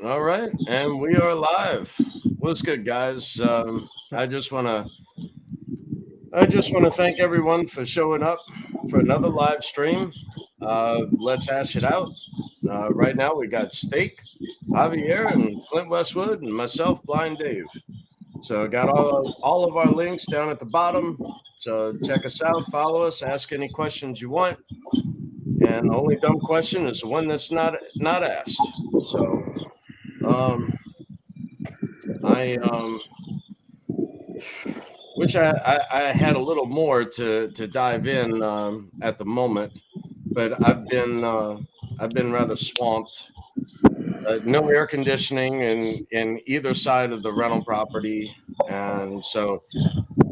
All right, and we are live. What's good, guys? I just want to thank everyone for showing up for another live stream. Let's hash it out. Right now, we got Steak, Javier, and Clint Westwood, and myself, Blind Dave. So I got all of our links down at the bottom. So check us out, follow us, ask any questions you want. And the only dumb question is the one that's not asked. So I wish I had a little more to dive in at the moment, but I've been rather swamped. No air conditioning in either side of the rental property, and so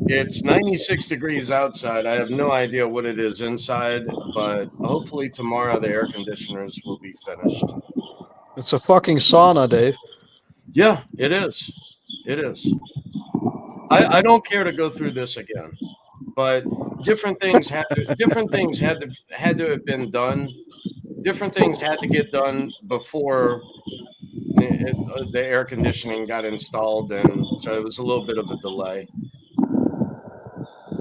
it's 96 degrees outside. I have no idea what it is inside, but hopefully tomorrow the air conditioners will be finished. It's a fucking sauna, Dave. Yeah, it is. It is. I don't care to go through this again, but different things had to have been done. Different things had to get done before the air conditioning got installed, and so it was a little bit of a delay.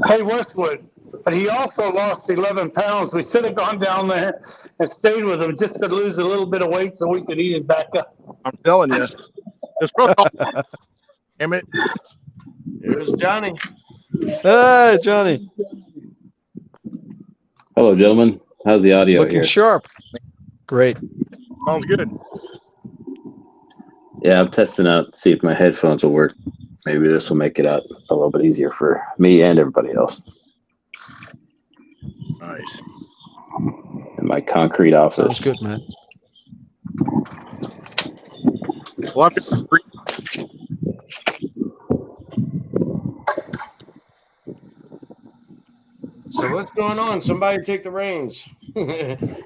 Hey, Westwood, but he also lost 11 pounds. We should have gone down there and stayed with him just to lose a little bit of weight so we could eat it back up. I'm telling you. Damn it. Here's Johnny. Hey, Johnny. Hello, gentlemen. How's the audio Looking here? sharp. Great. Sounds good. Yeah, I'm testing out to see if my headphones will work. Maybe this will make it out a little bit easier for me and everybody else. Nice. In my concrete office. Sounds good, man. Well, So what's going on? Somebody take the reins.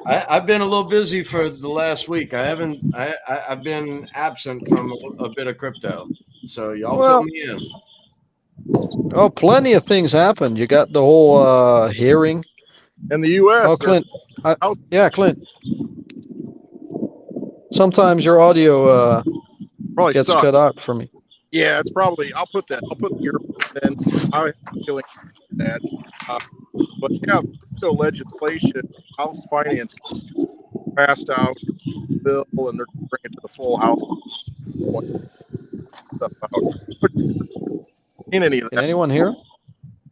I've been a little busy for the last week. I've been absent from a bit of crypto. So y'all fill me in. Oh, plenty of things happened. You got the whole hearing. in the U.S. Oh, Clint. Yeah, Clint. Sometimes your audio probably gets sucks. cut out for me. Yeah, it's probably. I'll put the earbuds in. I have a feeling that. But yeah, crypto legislation, House Finance passed out bill, and they're bringing it to the full House. Stuff out. In any of that. Can anyone hear him?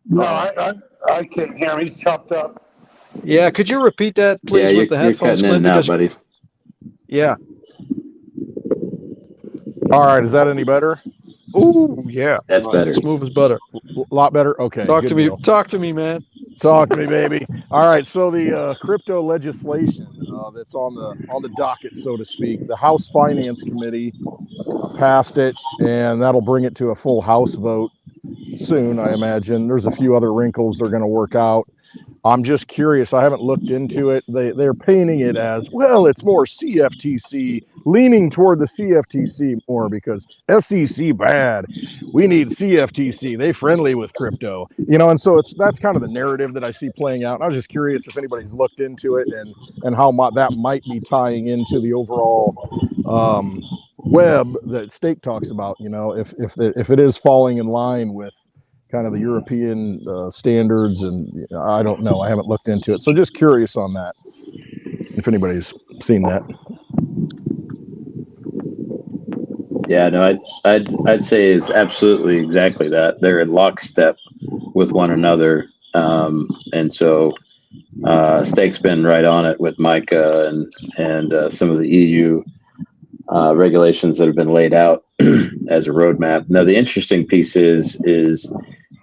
No, I can't hear him. He's chopped up. Yeah, could you repeat that, please, Yeah, with the you're headphones, cutting in Clint? and out, Because, buddy. yeah. All right, is that any better? Ooh, yeah. That's better. Smooth as butter. A lot better. Okay. Talk good to me. deal. Talk to me, man. Talk to me, baby. All right. So the crypto legislation that's on the docket, so to speak, the House Finance Committee passed it, and that'll bring it to a full House vote soon, I imagine. There's a few other wrinkles they're going to work out. I'm just curious. I haven't looked into it. They're painting it as, well, it's more CFTC, leaning toward the CFTC more because SEC bad. We need CFTC. They friendly with crypto, and so that's kind of the narrative that I see playing out. And I was just curious if anybody's looked into it and how that might be tying into the overall web that Stake talks about. If it is falling in line with kind of the European standards, and I don't know. I haven't looked into it, so just curious on that. If anybody's seen that. Yeah, no, I'd say it's absolutely exactly that. They're in lockstep with one another, and so Stake's been right on it with Micah and some of the EU regulations that have been laid out as a roadmap. Now, the interesting piece is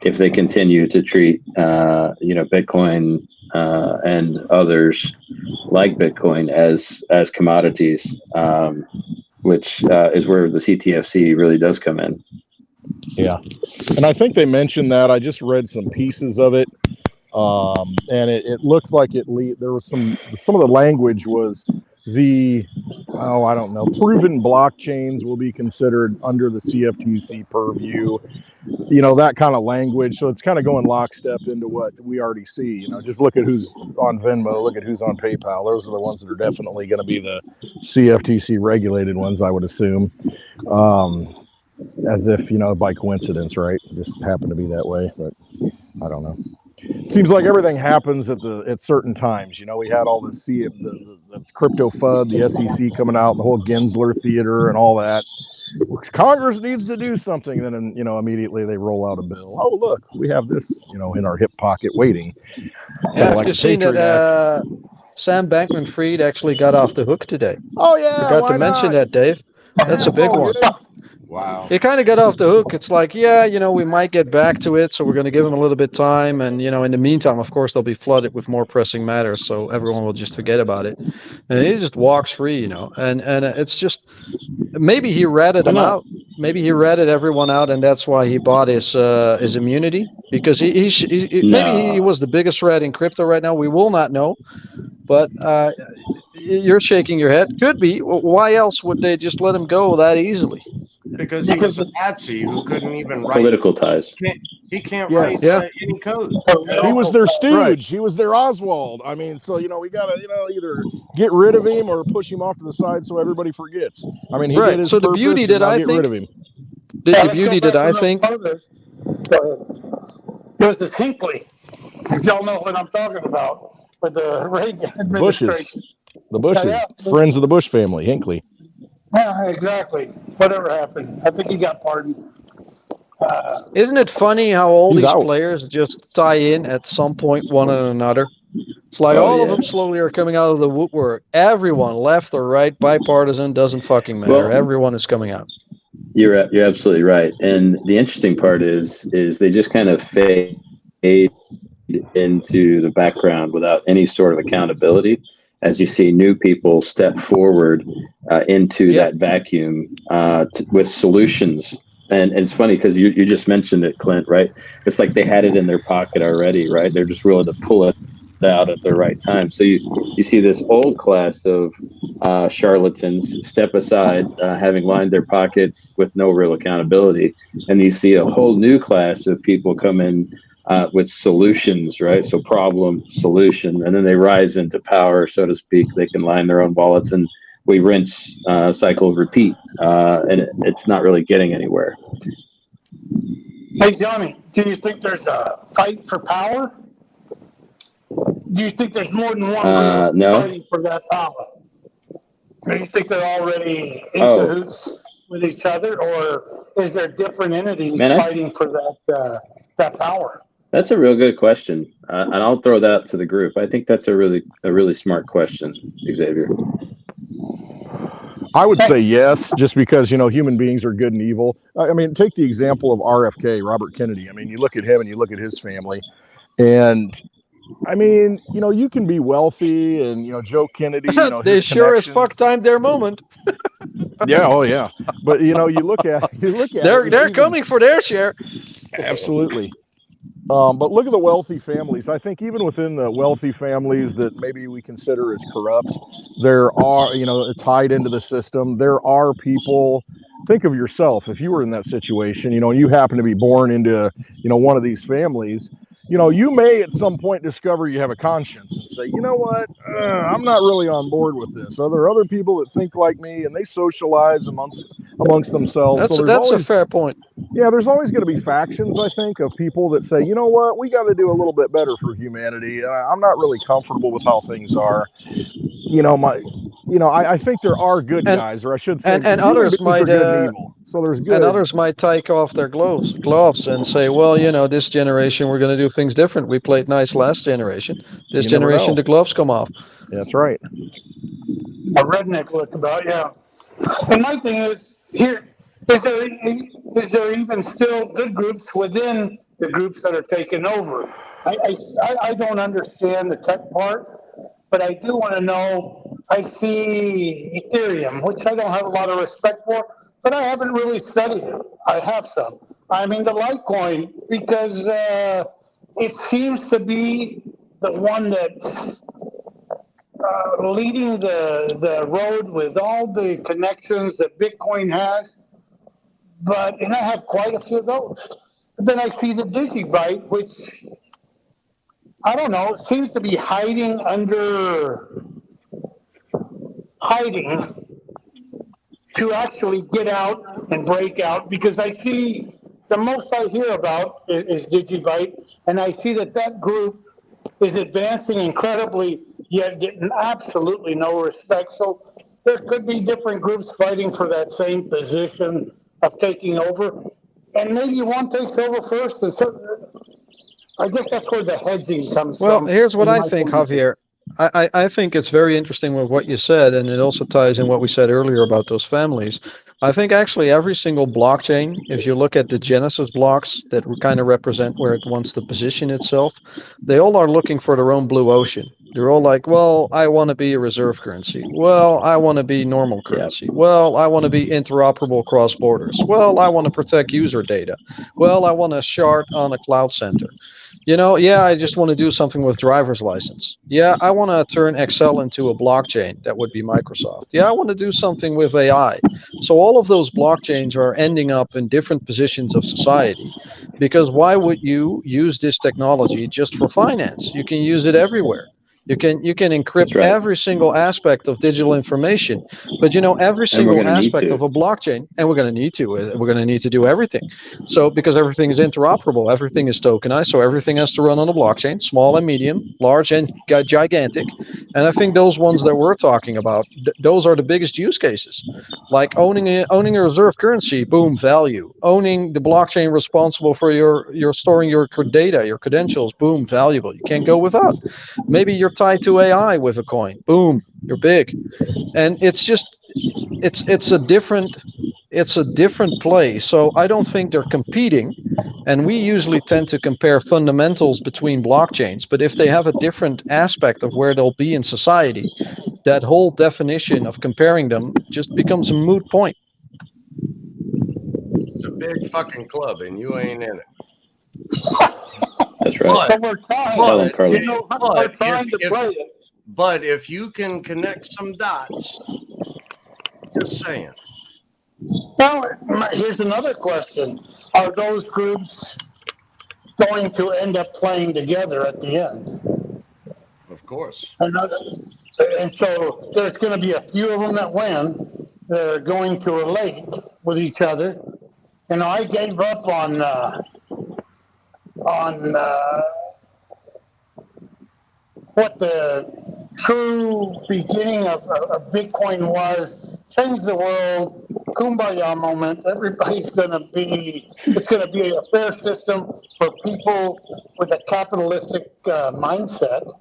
if they continue to treat Bitcoin and others like Bitcoin as commodities, which is where the CTFC really does come in. Yeah, and I think they mentioned that. I just read some pieces of it, and it looked like there was some of the language was I don't know, proven blockchains will be considered under the CFTC purview. that kind of language. So it's kind of going lockstep into what we already see. Just look at who's on Venmo, look at who's on PayPal. Those are the ones that are definitely going to be the CFTC regulated ones, I would assume. As if, by coincidence, right? Just happened to be that way, but I don't know. Seems like everything happens at certain times. We had all the crypto FUD, the SEC coming out, the whole Gensler theater and all that. Congress needs to do something. And then, immediately they roll out a bill. Oh, look, we have this, in our hip pocket waiting. Yeah, like you've seen that Sam Bankman-Fried actually got off the hook today. Oh, yeah. Forgot to mention that, Dave. That's a big one. Wow. He kind of got off the hook. It's like, we might get back to it, so we're going to give him a little bit of time. And, in the meantime, of course, they'll be flooded with more pressing matters, so everyone will just forget about it. And he just walks free, and it's just, maybe he ratted them out. Maybe he ratted everyone out, and that's why he bought his immunity, because maybe he was the biggest rat in crypto right now. We will not know. But you're shaking your head. Could be. Why else would they just let him go that easily? Because he was a patsy who couldn't even write. Political ties. He can't write any code. He was their stooge. Right. He was their Oswald. I mean, so, we got to, either get rid of him or push him off to the side so everybody forgets. I mean, he did his purpose, the beauty that I think, get rid of him. The beauty that I think. There's this Hinckley. If y'all know what I'm talking about, with the Reagan administration. The Bushes. Friends of the Bush family, Hinckley. Yeah, exactly. Whatever happened. I think he got pardoned. Isn't it funny how all these players just tie in at some point one and another? It's like all of them slowly are coming out of the woodwork. Everyone, left or right, bipartisan, doesn't fucking matter. Well, everyone is coming out. You're absolutely right. And the interesting part is they just kind of fade into the background without any sort of accountability, as you see new people step forward into that vacuum with solutions. And it's funny because you just mentioned it, Clint, right? It's like they had it in their pocket already, right? They're just willing to pull it out at the right time. So you see this old class of charlatans step aside, having lined their pockets with no real accountability. And you see a whole new class of people come in with solutions, right? So problem, solution, and then they rise into power, so to speak. They can line their own wallets, and we rinse, cycle, repeat, and it's not really getting anywhere. Hey, Johnny, do you think there's a fight for power? Do you think there's more than one fighting for that power? Do you think they're already in cahoots with each other, or is there different entities fighting for that power? That's a real good question, and I'll throw that out to the group. I think that's a really smart question, Xavier. I would say yes, just because, human beings are good and evil. I mean, take the example of RFK, Robert Kennedy. I mean, you look at him and you look at his family, and I mean, you can be wealthy and, Joe Kennedy, they sure as fuck timed their moment. Yeah. Oh yeah. But, you look at they're coming for their share. Absolutely. But look at the wealthy families. I think even within the wealthy families that maybe we consider as corrupt, there are, tied into the system. There are people. Think of yourself. If you were in that situation, and you happen to be born into, one of these families, you may at some point discover you have a conscience and say, you know what, I'm not really on board with this. Are there other people that think like me, and they socialize amongst themselves? That's a fair point. Yeah, there's always going to be factions, I think, of people that say, you know what, we got to do a little bit better for humanity. I'm not really comfortable with how things are. I think there are good guys, or I should say, and others might good and evil. So there's good. And others might take off their gloves and say, well, this generation we're going to do things different. We played nice last generation. This generation the gloves come off. That's right. A redneck look about, yeah. And my thing is, here, is there even still good groups within the groups that are taking over? I don't understand the tech part, but I do want to know. I see Ethereum, which I don't have a lot of respect for, but I haven't really studied it. I have some. I mean, the Litecoin, because it seems to be the one that's leading the road with all the connections that Bitcoin has. And I have quite a few of those. Then I see the digibyte, which I don't know, seems to be hiding to actually get out and break out, because I see the most I hear about is digibyte, and I see that group is advancing incredibly, yet getting absolutely no respect. So there could be different groups fighting for that same position of taking over, and maybe one takes over first, and so I guess that's where the hedging comes Well, from. here's what in I my think, point of view. Javier. I think it's very interesting with what you said, and it also ties in what we said earlier about those families. I think actually every single blockchain, if you look at the Genesis blocks that kind of represent where it wants to position itself, they all are looking for their own blue ocean. They're all like, well, I want to be a reserve currency. Well, I want to be normal Yeah. currency. Well, I want to be interoperable across borders. Well, I want to protect user data. Well, I want to shard on a cloud center. Yeah, I just want to do something with driver's license. Yeah, I want to turn Excel into a blockchain. That would be Microsoft. Yeah, I want to do something with AI. So all of those blockchains are ending up in different positions of society. Because why would you use this technology just for finance? You can use it everywhere. You can That's encrypt right. every single aspect of digital information, but every And we're single going to need aspect to. of a blockchain, and we're going to need to do everything. So because everything is interoperable, everything is tokenized, so everything has to run on a blockchain, small and medium, large and gigantic. And I think those ones that we're talking about, those are the biggest use cases. Like owning a reserve currency, boom, value. Owning the blockchain responsible for your storing your data, your credentials, boom, valuable. You can't go without. Maybe you're tied to AI with a coin, boom, you're big. And it's a different play. So I don't think they're competing. And we usually tend to compare fundamentals between blockchains. But if they have a different aspect of where they'll be in society, that whole definition of comparing them just becomes a moot point. It's a big fucking club, and you ain't in it. That's right. But we're trying, Tell them, But Carlos. we're trying to play it. but if you can connect some dots, just saying. Well, here's another question. Are those groups going to end up playing together at the end? Of course. And so there's going to be a few of them that win. They're going to relate with each other. I gave up on what the true beginning of Bitcoin was. Change the world, kumbaya moment. It's going to be a fair system for people with a capitalistic mindset.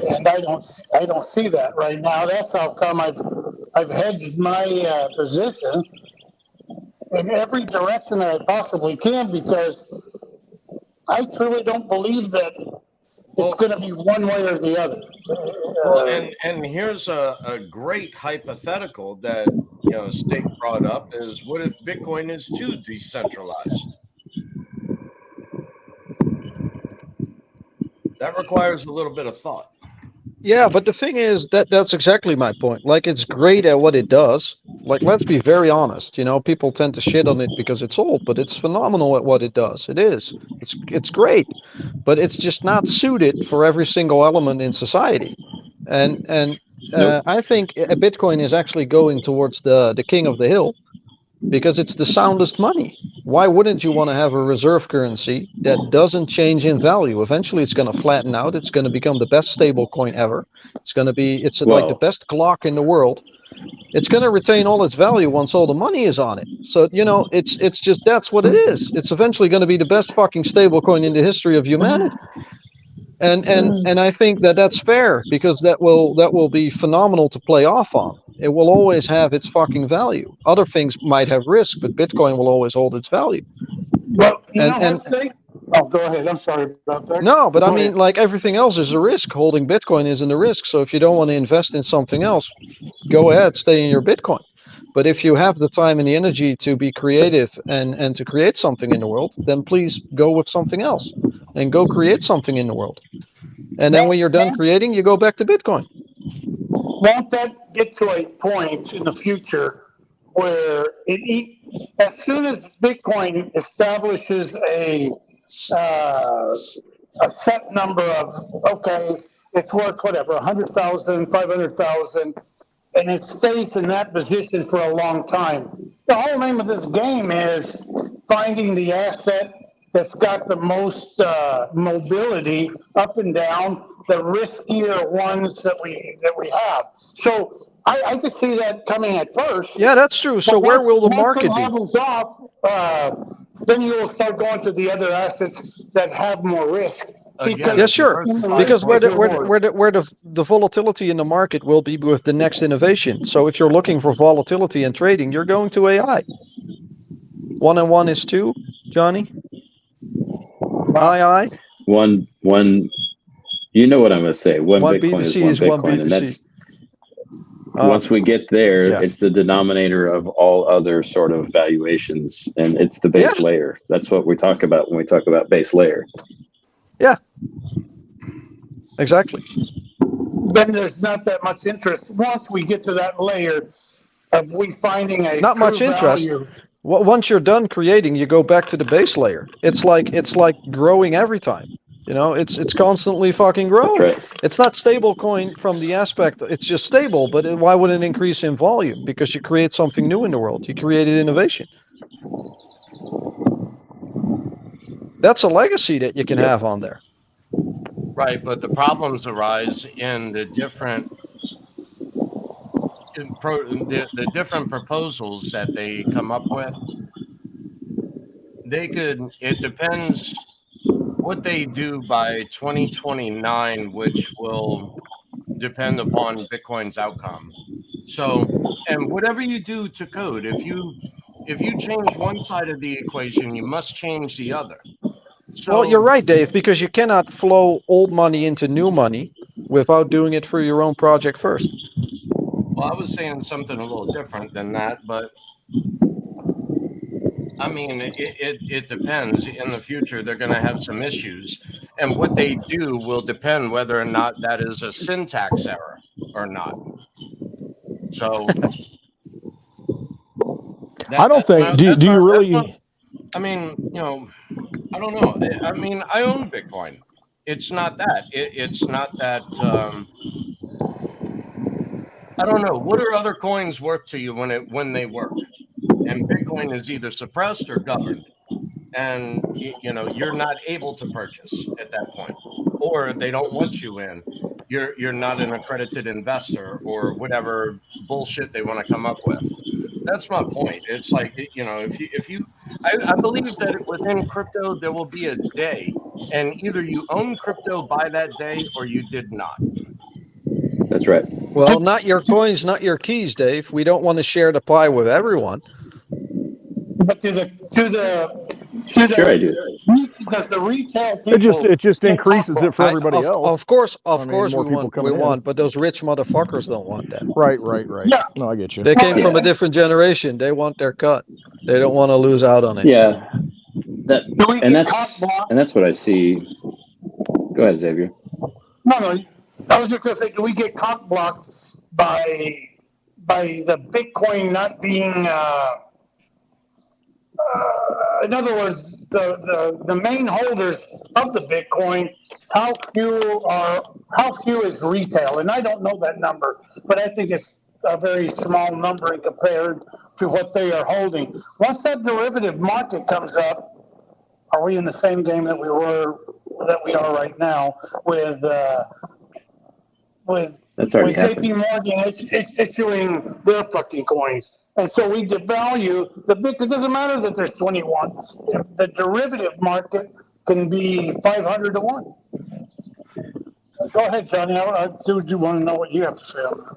And I don't see that right now. That's how come I've hedged my position in every direction that I possibly can, because I truly don't believe that it's going to be one way or the other. Well, and here's a great hypothetical that Steak brought up is, what if Bitcoin is too decentralized? That requires a little bit of thought. Yeah, but the thing is that's exactly my point. Like, it's great at what it does. Like, let's be very honest. People tend to shit on it because it's old, but it's phenomenal at what it does. It is. It's great, but it's just not suited for every single element in society. And Nope. I think a Bitcoin is actually going towards the king of the hill, because it's the soundest money. Why wouldn't you want to have a reserve currency that doesn't change in value? Eventually, it's going to flatten out. It's going to become the best stable coin ever. It's like the Well, best Glock in the world. It's going to retain all its value once all the money is on it. So, it's just, that's what it is. It's eventually going to be the best fucking stable coin in the history of humanity. And I think that's fair, because that will be phenomenal to play off on. It will always have its fucking value. Other things might have risk, but Bitcoin will always hold its value. But And let's say. Oh, go ahead. I'm sorry about that. no, but I Go mean, ahead. like everything else is a risk. Holding Bitcoin isn't a risk. So if you don't want to invest in something else, go ahead, stay in your Bitcoin. But if you have the time and the energy to be creative and to create something in the world, then please go with something else and go create something in the world. And then when you're done creating, you go back to Bitcoin. Won't that get to a point in the future where as soon as Bitcoin establishes a set number of, okay, it's worth whatever, 100,000, 500,000, and it stays in that position for a long time. The whole name of this game is finding the asset that's got the most mobility up and down, the riskier ones that we have. So I could see that coming at first. Yeah, that's true. So where will the market once it be? levels off, then you will start going to the other assets that have more risk. Again, Yeah, sure. Because where Reward. the volatility in the market will be with the next innovation. So if you're looking for volatility in trading, you're going to AI. 1 and 1 is 2, Johnny. II. One. You know what I'm going to say. One Bitcoin BTC is one Bitcoin, BTC. and that's once we get there, yeah. It's the denominator of all other sort of valuations, and it's the base layer. That's what we talk about when we talk about base layer. Yeah. Exactly. Then there's not that much interest once we get to that layer of we finding a Not much true interest. value. Once you're done creating, you go back to the base layer. It's like growing every time. You know, it's constantly fucking growing. That's right. It's not stable coin from the aspect, it's just stable, but why would it increase in volume? Because you create something new in the world. You created innovation. That's a legacy that you can have on there. Right, but the problems arise in the different the different proposals that they come up with. It depends what they do by 2029, which will depend upon Bitcoin's outcome. So, and whatever you do to code, if you change one side of the equation, you must change the other. So, well, you're right, Dave, because you cannot flow old money into new money without doing it through your own project first. Well, I was saying something a little different than that, but I mean, it depends. In the future, they're going to have some issues, and what they do will depend whether or not that is a syntax error or not. So, I don't think. Do you really? I mean, you know, I don't know. I mean, I own Bitcoin. It's not that. It's not that. I don't know. What are other coins worth to you when they work? And Bitcoin is either suppressed or governed, and you know you're not able to purchase at that point, or they don't want you in. You're not an accredited investor or whatever bullshit they want to come up with. That's my point. It's like, you know, I believe that within crypto there will be a day, and either you own crypto by that day or you did not. That's right. Well, not your coins, not your keys, Dave. We don't want to share the pie with everyone. But sure I do. Does the retail people It just increases it for everybody else. Of course, I mean, we want, but those rich motherfuckers don't want that. Right. Yeah. No, I get you. They came from a different generation. They want their cut. They don't want to lose out on it. Yeah. That's what I see. Go ahead, Xavier. No. I was just going to say, do we get cock blocked by the Bitcoin not being? In other words, the main holders of the Bitcoin, how few is retail? And I don't know that number, but I think it's a very small number in compared to what they are holding. Once that derivative market comes up, are we in the same game that we are right now with JP Morgan issuing their fucking coins? And so we devalue the Bitcoin. It doesn't matter that there's 21. The derivative market can be 500 to 1. Go ahead, Johnny. I do want to know what you have to say on that.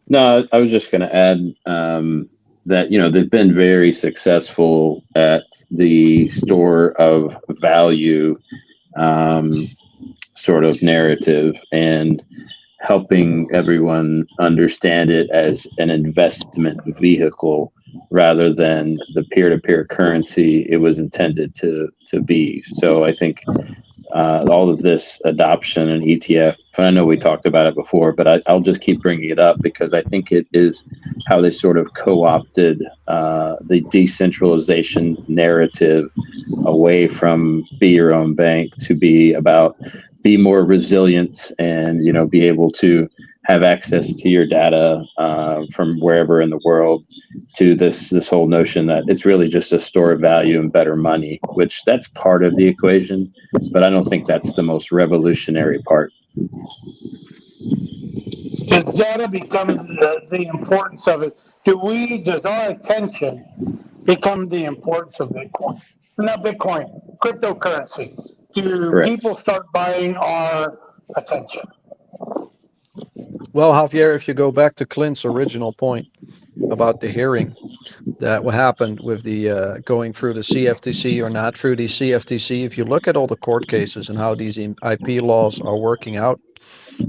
No, I was just going to add that, you know, they've been very successful at the store of value sort of narrative and helping everyone understand it as an investment vehicle rather than the peer-to-peer currency it was intended to be. So I think all of this adoption and ETF. And I know we talked about it before, but I'll just keep bringing it up because I think it is how they sort of co-opted the decentralization narrative away from be your own bank to be about be more resilient and, you know, be able to have access to your data from wherever in the world, to this whole notion that it's really just a store of value and better money, which that's part of the equation, but I don't think that's the most revolutionary part. Does data become the importance of it? Does our attention become the importance of Bitcoin? Not Bitcoin, cryptocurrency. Do Correct. people start buying our attention? Well, Javier, if you go back to Clint's original point about the hearing, that what happened with the going through the CFTC or not through the CFTC, if you look at all the court cases and how these IP laws are working out,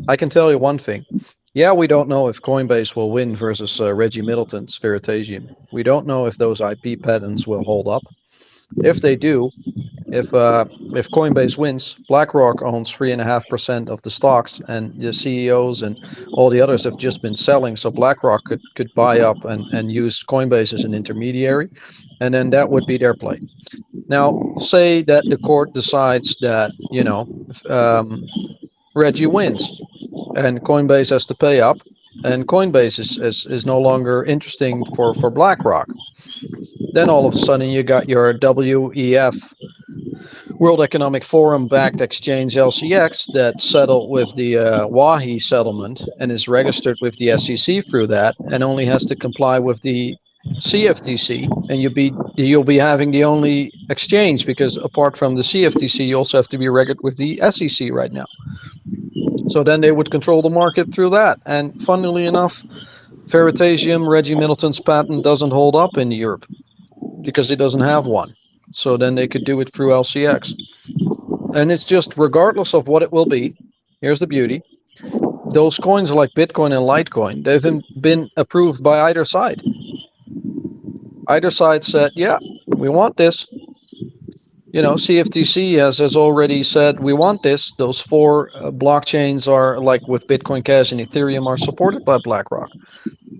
I can tell you one thing. Yeah, we don't know if Coinbase will win versus Reggie Middleton's Veritasium. We don't know if those IP patents will hold up. If they do, if Coinbase wins, BlackRock owns 3.5% of the stocks, and the CEOs and all the others have just been selling. So BlackRock could buy up and use Coinbase as an intermediary, and then that would be their play. Now, say that the court decides that, you know, Reggie wins, and Coinbase has to pay up, and Coinbase is no longer interesting for BlackRock. Then all of a sudden you got your WEF, World Economic Forum backed exchange LCX, that settled with the WAHI settlement and is registered with the SEC through that, and only has to comply with the CFTC, and you'll be having the only exchange, because apart from the CFTC, you also have to be registered with the SEC right now. So then they would control the market through that. And funnily enough, Veritasium, Reggie Middleton's patent doesn't hold up in Europe because he doesn't have one. So then they could do it through LCX. And it's just, regardless of what it will be, here's the beauty. Those coins like Bitcoin and Litecoin, they've been approved by either side. Either side said, yeah, we want this. You know, CFTC has already said, we want this. Those 4 blockchains are, like with Bitcoin Cash and Ethereum, are supported by BlackRock.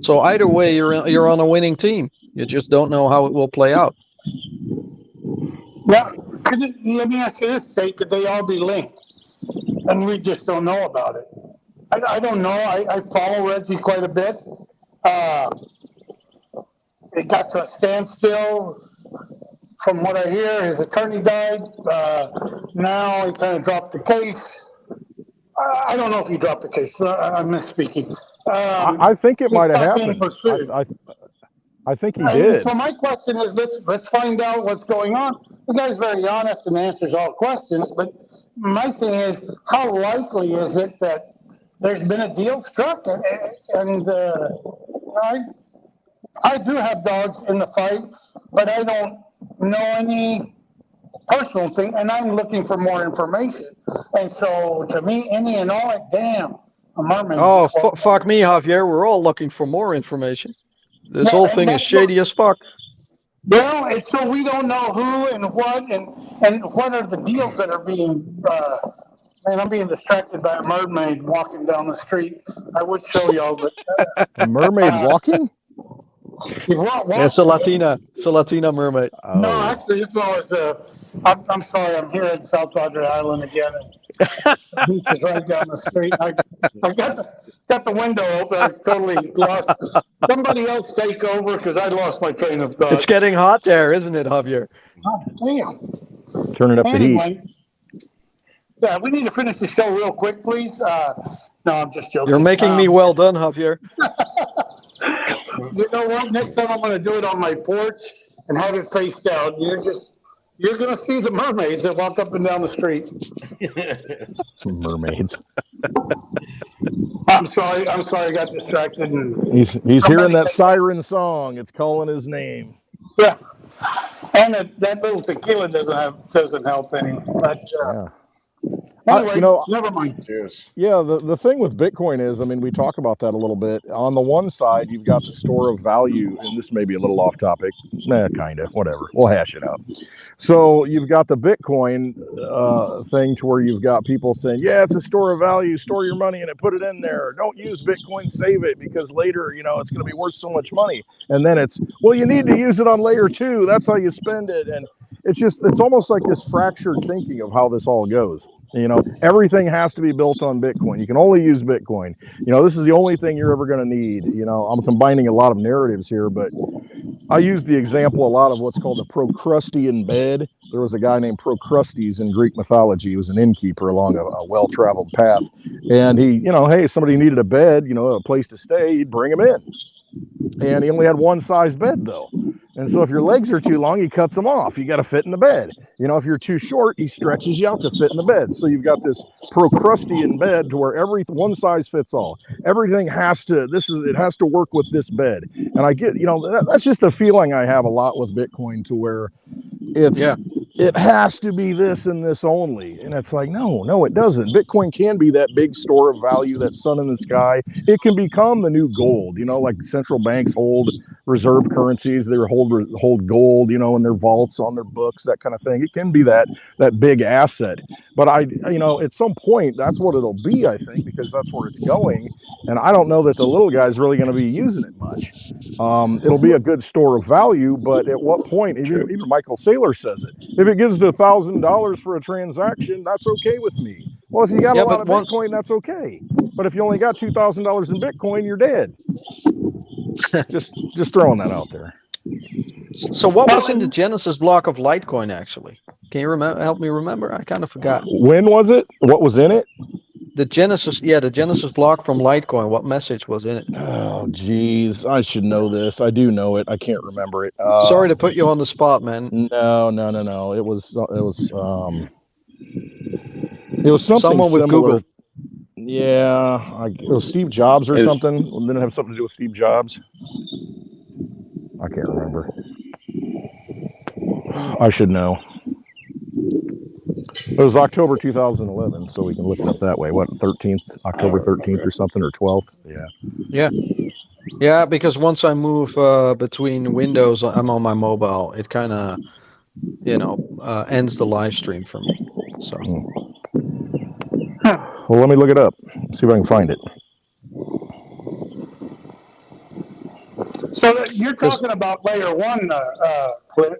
So either way, you're on a winning team. You just don't know how it will play out. Now, let me ask you this, Tate, could they all be linked? And we just don't know about it. I don't know. I follow Reggie quite a bit. It got to a standstill. From what I hear, his attorney died. Now he kind of dropped the case. I don't know if he dropped the case. I'm misspeaking. I think it might have happened. I think he did. So my question is, let's find out what's going on. The guy's very honest and answers all questions, but my thing is, how likely is it that there's been a deal struck? And I do have dogs in the fight, but I don't know any personal thing, and I'm looking for more information. And so, to me, any and all, damn, a mermaid. Oh, fuck me, Javier. We're all looking for more information. This whole thing is shady as fuck. Well, and so we don't know who and what are the deals that are being. Man, I'm being distracted by a mermaid walking down the street. I would show y'all, but a mermaid walking? It's a Latina. It's a Latina mermaid. Oh. No, actually, this one was. I'm sorry. I'm here at South Padre Island again. The beach is right down the street. I got the window open. I totally lost. Somebody else take over because I lost my train of thought. It's getting hot there, isn't it, Javier? Oh, damn. Turning up the heat. Yeah, we need to finish the show real quick, please. No, I'm just joking. You're making me well done, Javier. You know what? Next time I'm going to do it on my porch and have it faced out. You're going to see the mermaids that walk up and down the street. Mermaids. I'm sorry. I got distracted. And he's hearing that siren song. It's calling his name. Yeah, and that little tequila doesn't help any. But Anyway, You know, never mind. Cheers. yeah, the thing with Bitcoin is, I mean, we talk about that a little bit. On the one side, you've got the store of value, and this may be a little off topic, kind of, whatever. We'll hash it out. So you've got the Bitcoin thing to where you've got people saying, yeah, it's a store of value, store your money in it, put it in there. Don't use Bitcoin, save it, because later, you know, it's going to be worth so much money. And then it's, well, you need to use it on layer 2. That's how you spend it. And it's almost like this fractured thinking of how this all goes. You know, everything has to be built on Bitcoin. You can only use Bitcoin. You know, this is the only thing you're ever going to need. You know, I'm combining a lot of narratives here, but I use the example a lot of what's called the Procrustean bed. There was a guy named Procrustes in Greek mythology. He was an innkeeper along a well-traveled path. And he, you know, hey, somebody needed a bed, you know, a place to stay, he'd bring him in. And he only had one size bed, though. And so if your legs are too long, he cuts them off. You got to fit in the bed. You know, if you're too short, he stretches you out to fit in the bed. So you've got this Procrustean bed to where one size fits all. Everything has to, it has to work with this bed. And I get, you know, that's just a feeling I have a lot with Bitcoin, to where it has to be this and this only. And it's like, no, it doesn't. Bitcoin can be that big store of value, that sun in the sky. It can become the new gold, you know, like central banks hold reserve currencies, they hold gold, you know, in their vaults, on their books, that kind of thing. It can be that big asset. But you know, at some point, that's what it'll be, I think, because that's where it's going. And I don't know that the little guy's really going to be using it much. It'll be a good store of value, but at what point, even Michael Saylor says it, if it gives $1,000 for a transaction, that's okay with me. Well, if you got a lot of Bitcoin, that's okay. But if you only got $2,000 in Bitcoin, you're dead. just throwing that out there. So what was in the Genesis block of Litecoin, actually? Can you help me remember? I kind of forgot. When was it? What was in it? The Genesis block from Litecoin. What message was in it? Oh, geez, I should know this. I do know it. I can't remember it. Sorry to put you on the spot, man. No. It was something Someone with similar. Google. Yeah, it was Steve Jobs or something. Didn't it have something to do with Steve Jobs? I can't remember. I should know. It was October 2011, so we can look it up that way. What, 13th, October 13th or something, or 12th? Yeah, because once I move between windows, I'm on my mobile. It kind of, you know, ends the live stream for me. So. Well, let me look it up. See if I can find it. So you're talking about layer 1, Clint.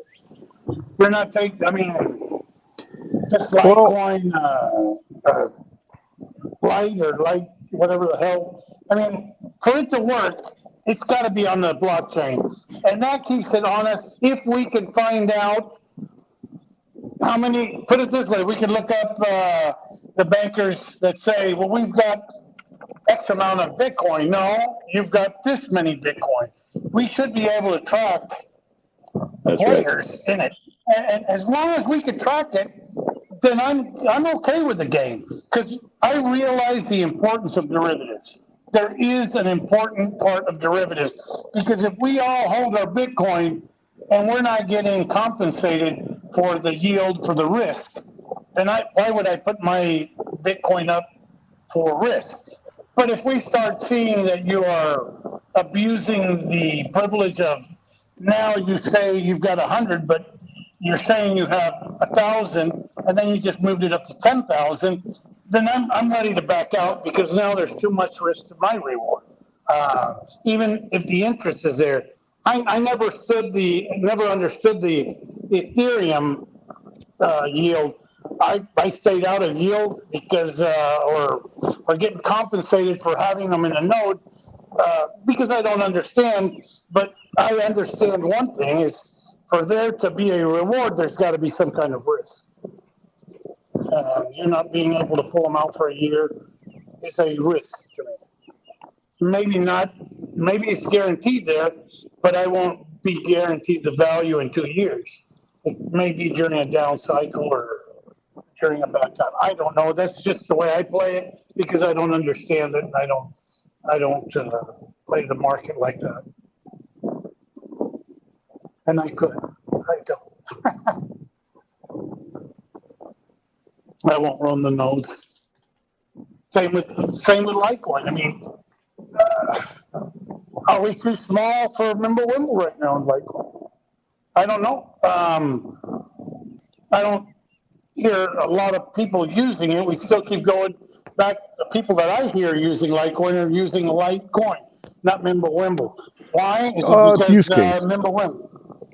We're not taking, I mean, just Litecoin, Lite or Lite, whatever the hell. I mean, for it to work, it's got to be on the blockchain. And that keeps it honest. If we can find out how many, put it this way, we can look up the bankers that say, well, we've got X amount of Bitcoin. No, you've got this many Bitcoin. We should be able to track the players in it. And as long as we can track it, then I'm okay with the game, because I realize the importance of derivatives. There is an important part of derivatives, because if we all hold our Bitcoin and we're not getting compensated for the yield for the risk, then why would I put my Bitcoin up for risk? But if we start seeing that you are abusing the privilege of, now you say you've got 100, but you're saying you have 1,000, and then you just moved it up to 10,000, then I'm ready to back out, because now there's too much risk to my reward. Even if the interest is there, I never understood the Ethereum yield. I stayed out of yield because or getting compensated for having them in a node because I don't understand. But I understand one thing is, for there to be a reward, there's got to be some kind of risk. You're not being able to pull them out for a year is a risk to me. Maybe it's guaranteed there, but I won't be guaranteed the value in 2 years. It may be during a down cycle or during a bad time. I don't know. That's just the way I play it, because I don't understand it, and I don't play the market like that. And I could. I don't. I won't run the nodes. Same with Litecoin. I mean, are we too small for Mimblewimble right now in Litecoin? I don't know. I don't hear a lot of people using it. We still keep going back. The people that I hear using Litecoin are using Litecoin, not Mimblewimble. Why? Is it It's use because case. Mimblewimble?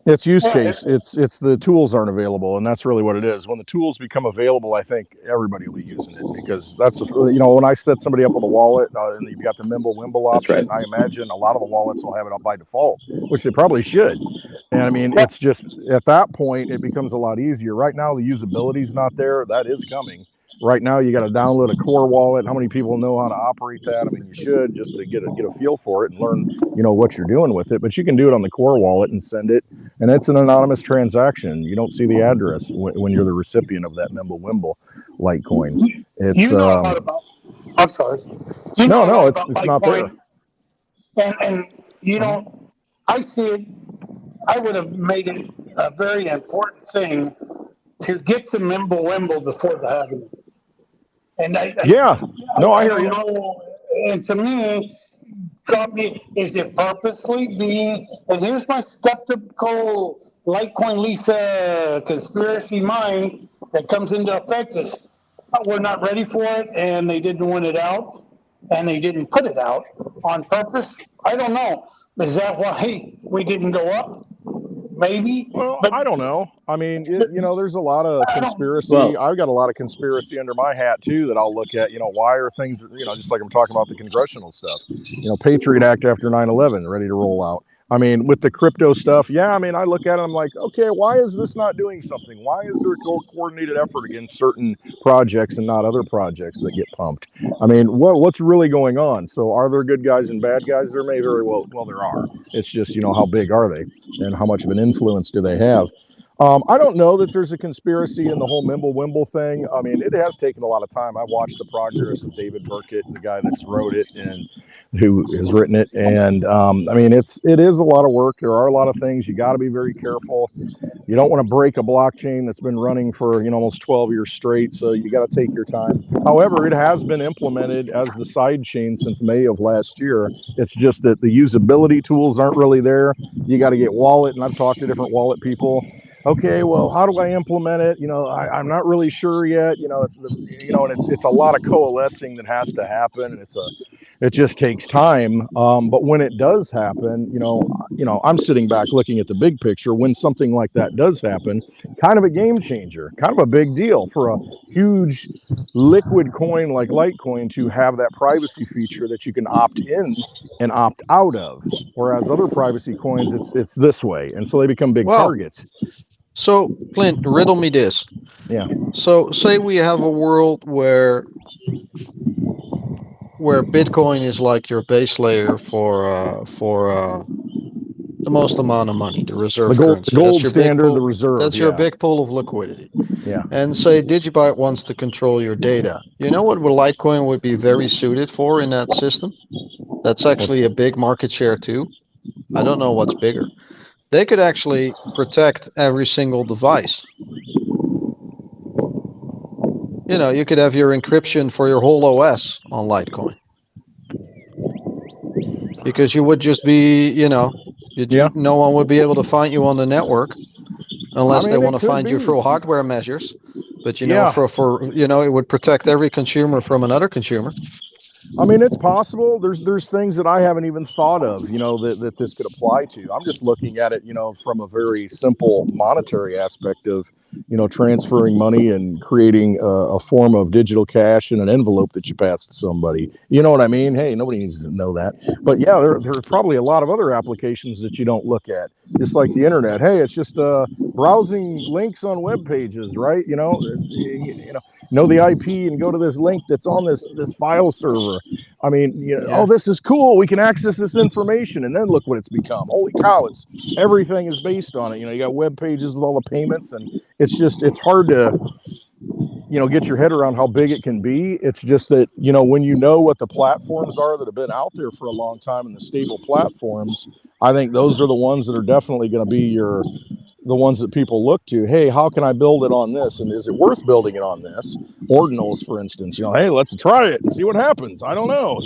It's use Yeah, case. It's the tools aren't available, and that's really what it is. When the tools become available, I think everybody will be using it, because that's, you know, when I set somebody up with a wallet and you've got the Mimblewimble That's option, right. I imagine a lot of the wallets will have it up by default, which they probably should. And I mean, it's just at that point it becomes a lot easier. Right now the usability is not there. That is coming. Right now you got to download a core wallet. How many people know how to operate that? I mean, you should, just to get a feel for it and learn, you know, what you're doing with it. But you can do it on the core wallet and send it, and it's an anonymous transaction. You don't see the address when you're the recipient of that Mimblewimble Litecoin. It's you know a lot about. I'm sorry. You know a lot about it's not there. Litecoin, and you know, I see it. I would have made it a very important thing to get to Mimblewimble before the halving. And I Yeah. No, I hear don't you. know. And to me, got me. Is it purposely being? And here's my skeptical Litecoin Lisa conspiracy mind that comes into effect: is we're not ready for it, and they didn't win it out, and they didn't put it out on purpose. I don't know. Is that why we didn't go up? Maybe. Well, But I don't know. I mean, you know, there's a lot of I don't. conspiracy. Well, I've got a lot of conspiracy under my hat too that I'll look at. You know, why are things, you know, just like I'm talking about the congressional stuff, you know, Patriot Act after 9/11 ready to roll out. I mean, with the crypto stuff, yeah, I mean, I look at it, I'm like, okay, why is this not doing something? Why is there a coordinated effort against certain projects and not other projects that get pumped? I mean, what's really going on? So are there good guys and bad guys? There may very well there are. It's just, you know, how big are they and how much of an influence do they have? I don't know that there's a conspiracy in the whole Mimblewimble thing. I mean, it has taken a lot of time. I watched the progress of David Burkett, the guy that's wrote it and who has written it. And I mean, it is a lot of work. There are a lot of things. You got to be very careful. You don't want to break a blockchain that's been running for, you know, almost 12 years straight. So you got to take your time. However, it has been implemented as the side chain since May of last year. It's just that the usability tools aren't really there. You got to get wallet, and I've talked to different wallet people. Okay, well, how do I implement it? You know, I'm not really sure yet. You know, and it's a lot of coalescing that has to happen, and it just takes time. But when it does happen, you know, I'm sitting back looking at the big picture. When something like that does happen, kind of a game changer, kind of a big deal for a huge liquid coin like Litecoin to have that privacy feature that you can opt in and opt out of. Whereas other privacy coins, it's this way, and so they become big targets. So, Clint, riddle me this. Yeah. So, say we have a world where Bitcoin is like your base layer for the most amount of money, the reserve currency. The gold standard, the reserve. That's your big pool of liquidity. Yeah. And say Digibyte wants to control your data. You know what Litecoin would be very suited for in that system? That's actually a big market share too. I don't know what's bigger. They could actually protect every single device. You know, you could have your encryption for your whole OS on Litecoin. Because you would just be, you know, no one would be able to find you on the network unless they want to find you through hardware measures. But, you know, for you know, it would protect every consumer from another consumer. I mean, it's possible. There's things that I haven't even thought of, you know, that this could apply to. I'm just looking at it, you know, from a very simple monetary aspect of, you know, transferring money and creating a form of digital cash in an envelope that you pass to somebody. You know what I mean? Hey, nobody needs to know that. But yeah, there's probably a lot of other applications that you don't look at, just like the internet. Hey, it's just browsing links on web pages, right? You know the IP and go to this link that's on this file server. I mean, you know, oh, this is cool. We can access this information, and then look what it's become. Holy cow! Everything is based on it. You know, you got web pages with all the payments, and it's hard to, you know, get your head around how big it can be. It's just that, you know, when you know what the platforms are that have been out there for a long time and the stable platforms, I think those are the ones that are definitely going to be your the ones that people look to. Hey, how can I build it on this? And is it worth building it on this? Ordinals, for instance, hey, let's try it and see what happens. I don't know,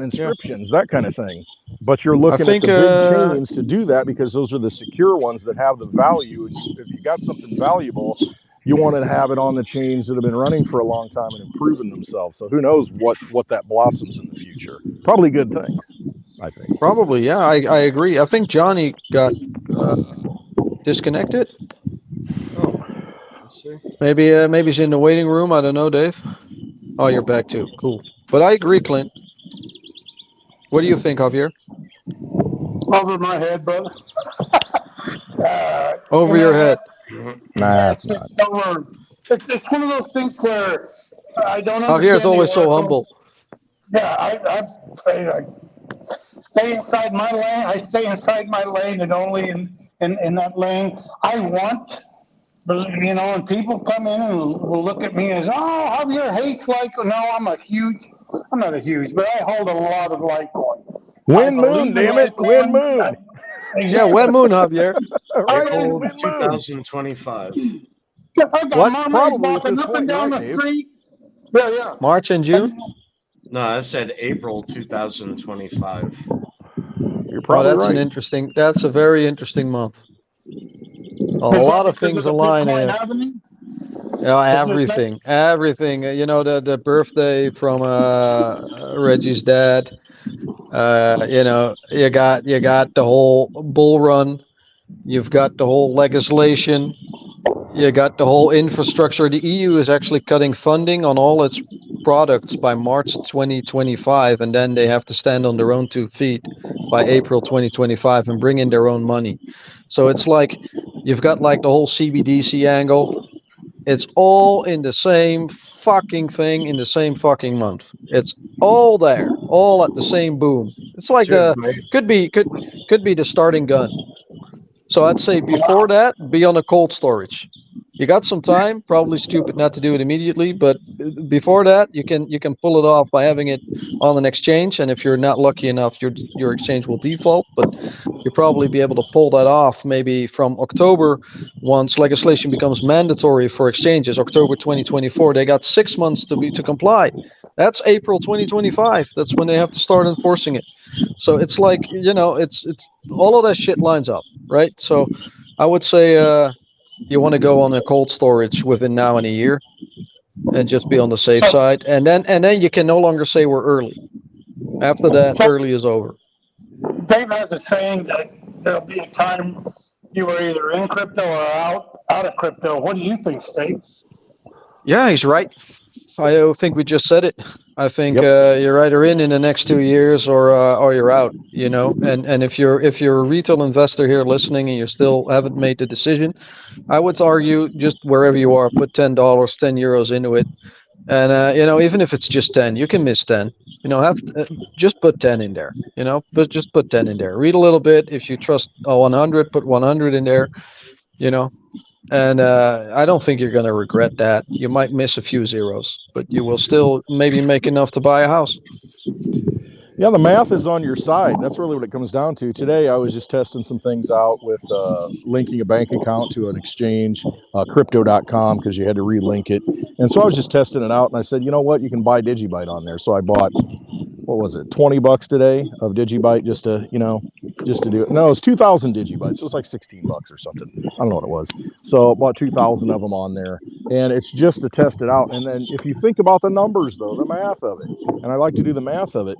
inscriptions, that kind of thing. But you're looking at the big chains to do that because those are the secure ones that have the value. And if you got something valuable, you want to have it on the chains that have been running for a long time and improving themselves. So who knows what that blossoms in the future? Probably good things, I think. Probably, yeah, I agree. I think Johnny got disconnected. Oh, let's see. Maybe he's in the waiting room. I don't know, Dave. Oh, you're back too. Cool. But I agree, Clint. What do you think, Javier? Over my head, brother. Over your head. Nah, it's not. It's one of those things where I don't understand. Javier's always so humble. Yeah, I stay inside my lane. I stay inside my lane and only in that lane. I want, and people come in and will look at me as, oh, Javier hates Litecoin. No, I'm not a huge, but I hold a lot of Litecoin. Win moon, damn it. Win moon. Yeah, when moon, Javier. April 2025. I got What? Probably at walking this up and point, down right, the Dave? street. Yeah. March and June? No, I said April 2025. You're probably right. That's a very interesting month. A lot of things align here. Everything. The birthday from Reggie's dad. You got the whole bull run. You've got the whole legislation. You got the whole infrastructure. The EU is actually cutting funding on all its products by March 2025, and then they have to stand on their own 2 feet by April 2025 and bring in their own money. So it's like you've got like the whole CBDC angle. It's all in the same fucking thing in the same fucking month. It's all there, all at the same boom. It's like could be the starting gun. So I'd say before that, be on a cold storage. You got some time, probably stupid not to do it immediately, but before that, you can pull it off by having it on an exchange. And if you're not lucky enough, your exchange will default, but you'll probably be able to pull that off maybe from October, once legislation becomes mandatory for exchanges, October 2024. They got 6 months to comply. That's April 2025. That's when they have to start enforcing it. So it's like, it's all of that shit lines up, right? So I would say you want to go on a cold storage within now and a year and just be on the safe side. And then you can no longer say we're early. After that, early is over. Dave has a saying that there'll be a time you are either in crypto or out of crypto. What do you think, Steve? Yeah, he's right. I think we just said it. I think you're either in the next 2 years or you're out. And if you're a retail investor here listening and you still haven't made the decision, I would argue just wherever you are, put $10, €10 into it, and even if it's just 10, you can miss 10. Just put 10 in there. But just put 10 in there. Read a little bit. If you trust 100, put 100 in there. And I don't think you're going to regret that. You might miss a few zeros, but you will still maybe make enough to buy a house. Yeah, the math is on your side. That's really what it comes down to. Today, I was just testing some things out with linking a bank account to an exchange, crypto.com, because you had to relink it. And so I was just testing it out, and I said, you know what? You can buy Digibyte on there. So I bought, what was it, $20 today of Digibyte just to do it. No, it was 2,000 Digibytes. So it was like $16 or something. I don't know what it was. So I bought 2,000 of them on there, and it's just to test it out. And then if you think about the numbers, though, the math of it, and I like to do the math of it,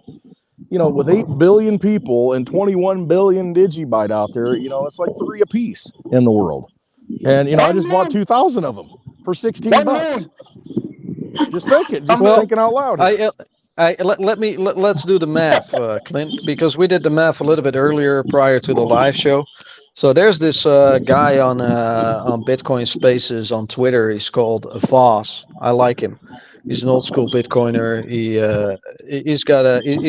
with 8 billion people and 21 billion Digibyte out there, it's like 3 a piece in the world. And, I just bought 2,000 of them for $16. Just thinking out loud. Let's do the math, Clint, because we did the math a little bit earlier prior to the live show. So there's this guy on Bitcoin Spaces on Twitter. He's called Voss. I like him. He's an old school Bitcoiner. He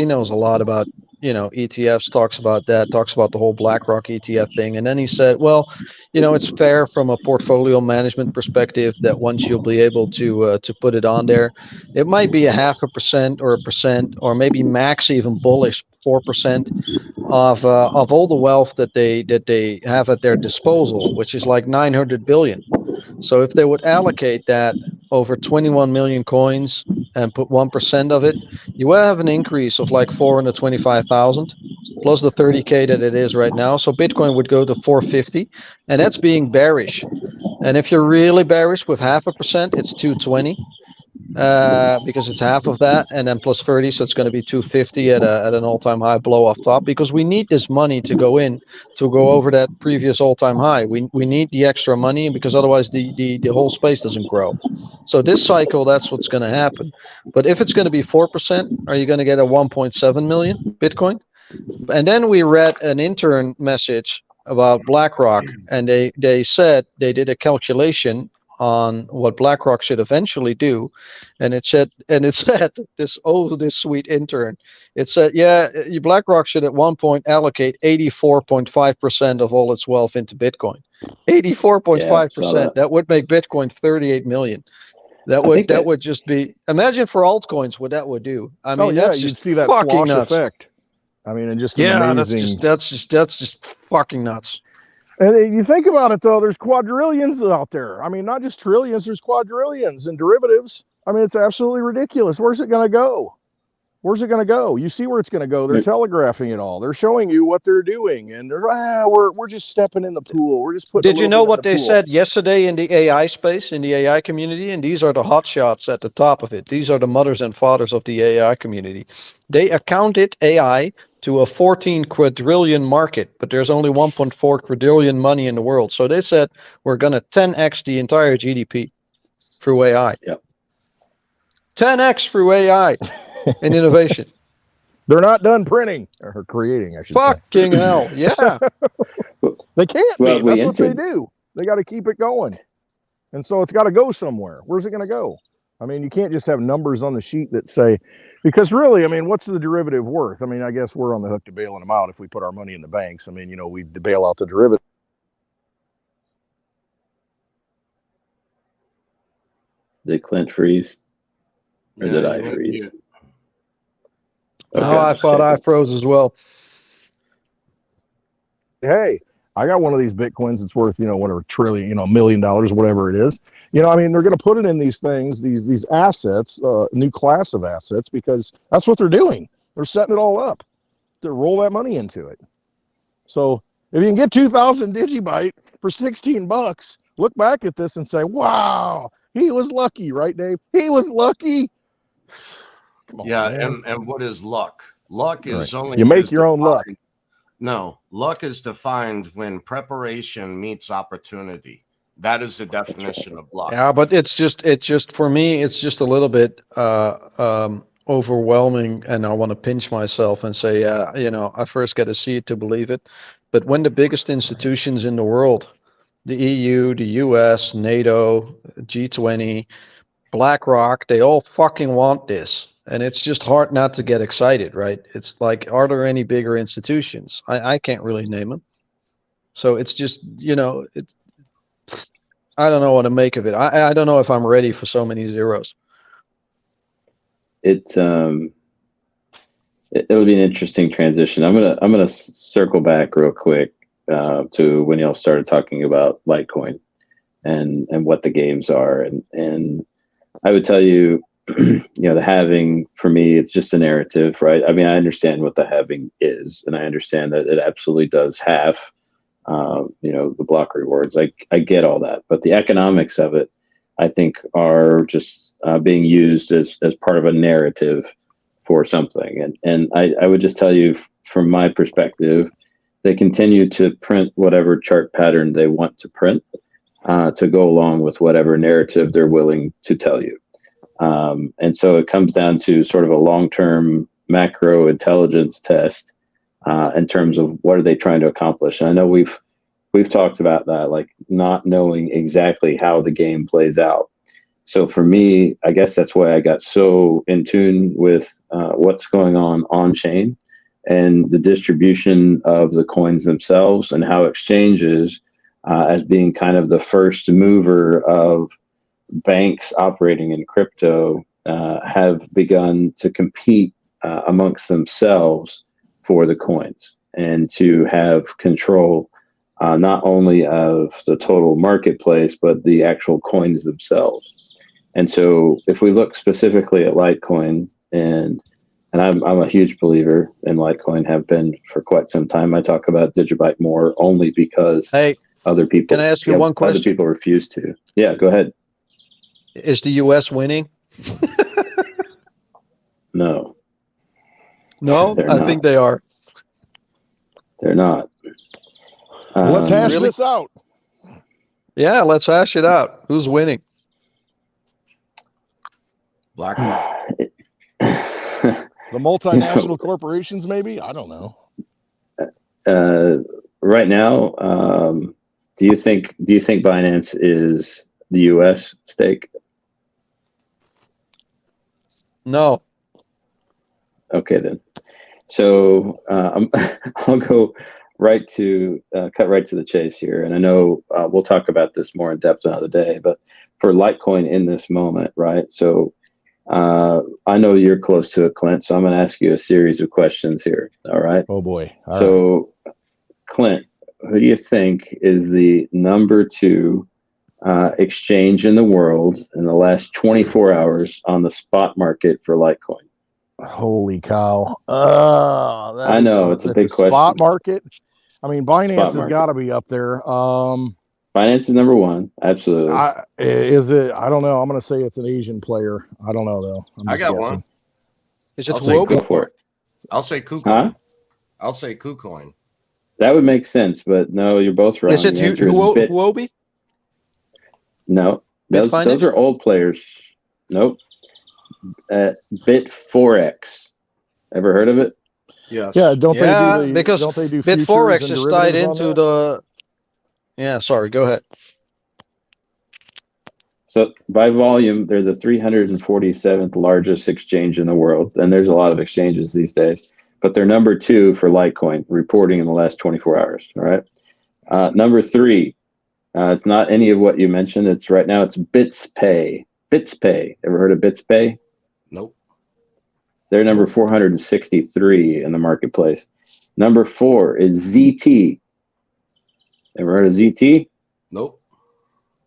knows a lot about ETFs. Talks about the whole BlackRock ETF thing. And then he said, well, it's fair from a portfolio management perspective that once you'll be able to put it on there, it might be a 0.5% or 1% or maybe max even bullish 4%. of all the wealth that they have at their disposal, which is like 900 billion. So if they would allocate that over 21 million coins and put 1% of it, you will have an increase of like 425,000 plus the 30K that it is right now. So Bitcoin would go to 450, and that's being bearish. And if you're really bearish with 0.5%, it's 220. Because it's half of that, and then plus 30, so it's going to be 250 at an all-time high blow off top, because we need this money to go in to go over that previous all-time high. We need the extra money, because otherwise the whole space doesn't grow. So this cycle, that's what's going to happen. But if it's going to be 4%, are you going to get a 1.7 million Bitcoin? And then we read an intern message about BlackRock, and they said they did a calculation on what BlackRock should eventually do, and it said this sweet intern, it said, yeah, BlackRock should at one point allocate 84.5% of all its wealth into Bitcoin. 84.5%. That would make Bitcoin 38 million. That would just be, imagine for altcoins what that would do. I mean, that's you'd just see that fucking slosh nuts. effect. I mean, and just an amazing. That's just fucking nuts. And you think about it, though, there's quadrillions out there. I mean, not just trillions, there's quadrillions and derivatives. I mean, it's absolutely ridiculous. Where's it going to go? Where's it going to go? You see where it's going to go. They're telegraphing it all. They're showing you what they're doing. And they're, we're just stepping in the pool. We're just putting. Did you know what they said yesterday in the AI space, in the AI community? And these are the hotshots at the top of it. These are the mothers and fathers of the AI community. They accounted AI to a 14 quadrillion market, but there's only 1.4 quadrillion money in the world. So they said we're going to 10x the entire GDP through AI. Yep. 10x through AI and innovation. They're not done printing or creating, I should say. Fucking hell, yeah. They can't be. That's what they do. They got to keep it going. And so it's got to go somewhere. Where's it going to go? I mean, you can't just have numbers on the sheet that say, because really, I mean, what's the derivative worth? I mean, I guess we're on the hook to bailing them out if we put our money in the banks. I mean, you know, we bail out the derivative. Did Clint freeze? Or did I freeze? Okay, I thought I froze as well. Hey, I got one of these Bitcoins that's worth, you know, whatever, trillion, you know, $1 million, whatever it is. You know, I mean, they're going to put it in these things, these assets, new class of assets, because that's what they're doing. They're setting it all up to roll that money into it. So if you can get 2,000 digibyte for $16, look back at this and say, wow, he was lucky, right, Dave? He was lucky. Come on, man. And what is luck? Luck is only, you make your own luck. No, luck is defined when preparation meets opportunity. That is the definition of luck. Yeah, but it's just for me, it's just a little bit overwhelming, and I want to pinch myself and say, you know, I first got to see it to believe it. But when the biggest institutions in the world, the EU, the US, NATO, G20, BlackRock, they all fucking want this. And it's just hard not to get excited, right? It's like, are there any bigger institutions? I can't really name them. So it's just, you know, I don't know what to make of it. I don't know if I'm ready for so many zeros. It'll be an interesting transition. I'm gonna circle back real quick to when y'all started talking about Litecoin and what the games are, and I would tell you, you know, the halving for me, it's just a narrative, right? I mean, I understand what the halving is, and I understand that it absolutely does have, you know, the block rewards. I get all that, but the economics of it, I think, are just being used as part of a narrative for something. And I would just tell you, from my perspective, they continue to print whatever chart pattern they want to print to go along with whatever narrative they're willing to tell you. And so it comes down to sort of a long-term macro intelligence test in terms of what are they trying to accomplish. And I know we've talked about that, like not knowing exactly how the game plays out. So for me, I guess that's why I got so in tune with what's going on chain and the distribution of the coins themselves, and how exchanges, as being kind of the first mover of banks operating in crypto, have begun to compete amongst themselves for the coins. and to have control not only of the total marketplace, but the actual coins themselves. And so if we look specifically at Litecoin, and I'm a huge believer in Litecoin, have been for quite some time. I talk about Digibyte more only because other people. Can I ask you one question? Other people refuse to. Yeah, go ahead. Is the U.S. winning? No. No, I think they are. They're not. Well, let's hash Really? this out. Yeah, let's hash it out. Who's winning? BlackRock. The multinational corporations, maybe? I don't know. Right now, do you think Binance is the U.S. stake? No. Okay, then. So I'll go right to cut right to the chase here, and I know we'll talk about this more in depth another day. But for Litecoin in this moment, right? So I know you're close to it, Clint. So I'm going to ask you a series of questions here. All right. Oh boy. All right. Clint, who do you think is the number 2 exchange in the world in the last 24 hours on the spot market for Litecoin? Holy cow. I know, it's a big question. Spot market. I mean, Binance has got to be up there. Binance is number 1. Absolutely. Is it? I don't know. I'm going to say it's an Asian player. I don't know, though. I got one. Is it Go for it. I'll say KuCoin. Huh? I'll say KuCoin. That would make sense, but no, you're both wrong. Is it Huobi? No, those are old players. Nope. Bit4x. Ever heard of it? Yes. Yeah, don't they do Bit4x is tied derivatives into the. Yeah, sorry. Go ahead. So by volume, they're the 347th largest exchange in the world, and there's a lot of exchanges these days. But they're number 2 for Litecoin reporting in the last 24 hours. All right. Number 3, it's not any of what you mentioned. It's right now. It's BitsPay. BitsPay. Ever heard of BitsPay? Nope. They're number 463 in the marketplace. Number 4 is ZT. Ever heard of ZT? Nope.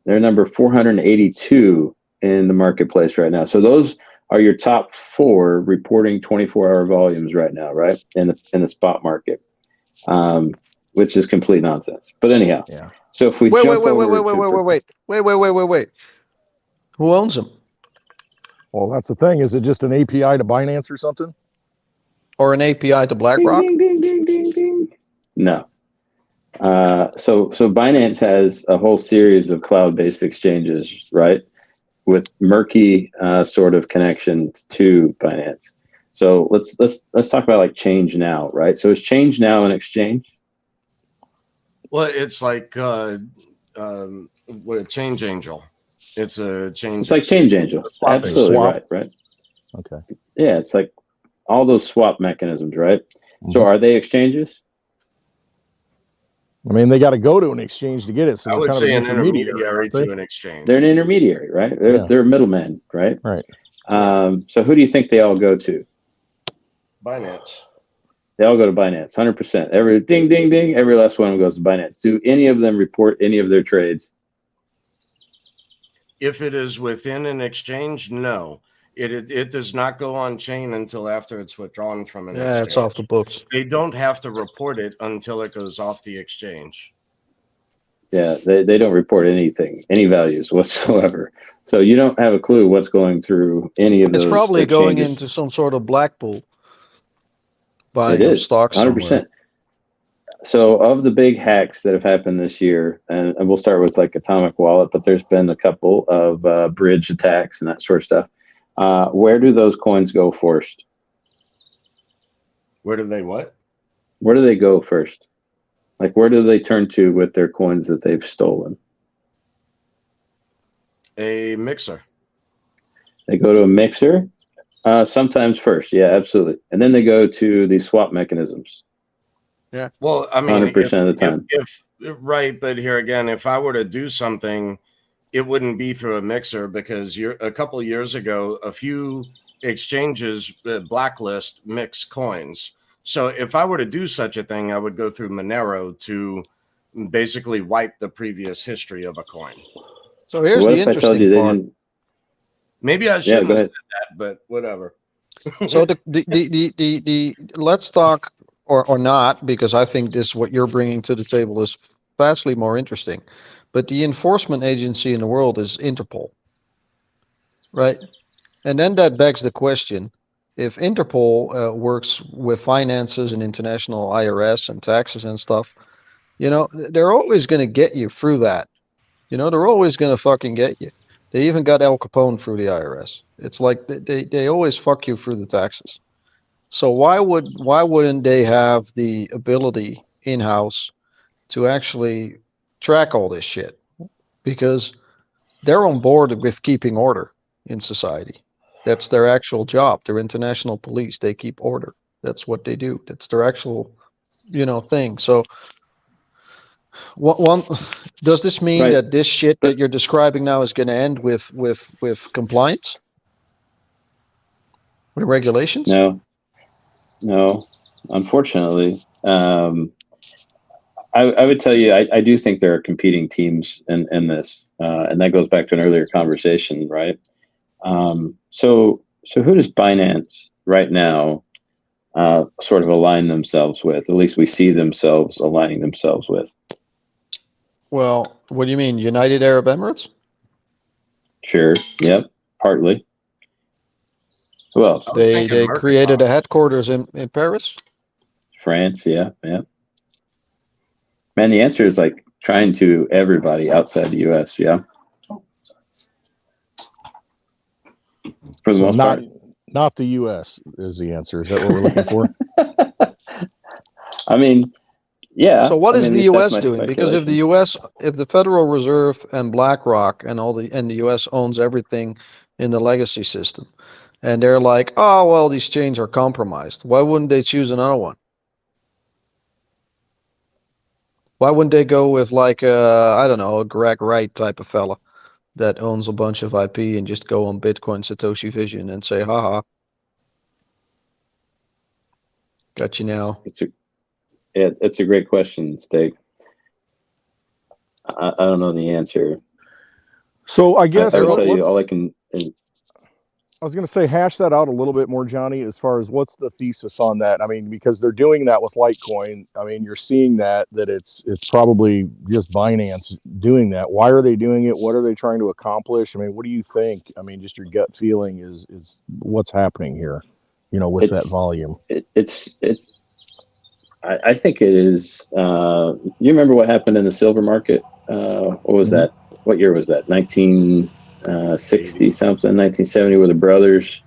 They're number 482 in the marketplace right now. So those are your top 4 reporting 24-hour volumes right now, right? In the spot market, which is complete nonsense. But anyhow, yeah. So if we wait, who owns them? Well, that's the thing. Is it just an API to Binance or something? Or an API to BlackRock? Ding, ding, ding, ding, ding. No. So Binance has a whole series of cloud-based exchanges, right? With murky sort of connections to Binance. So let's talk about like Change Now, right? So is Change Now an exchange? Well, it's like what a Change Angel. It's a change. It's like Change Angel. Absolutely right. Okay. Yeah, it's like all those swap mechanisms, right? Mm-hmm. So are they exchanges? I mean, they got to go to an exchange to get it. So I would say an intermediary to an exchange. They're an intermediary, right? They're a middleman, right? Right. So who do you think they all go to? Binance. They all go to Binance, 100%. Every ding, ding, ding. Every last one goes to Binance. Do any of them report any of their trades? If it is within an exchange, no. It does not go on chain until after it's withdrawn from an exchange. Yeah, it's off the books. They don't have to report it until it goes off the exchange. Yeah, they don't report anything, any values whatsoever. So you don't have a clue what's going through any of those. It's probably exchanges. Going into some sort of black pool. It is stocks 100%. Somewhere. So of the big hacks that have happened this year, and we'll start with like Atomic Wallet, but there's been a couple of bridge attacks and that sort of stuff. Where do those coins go first? Where do they what? Where do they go first? Like, where do they turn to with their coins that they've stolen? A mixer. They go to a mixer, sometimes first. Yeah, absolutely. And then they go to the swap mechanisms. Yeah. Well, I mean, 100% of the time. Right, but here again, if I were to do something, it wouldn't be through a mixer because a couple of years ago, a few exchanges blacklist mixed coins. So if I were to do such a thing, I would go through Monero to basically wipe the previous history of a coin. So here's What the if I told you interesting they part. didn't? Maybe I Yeah, shouldn't go have ahead. said that, but whatever. So the let's talk or not, because I think this what you're bringing to the table is vastly more interesting. But the enforcement agency in the world is Interpol, right? And then that begs the question: if Interpol works with finances and international IRS and taxes and stuff, they're always going to get you through that. They're always going to fucking get you. They even got Al Capone through the IRS. It's like they always fuck you through the taxes. So why wouldn't they have the ability in-house to actually track all this shit? Because they're on board with keeping order in society. That's their actual job. They're international police. They keep order. That's what they do. That's their actual, thing. So one does this mean Right. that this shit But that you're describing now is going to end with compliance, with regulations? no, unfortunately. I would tell you, I do think there are competing teams in this, and that goes back to an earlier conversation, right? So who does Binance right now sort of align themselves with? At least we see themselves aligning themselves with. Well, what do you mean, United Arab Emirates? Sure. Yep. Partly. Who else? I was They thinking they created a Mercantile. headquarters in Paris. France. Yeah. Yeah. Man, the answer is like trying to everybody outside the U.S. Yeah. For the So most part. not the U.S. is the answer. Is that what we're looking for? I mean, yeah. So what I is mean, at the least that's U.S. my doing? Because speculation. if the Federal Reserve and BlackRock and the U.S. owns everything in the legacy system, and they're like, oh well, these chains are compromised. Why wouldn't they choose another one? Why wouldn't they go with like I don't know, a Greg Wright type of fella that owns a bunch of IP and just go on Bitcoin Satoshi Vision and say, haha, got you now. It's a great question, Steak. I don't know the answer. So I guess I would tell you let's. all I can. I was going to say, hash that out a little bit more, Johnny, as far as what's the thesis on that. I mean, because they're doing that with Litecoin. I mean, you're seeing that it's probably just Binance doing that. Why are they doing it? What are they trying to accomplish? I mean, what do you think? I mean, just your gut feeling is what's happening here, with that volume. I think it is. You remember what happened in the silver market? What was that? What year was that? 1960 something, 1970, where the brothers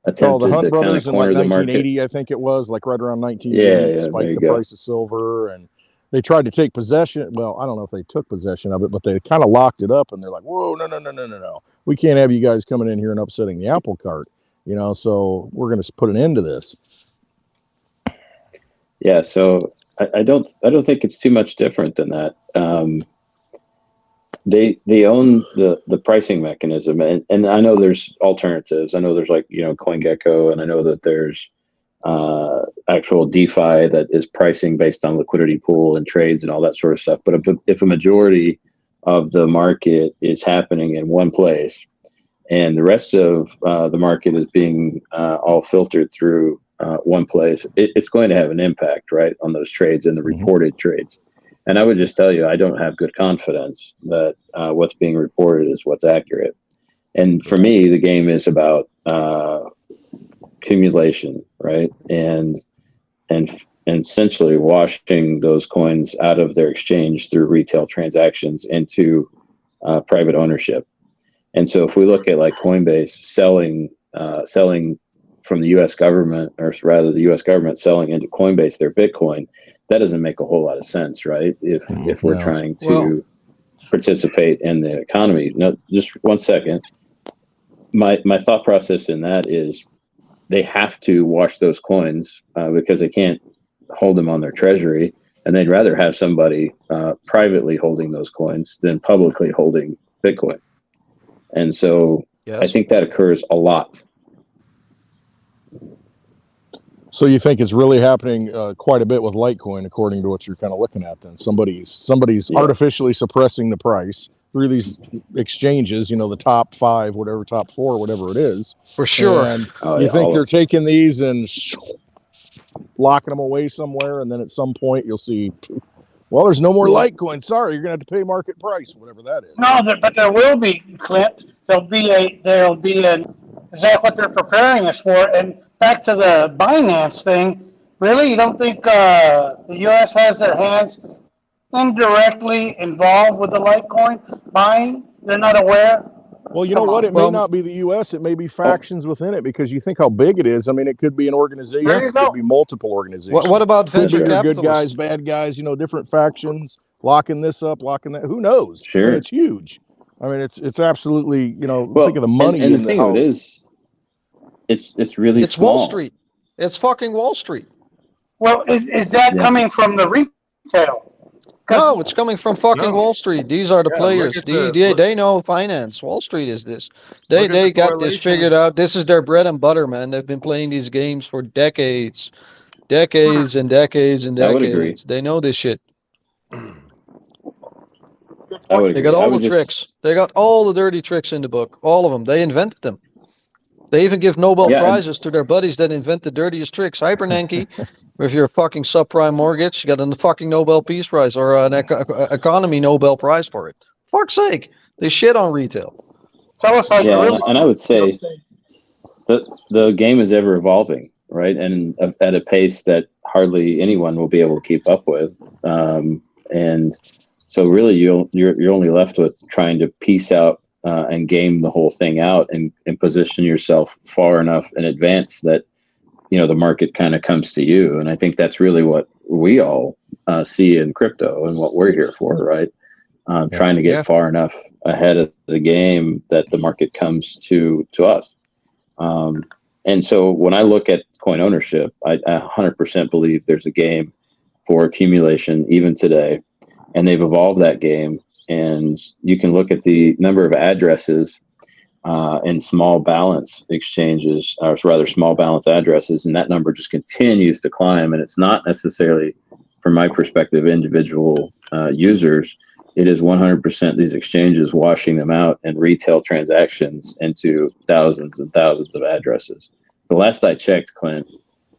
The attempted Hunt to kind of brothers in like corner the market. 1980, I think it was, like right around 1980, Yeah, it there spiked you the go. price of silver, and they tried to take possession. Well, I don't know if they took possession of it, but they kind of locked it up, and they're like, whoa, no. We can't have you guys coming in here and upsetting the apple cart, so we're going to put an end to this. Yeah, so I don't think it's too much different than that. They own the pricing mechanism, and I know there's alternatives. I know there's like CoinGecko, and I know that there's actual DeFi that is pricing based on liquidity pool and trades and all that sort of stuff. But if a majority of the market is happening in one place, and the rest of the market is being all filtered through one place, it's going to have an impact, right, on those trades and the reported trades. And I would just tell you, I don't have good confidence that what's being reported is what's accurate. And for me, the game is about accumulation, right, and essentially washing those coins out of their exchange through retail transactions into private ownership. And so if we look at like Coinbase selling from the U.S. government, or rather the U.S. government selling into Coinbase their Bitcoin, that doesn't make a whole lot of sense, right? If we're trying to participate in the economy. No, just 1 second. My thought process in that is they have to wash those coins because they can't hold them on their treasury, and they'd rather have somebody privately holding those coins than publicly holding Bitcoin. And so I think that occurs a lot. So you think it's really happening quite a bit with Litecoin, according to what you're kind of looking at? Then somebody's artificially suppressing the price through these exchanges. You know, the top 5, whatever, top 4, whatever it is. For sure. And you think they're taking these and locking them away somewhere, and then at some point you'll see, well, there's no more Litecoin. Sorry, you're gonna have to pay market price, whatever that is. No, but there will be, Clint. There'll be an. Is that what they're preparing us for? And back to the Binance thing. Really, you don't think the U.S. has their hands indirectly involved with the Litecoin buying? They're not aware. Well, you know what? It may not be the U.S. It may be factions within it, because you think how big it is. I mean, it could be an organization. It could be multiple organizations. What about venture capitalists? Good guys, bad guys, different factions, locking this up, locking that. Who knows? Sure. But it's huge. I mean, it's absolutely, think of the money. And the thing of it is, it's really it's small. Wall Street. It's fucking Wall Street. Well, is that coming from the retail? No, it's coming from fucking Wall Street. These are the players. They know finance. Wall Street is this. They got this figured out. This is their bread and butter, man. They've been playing these games for decades. Decades and decades and decades. I would agree. They know this shit. I would agree. They got all the tricks. They got all the dirty tricks in the book. All of them. They invented them. They even give Nobel Prizes to their buddies that invent the dirtiest tricks. Hypernanky, if you're a fucking subprime mortgage, you got a fucking Nobel Peace Prize or an economy Nobel Prize for it. Fuck's sake. They shit on retail. Tell us how you really. And I would say the game is ever evolving, right? And at a pace that hardly anyone will be able to keep up with. And so really you're only left with trying to piece out and game the whole thing out and position yourself far enough in advance that, the market kind of comes to you. And I think that's really what we all see in crypto and what we're here for, right? Trying to get far enough ahead of the game that the market comes to us. And so when I look at coin ownership, I 100% believe there's a game for accumulation even today. And they've evolved that game. And you can look at the number of addresses in small balance exchanges, or rather small balance addresses, and that number just continues to climb. And it's not necessarily, from my perspective, individual users. It is 100% these exchanges washing them out and retail transactions into thousands and thousands of addresses. The last I checked, Clint,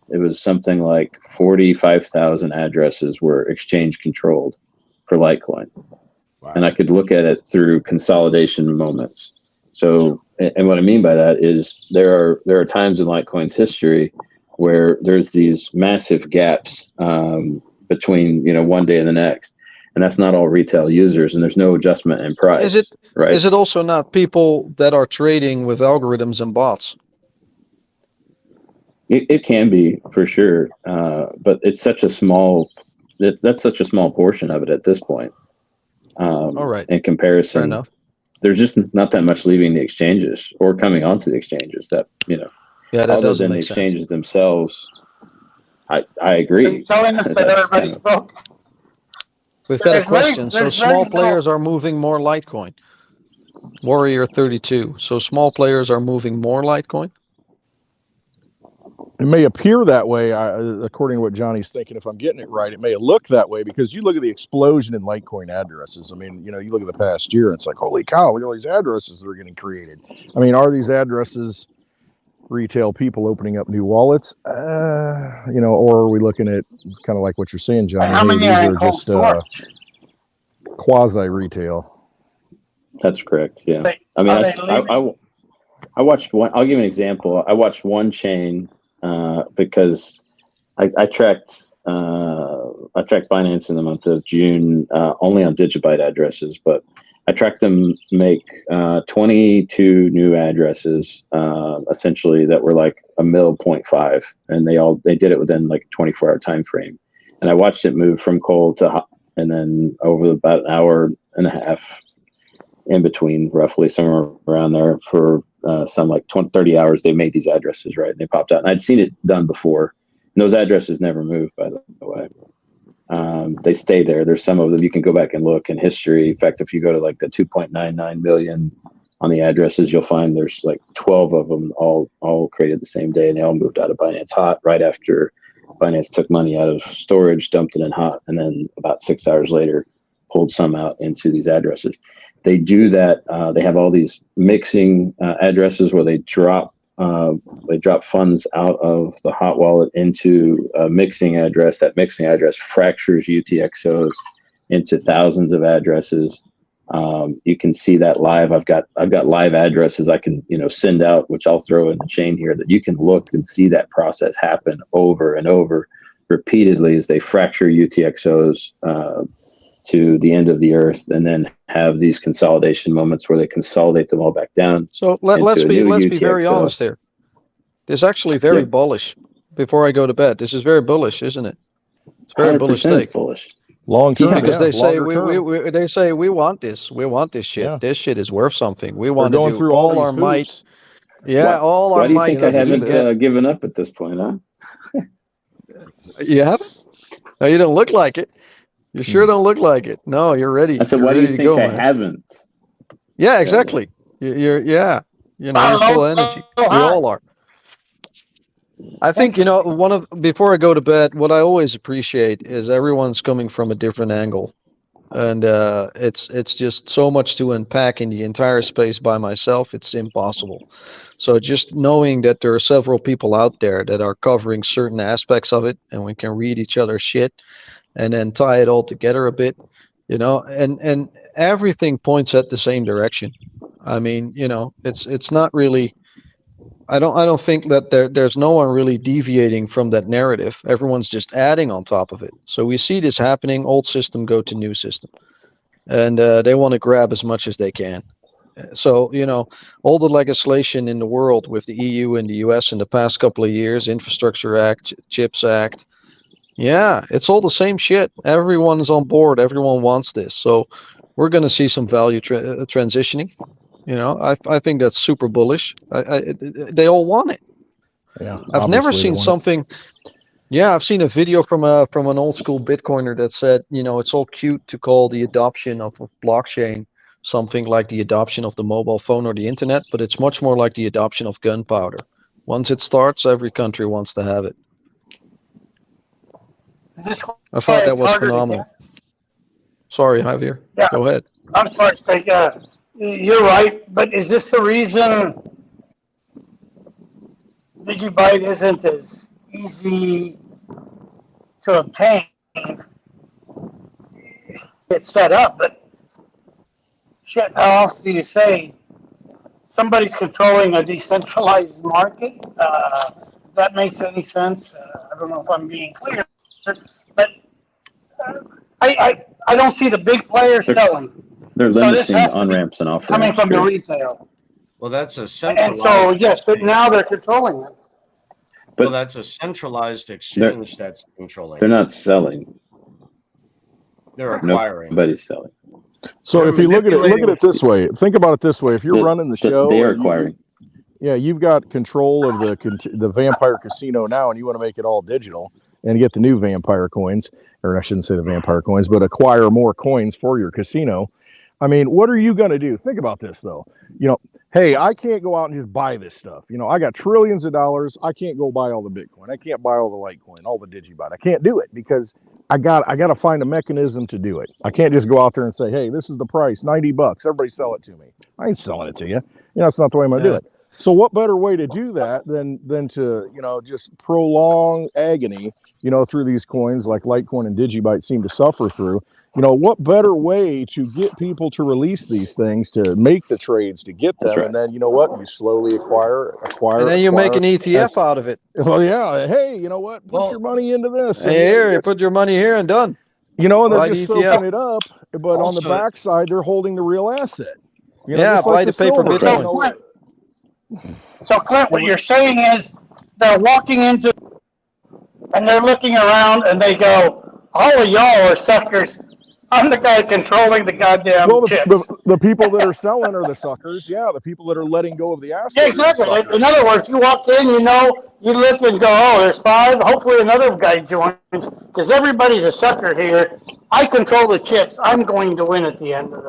it was something like 45,000 addresses were exchange controlled for Litecoin. Wow. And I could look at it through consolidation moments. So, and what I mean by that is there are times in Litecoin's history where there's these massive gaps between one day and the next, and that's not all retail users, and there's no adjustment in price. Is it also not people that are trading with algorithms and bots? It can be, for sure, but it's such a small. That's such a small portion of it at this point. All right. In comparison, fair enough. There's just not that much leaving the exchanges or coming onto the exchanges that that other than the exchanges sense. Themselves. I agree. Telling us that everybody's broke. We've got a question. So small players are moving more Litecoin. Warrior 32. So small players are moving more Litecoin. It may appear that way, according to what Johnny's thinking. If I'm getting it right, it may look that way because you look at the explosion in Litecoin addresses. I mean, you look at the past year, and it's like, holy cow, look at all these addresses that are getting created. I mean, are these addresses retail people opening up new wallets? Or are we looking at kind of like what you're saying, Johnny? How many these are just quasi-retail. That's correct. Yeah. I mean, I watched one. I'll give you an example. I watched one chain. Because I tracked Binance in the month of June only on Digibyte addresses, but I tracked them make 22 new addresses essentially that were like 1.5 mil, and they did it within like a 24-hour time frame. And I watched it move from cold to hot, and then over about an hour and a half in between, roughly somewhere around there, for some like 30 hours, they made these addresses, right? And they popped out. And I'd seen it done before. And those addresses never moved, by the way. They stay there. There's some of them you can go back and look in history. In fact, if you go to like the 2.99 million on the addresses, you'll find there's like 12 of them all created the same day, and they all moved out of Binance Hot right after Binance took money out of storage, dumped it in Hot, and then about 6 hours later pulled some out into these addresses. They do that. They have all these mixing addresses where they drop funds out of the hot wallet into a mixing address. That mixing address fractures UTXOs into thousands of addresses. You can see that live. I've got live addresses I can send out, which I'll throw in the chain here, that you can look and see that process happen over and over repeatedly as they fracture UTXOs to the end of the earth, and then have these consolidation moments where they consolidate them all back down. So let's be very honest here. This is actually very bullish. Before I go to bed, this is very bullish, isn't it? It's very bullish take. Bullish. Long term, because they say we want this. We want this shit. Yeah. This shit is worth something. We want to do through all our might. Yeah, all our might. Why do you think I haven't given up at this point, huh? You haven't? No, you don't look like it. You sure don't look like it. No, you're ready. I said, why do you think I haven't? Yeah, exactly. You're full of energy. We all are. I think, before I go to bed, what I always appreciate is everyone's coming from a different angle. And it's just so much to unpack in the entire space by myself. It's impossible. So just knowing that there are several people out there that are covering certain aspects of it, and we can read each other's shit and then tie it all together a bit, and everything points at the same direction. I mean, it's not really, I don't think that there's no one really deviating from that narrative. Everyone's just adding on top of it. So we see this happening, old system go to new system. And they want to grab as much as they can. So, all the legislation in the world with the EU and the US in the past couple of years, Infrastructure Act, CHIPS Act, yeah, it's all the same shit. Everyone's on board. Everyone wants this. So we're going to see some value transitioning. I think that's super bullish. They all want it. Yeah, I've never seen something. Yeah, I've seen a video from an old school Bitcoiner that said, it's all cute to call the adoption of a blockchain something like the adoption of the mobile phone or the internet, but it's much more like the adoption of gunpowder. Once it starts, every country wants to have it. I thought that was phenomenal. Sorry, Javier. Yeah. Go ahead. I'm sorry, Steve. You're right, but is this the reason Digibyte isn't as easy to obtain? It's set up, but shit, how else do you say somebody's controlling a decentralized market? If that makes any sense. I don't know if I'm being clear, but I don't see the big players selling. They're limiting on-ramps and off-ramps. Coming from the retail. Well, that's a centralized. And so, yes, but now they're controlling it. Well, that's a centralized exchange that's controlling. They're not selling. They're acquiring. Nobody's selling. So if you look at it this way, think about it this way: if you're running the show, they are acquiring. You've got control of the Vampire Casino now, and you want to make it all digital and get the new Vampire coins, or I shouldn't say the Vampire coins, but acquire more coins for your casino. I mean, what are you going to do? Think about this, though. Hey, I can't go out and just buy this stuff. I got trillions of dollars. I can't go buy all the Bitcoin. I can't buy all the Litecoin, all the Digibyte. I can't do it because I got to find a mechanism to do it. I can't just go out there and say, hey, this is the price, $90. Everybody sell it to me. I ain't selling it to you. That's not the way I'm going to do it. So what better way to do that than to, just prolong agony, through these coins like Litecoin and Digibyte seem to suffer through. What better way to get people to release these things, to make the trades, to get them, right. And then you slowly acquire, and then you make an ETF out of it. Well, yeah. Hey, you know what? Put your money into this. Hey, you put your money here and done. And they're just soaking it up, but also, on the backside, they're holding the real asset. Buy the paper Bitcoin. So, Clint, what you're saying is they're walking into, and they're looking around, and they go, all of y'all are suckers. I'm the guy controlling the goddamn chips. The people that are selling are the suckers. Yeah, the people that are letting go of the assets. Yeah, exactly. In other words, you walk in, you look and go, oh, there's 5. Hopefully another guy joins because everybody's a sucker here. I control the chips. I'm going to win at the end of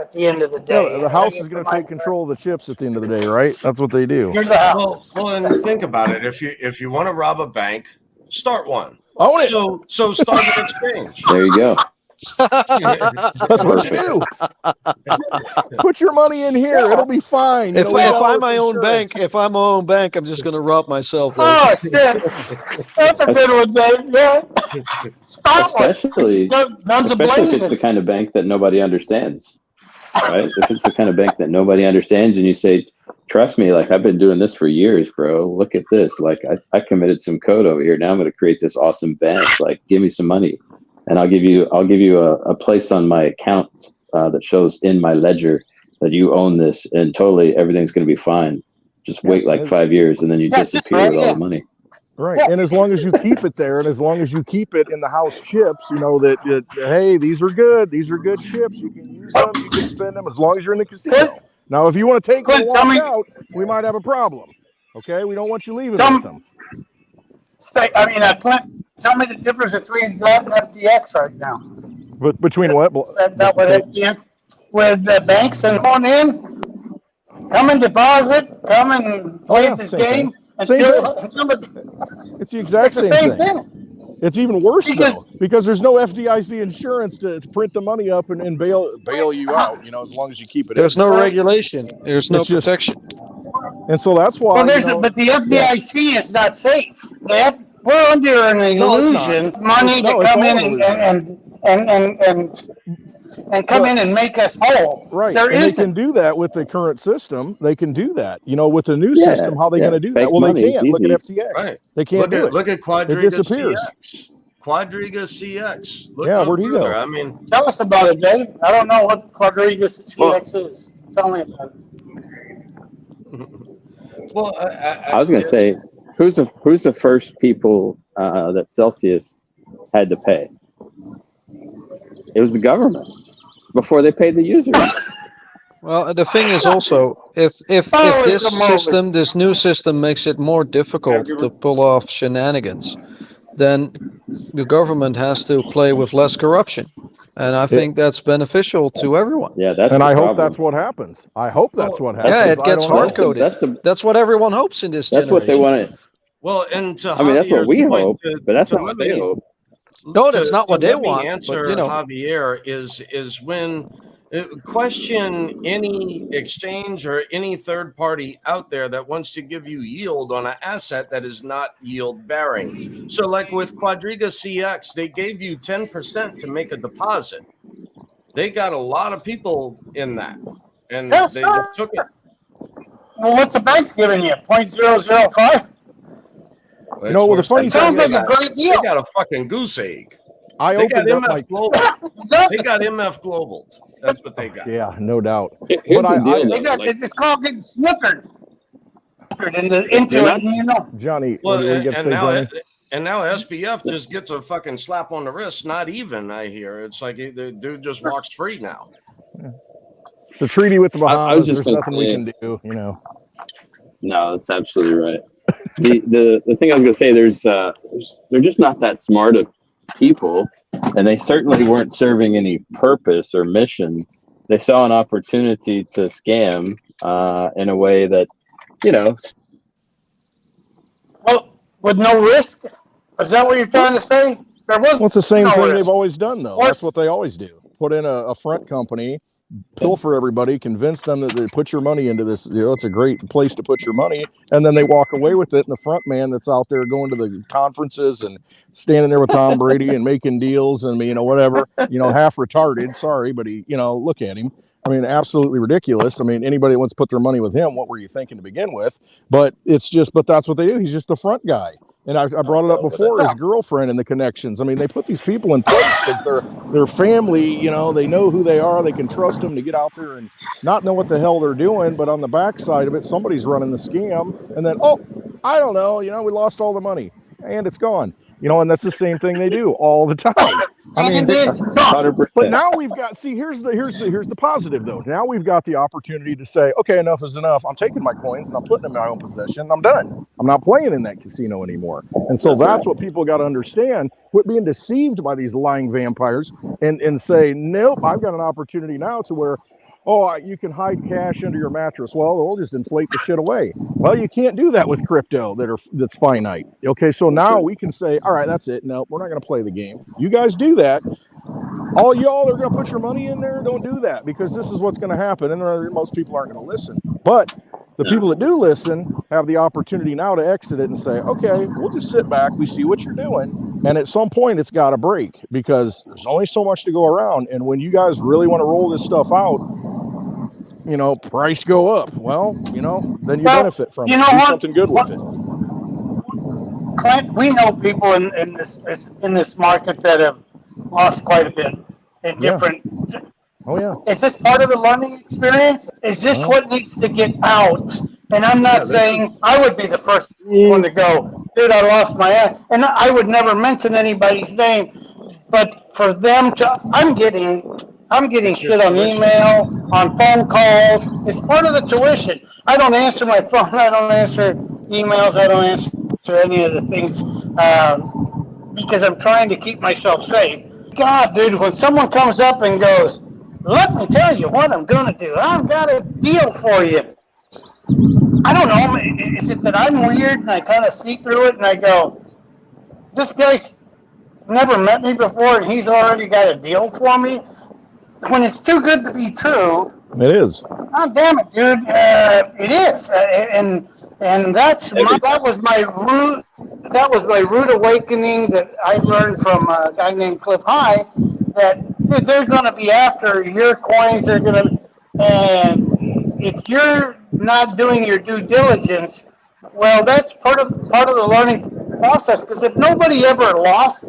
at the end of the day. Yeah, the house is going to take control of the chips at the end of the day, right? That's what they do. Here's the house. Well, and think about it. If you want to rob a bank, start one. Own it. So start an exchange. There you go. That's what you do. Put your money in here; it'll be fine. You If, know, we if got I'm this my own insurance. bank, if I'm my own bank, I'm just going to rob myself. Though. Oh, shit. That's a good one, Dave. Yeah. Stop one. Especially, Guns especially if it's the blazing. kind of bank that nobody understands, right? If it's the kind of bank that nobody understands, and you say, "Trust me, like I've been doing this for years, bro. Look at this. Like I committed some code over here. Now I'm going to create this awesome bank. Like, give me some money, and I'll give you a place on my account that shows in my ledger that you own this, and totally everything's going to be fine. Just wait like 5 years, and then you disappear with all the money." Right, and as long as you keep it there, and as long as you keep it in the house chips, you know that hey, these are good chips. You can use them, you can spend them, as long as you're in the casino. Now, if you want to take them and walk out, we might have a problem. Okay, we don't want you leaving with them. Clint, tell me the difference between that and FTX right now. But between what? That with FTX, with the banks and going in, come and deposit, come and play this game. Same it's the exact same thing. It's even worse though, because there's no FDIC insurance to print the money up and bail you out. You know, as long as you keep it. There's no regulation. There's no protection. And so that's why. But the FDIC is not safe. We're under an illusion, money to come in and come in and make us whole. Right. There and they isn't. can do that with the current system. They can do that. You know, with the new system, how are they going to do that? Well, they can't. Look at FTX. Right. They can't do it. Look at Quadriga CX. Quadriga CX. Look where'd he go? I mean, Tell us about it, Dave. I don't know what Quadriga CX is. Tell me about it. Well, I was going to say, who's the first people that Celsius had to pay? It was the government before they paid the users. Well, the thing is also, if this new system makes it more difficult to pull off shenanigans, then the government has to play with less corruption. And I think that's beneficial to everyone. Yeah, that's and I problem. hope that's what happens. I hope that's what happens. Yeah, it gets hard-coded. That's what everyone hopes in this generation. That's what they want. Well, and to that's what we hope, but that's not what what they hope. No, that's not what they want. Answer, but, you know. Javier, is when question any exchange or any third party out there that wants to give you yield on an asset that is not yield bearing. So like with Quadriga CX, they gave you 10% to make a deposit. They got a lot of people in that, and they just took it. Well, what's the bank giving you? 0.005? You know, well, the funny thing sounds like a great deal. They got a fucking goose egg. They got MF Global. They got MF Global. That's what they got. Yeah, no doubt. Here's the deal, it's called getting snookered. You know. Johnny, well, what do you get to say, Johnny? And now SPF just gets a fucking slap on the wrist. Not even, I hear. It's like the dude just walks free now. It's a treaty with the Bahamas. There's nothing we can do, you know. No, that's absolutely right. The thing I was going to say, they're just not that smart of people, and they certainly weren't serving any purpose or mission. They saw an opportunity to scam in a way that, you know. Well, with no risk? Is that what you're trying to say? There was. Well, it's the same thing they've always done, though. That's what they always do. Put in a front company, pilfer everybody, convince them that they put your money into this. You know, it's a great place to put your money, and then they walk away with it. And the front man that's out there going to the conferences and standing there with Tom Brady and making deals and, you know, whatever, you know, half retarded. Sorry, but he, you know, look at him. I mean, absolutely ridiculous. I mean, anybody that wants to put their money with him, what were you thinking to begin with? But that's what they do. He's just the front guy. And I brought it up before, his girlfriend and the connections. I mean, they put these people in place because they're family, you know, they know who they are. They can trust them to get out there and not know what the hell they're doing. But on the backside of it, somebody's running the scam. And then, I don't know, you know, we lost all the money and it's gone. and that's the same thing they do all the time. I mean, And it's not. 100%. but now we've got, see, here's the positive though. Now we've got the opportunity to say, okay, enough is enough. I'm taking my coins and I'm putting them in my own possession. I'm done. I'm not playing in that casino anymore. And so that's what people got to understand. Quit being deceived by these lying vampires and say, nope, I've got an opportunity now to where, oh, you can hide cash under your mattress. Well, we'll just inflate the shit away. Well, you can't do that with crypto that's finite. Okay, so now we can say, all right, that's it. No, we're not going to play the game. You guys do that. All y'all are going to put your money in there. Don't do that, because this is what's going to happen. And most people aren't going to listen. But the people that do listen have the opportunity now to exit it and say, okay, we'll just sit back. We see what you're doing. And at some point, it's got to break, because there's only so much to go around. And when you guys really want to roll this stuff out, price go up. Well, then you benefit from it. Do something good with it. Clint, we know people in this market that have lost quite a bit in different. Oh yeah. Is this part of the learning experience? Is this what needs to get out? And I'm not saying I would be the first one to go, dude, I lost my ass. And I would never mention anybody's name. But for them to, I'm getting shit on email, on phone calls. It's part of the tuition. I don't answer my phone. I don't answer emails. I don't answer any of the things because I'm trying to keep myself safe. God, dude, when someone comes up and goes, let me tell you what I'm going to do. I've got a deal for you. I don't know. Is it that I'm weird and I kind of see through it and I go, this guy's never met me before and he's already got a deal for me? When it's too good to be true. It is. Oh, damn it, dude. It is. And that was my rude awakening that I learned from a guy named Cliff High, that dude, they're going to be after your coins. They're going to, and if you're not doing your due diligence, well, that's part of the learning process. Because if nobody ever lost,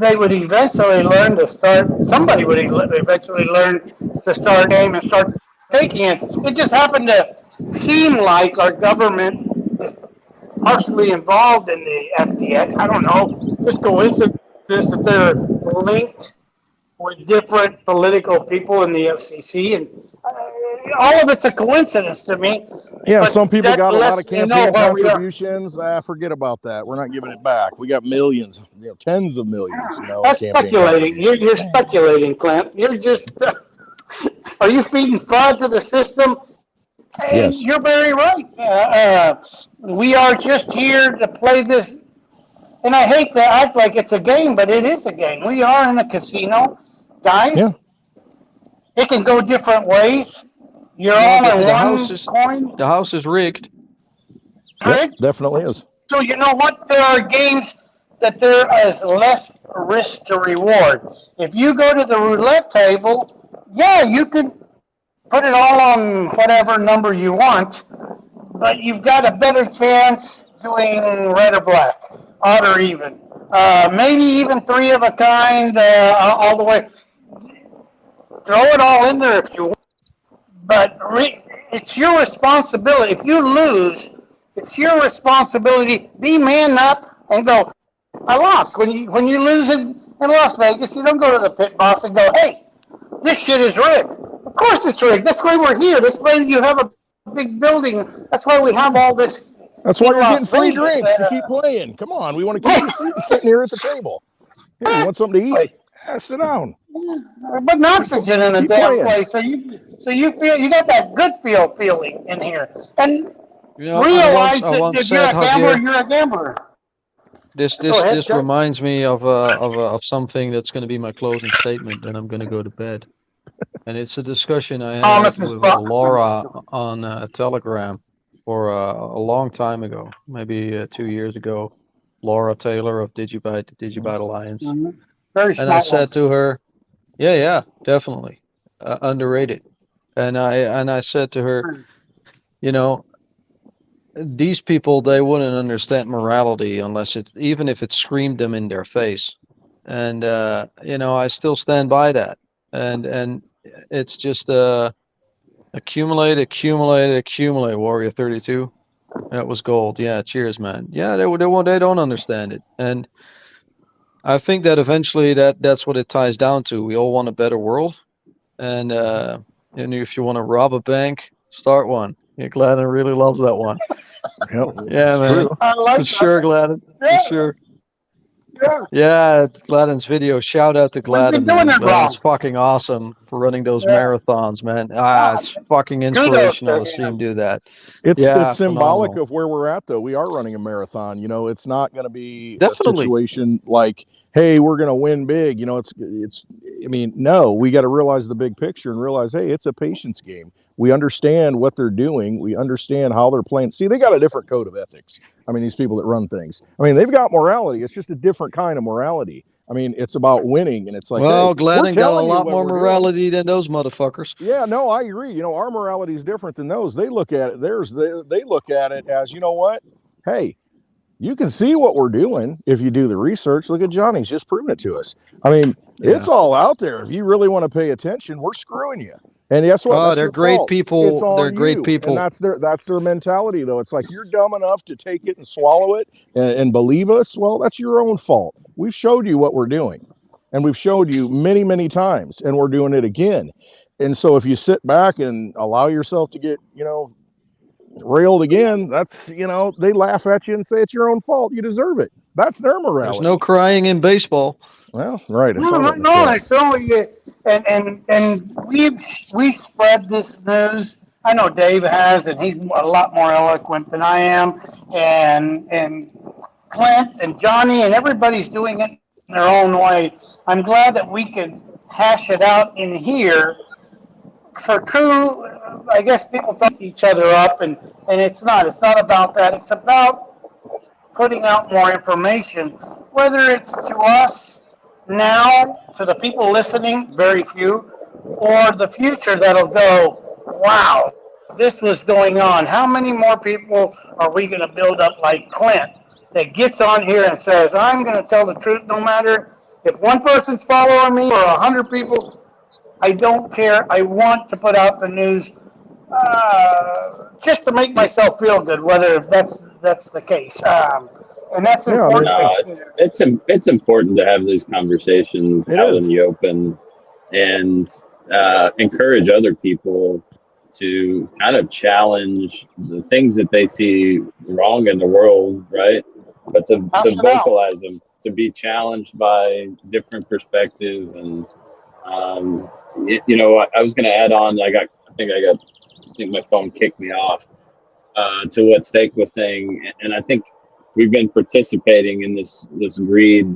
they would eventually learn to start. Somebody would eventually learn to start game and start taking it. It just happened to seem like our government is partially involved in the FTX. I don't know. Just coincidence that they're linked with different political people in the FCC, and all of it's a coincidence to me. Yeah, but some people got a lot of campaign contributions. Forget about that. We're not giving it back. We got millions, tens of millions. That's speculating. You're speculating, Clint. You're just. Are you feeding fraud to the system? Yes. You're very right. We are just here to play this, and I hate to act like it's a game, but it is a game. We are in a casino, guys. Yeah. It can go different ways. You're all in one coin. The house is rigged. Correct? Yep, definitely is. So you know what? There are games that there is less risk to reward. If you go to the roulette table, yeah, you could put it all on whatever number you want, but you've got a better chance doing red or black, odd or even. Maybe even three of a kind, all the way. Throw it all in there if you want, but it's your responsibility. If you lose, it's your responsibility. Be man up and go, I lost. When you lose in Las Vegas, you don't go to the pit boss and go, hey, this shit is rigged. Of course it's rigged. That's why we're here. That's why you have a big building. That's why we have all this. That's why you're getting free drinks to keep playing. Come on, we want to keep you sitting here at the table. Hey, you want something to eat? Sit down. But oxygen in a damn place, so you feel you got that good feeling in here, and realize that if you're a gambler, you're a gambler. This reminds me of something that's going to be my closing statement, and I'm going to go to bed. And it's a discussion I had with Laura on Telegram for a long time ago, maybe 2 years ago. Laura Taylor of Digibyte, the Digibyte Alliance. Mm-hmm. Very smart. And I said to her, yeah, definitely underrated. And I said to her, these people, they wouldn't understand morality unless even if it screamed them in their face. And I still stand by that. And it's just accumulate, Warrior 32. That was gold. Yeah, cheers, man. Yeah, they don't understand it, and I think that eventually that's what it ties down to. We all want a better world, and if you want to rob a bank, start one. Yeah, Gladden really loves that one. Yep, Yeah, it's man, true. I for like sure, that. Gladden, for Yeah, sure. yeah. Yeah, Gladden's video. Shout out to We've been Gladden, doing man. it Gladden's wrong. fucking awesome for running those Yeah. marathons, man. Ah, It's fucking kudos inspirational to to see him him. do that. It's Yeah, symbolic phenomenal. of where we're at, though. We are running a marathon. You know, it's not going to be a Definitely. situation like, hey, we're going to win big. You know, it's. I mean, no, we got to realize the big picture and realize, hey, it's a patience game. We understand what they're doing. We understand how they're playing. See, they got a different code of ethics. I mean, these people that run things. I mean, they've got morality. It's just a different kind of morality. I mean, it's about winning, and it's like, Well, hey, we're Gladden got a telling you lot what more we're doing. morality than those motherfuckers. Yeah, no, I agree. You know, our morality is different than those. They look at it. They look at it as, you know what? Hey, you can see what we're doing if you do the research. Look at Johnny's just proven it to us. I mean, it's all out there. If you really want to pay attention, we're screwing you. And guess what? Oh, That's they're your great fault. people. It's on They're great you. people. And that's their mentality, though. It's like, you're dumb enough to take it and swallow it and believe us. Well, that's your own fault. We've showed you what we're doing. And we've showed you many, many times, and we're doing it again. And so if you sit back and allow yourself to get, you know, railed again, that's, you know, they laugh at you and say it's your own fault. You deserve it. That's their morality. There's no crying in baseball. Well, right. No, it's only and we spread this news. I know Dave has, and he's a lot more eloquent than I am, and Clint and Johnny and everybody's doing it in their own way. I'm glad that we could hash it out in here. For true, I guess people talk each other up, and it's not. It's not about that. It's about putting out more information, whether it's to us now, to the people listening, very few, or the future that'll go, wow, this was going on. How many more people are we going to build up like Clint that gets on here and says, I'm going to tell the truth no matter if one person's following me or 100 people? I don't care. I want to put out the news just to make myself feel good, whether that's the case. And that's important. No, it's important to have these conversations out in the open and encourage other people to kind of challenge the things that they see wrong in the world, right? But to vocalize them, to be challenged by different perspective. And you know, I was going to add on. I think my phone kicked me off to what Steak was saying, and I think we've been participating in this greed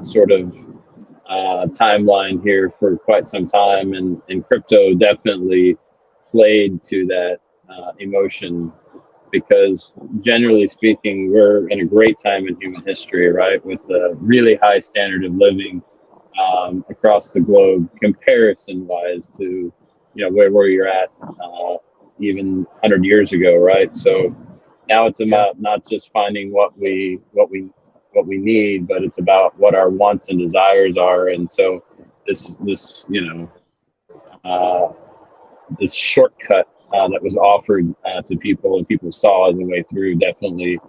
sort of timeline here for quite some time, and crypto definitely played to that emotion, because generally speaking, we're in a great time in human history, right? With a really high standard of living across the globe, comparison-wise to, you know, where you're at even 100 years ago, right? So now it's about not just finding what we need, but it's about what our wants and desires are. And so this you know, this shortcut that was offered to people and people saw as a way through definitely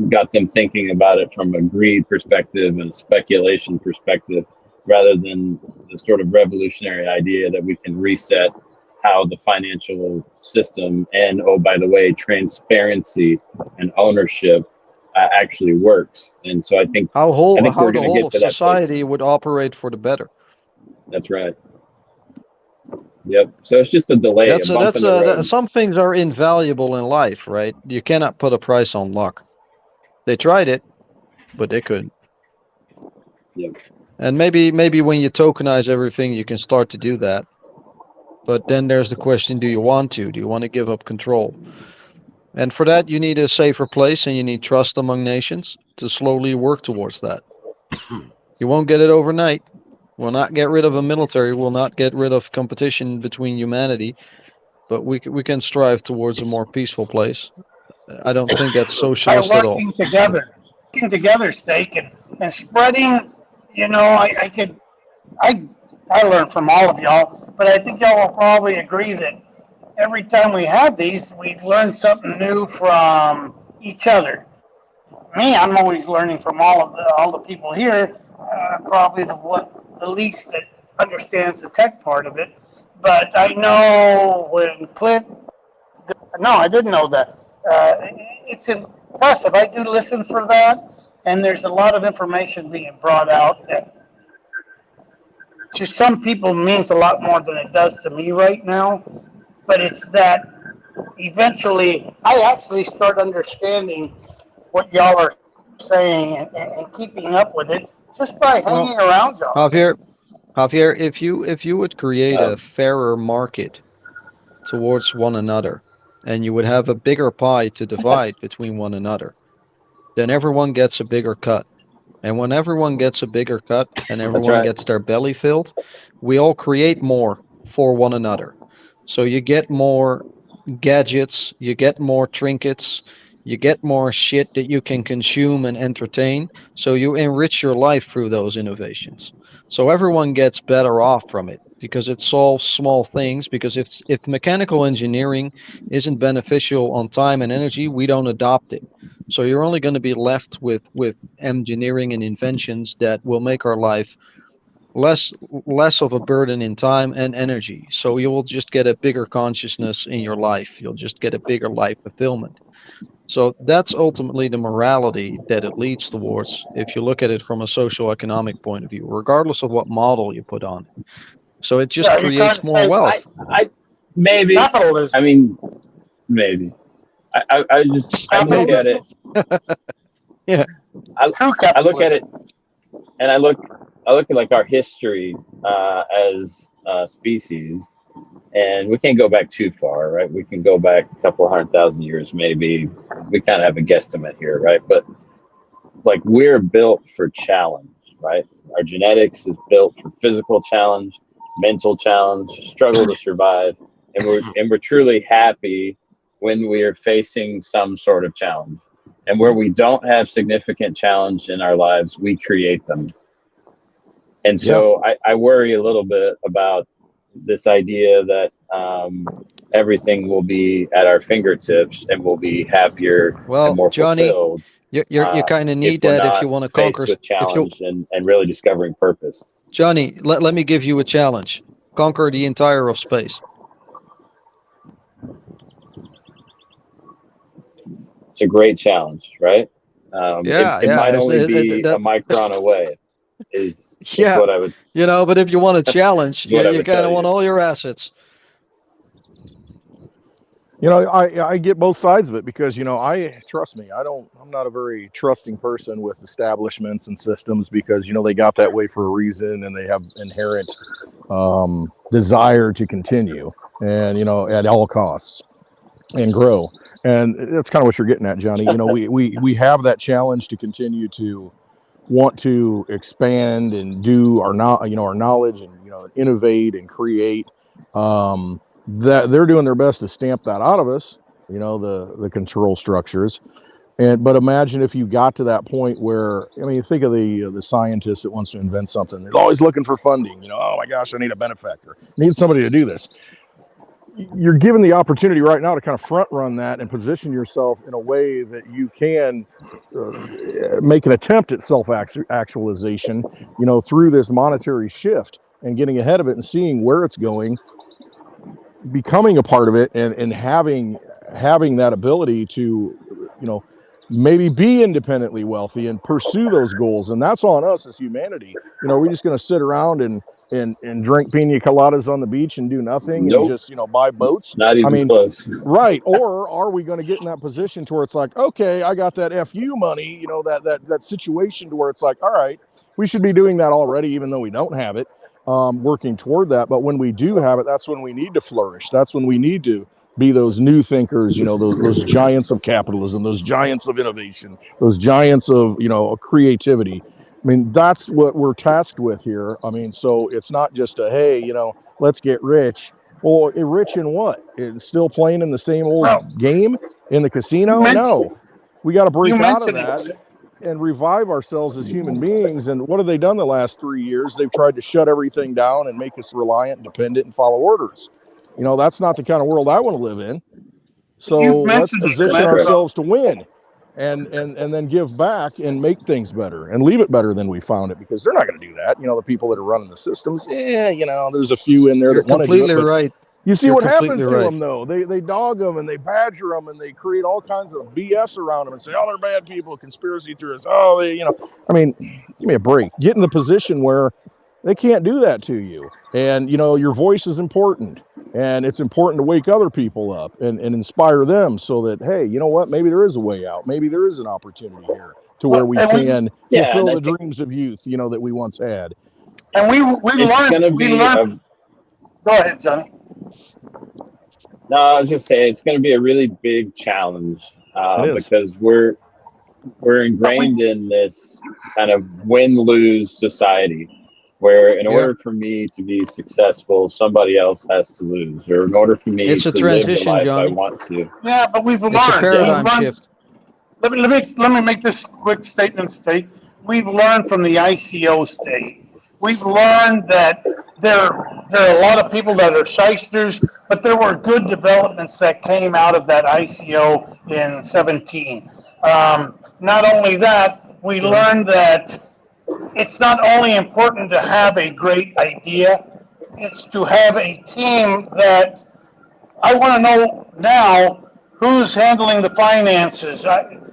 got them thinking about it from a greed perspective and a speculation perspective, rather than the sort of revolutionary idea that we can reset how the financial system and, oh, by the way, transparency and ownership actually works. And so I think how the whole get to society would operate for the better. That's right. Yep. So it's just a delay. Some things are invaluable in life, right? You cannot put a price on luck. They tried it, but they couldn't. Yep. And maybe when you tokenize everything, you can start to do that. But then there's the question: do you want to? Do you want to give up control? And for that, you need a safer place, and you need trust among nations to slowly work towards that. You won't get it overnight. We'll not get rid of a military. We'll not get rid of competition between humanity. But we can strive towards a more peaceful place. I don't think that's socialist at all. Working together, Steak, and spreading. You know, I learn from all of y'all, but I think y'all will probably agree that every time we have these, we learn something new from each other. Me, I'm always learning from all the people here. Probably the least that understands the tech part of it. But I know when Clint. No, I didn't know that. It's impressive. I do listen for that, and there's a lot of information being brought out that to some people means a lot more than it does to me right now. But it's that eventually I actually start understanding what y'all are saying and keeping up with it just by Well, hanging around y'all. Javier, if you would create Uh, a fairer market towards one another, and you would have a bigger pie to divide between one another, then everyone gets a bigger cut. And when everyone gets a bigger cut and that's everyone right. gets their belly filled, we all create more for one another. So you get more gadgets, you get more trinkets, you get more shit that you can consume and entertain. So you enrich your life through those innovations. So everyone gets better off from it because it solves small things. Because if mechanical engineering isn't beneficial on time and energy, we don't adopt it. So you're only going to be left with engineering and inventions that will make our life less less of a burden in time and energy. So you will just get a bigger consciousness in your life. You'll just get a bigger life fulfillment. So that's ultimately the morality that it leads towards if you look at it from a social economic point of view, regardless of what model you put on it. So it just Yeah, you're trying creates to more say wealth. I maybe. I capitalism. mean, maybe. I look Maybe. at it. Yeah. True I look at capitalism. it, and I look at like our history as a species, and we can't go back too far, right? We can go back a couple 100,000 years, maybe. We kind of have a guesstimate here, right? But like we're built for challenge, right? Our genetics is built for physical challenge, mental challenge, struggle to survive, and we're truly happy when we are facing some sort of challenge. And where we don't have significant challenge in our lives, we create them. And so I worry a little bit about this idea that everything will be at our fingertips and we'll be happier and Well, more Johnny, fulfilled you kind of if need we're that if not you want to conquer. faced with If you challenge and really discovering purpose. Johnny, let me give you a challenge. Conquer the entire of space. It's a great challenge, right? Yeah, It yeah. might only be a micron away. Is Yeah, what I would but if you want a challenge, is what I you would kind tell of want you. all your assets. You know, I get both sides of it because, you know, trust me, I'm not a very trusting person with establishments and systems because, you know, they got that way for a reason and they have inherent desire to continue and, you know, at all costs and grow. And that's kind of what you're getting at, Johnny. You know, we have that challenge to continue to want to expand and do our knowledge and, you know, innovate and create. That they're doing their best to stamp that out of us, you know, the control structures. But imagine if you got to that point where, I mean, think of the scientist that wants to invent something. They're always looking for funding. You know, oh my gosh, I need a benefactor. I need somebody to do this. You're given the opportunity right now to kind of front run that and position yourself in a way that you can make an attempt at self-actualization, you know, through this monetary shift and getting ahead of it and seeing where it's going, becoming a part of it and having that ability to, you know, maybe be independently wealthy and pursue those goals. And that's on us as humanity. You know, we're just going to sit around and drink pina coladas on the beach and do nothing and Nope, just, you know, buy boats. not I even mean, close. right. Or are we going to get in that position to where it's like, okay, I got that FU money, you know, that situation to where it's like, all right, we should be doing that already, even though we don't have it, working toward that. But when we do have it, that's when we need to flourish. That's when we need to be those new thinkers, you know, those giants of capitalism, those giants of innovation, those giants of, you know, creativity. I mean, that's what we're tasked with here. I mean, so it's not just a, hey, you know, let's get rich. Well, rich in what? It's still playing in the same old Well, game in the you casino? mentioned No. We got to you break out of mentioned that it. and revive ourselves as human beings. And what have they done the last 3 years? They've tried to shut everything down and make us reliant, dependent, and follow orders. You know, that's not the kind of world I want to live in. So You've let's mentioned it, position Commander. ourselves to win and then give back and make things better and leave it better than we found it, because they're not going to do that. You know, the people that are running the systems, you know, there's a few in there You're that want to do it. completely But right. you see You're what happens completely to right. them, though. They dog them and they badger them and they create all kinds of BS around them and say, oh, they're bad people, conspiracy theorists. Oh, they, you know, I mean, give me a break. Get in the position where they can't do that to you. And, you know, your voice is important. And it's important to wake other people up and inspire them so that, hey, you know what? Maybe there is a way out. Maybe there is an opportunity here to where we can fulfill the dreams of youth, you know, that we once had. And we It's going to learned. be Go ahead, Johnny. no, I was just saying, it's going to be a really big challenge because we're ingrained in this kind of win-lose society, where in order for me to be successful, somebody else has to lose, or in order for me It's a to live the transition, life Johnny. I want to. Yeah, but we've learned. It's a paradigm shift. Let me make this quick statement straight. We've learned from the ICO state. We've learned that there are a lot of people that are shysters, but there were good developments that came out of that ICO in 17. Not only that, we learned that it's not only important to have a great idea, it's to have a team that I want to know now who's handling the finances.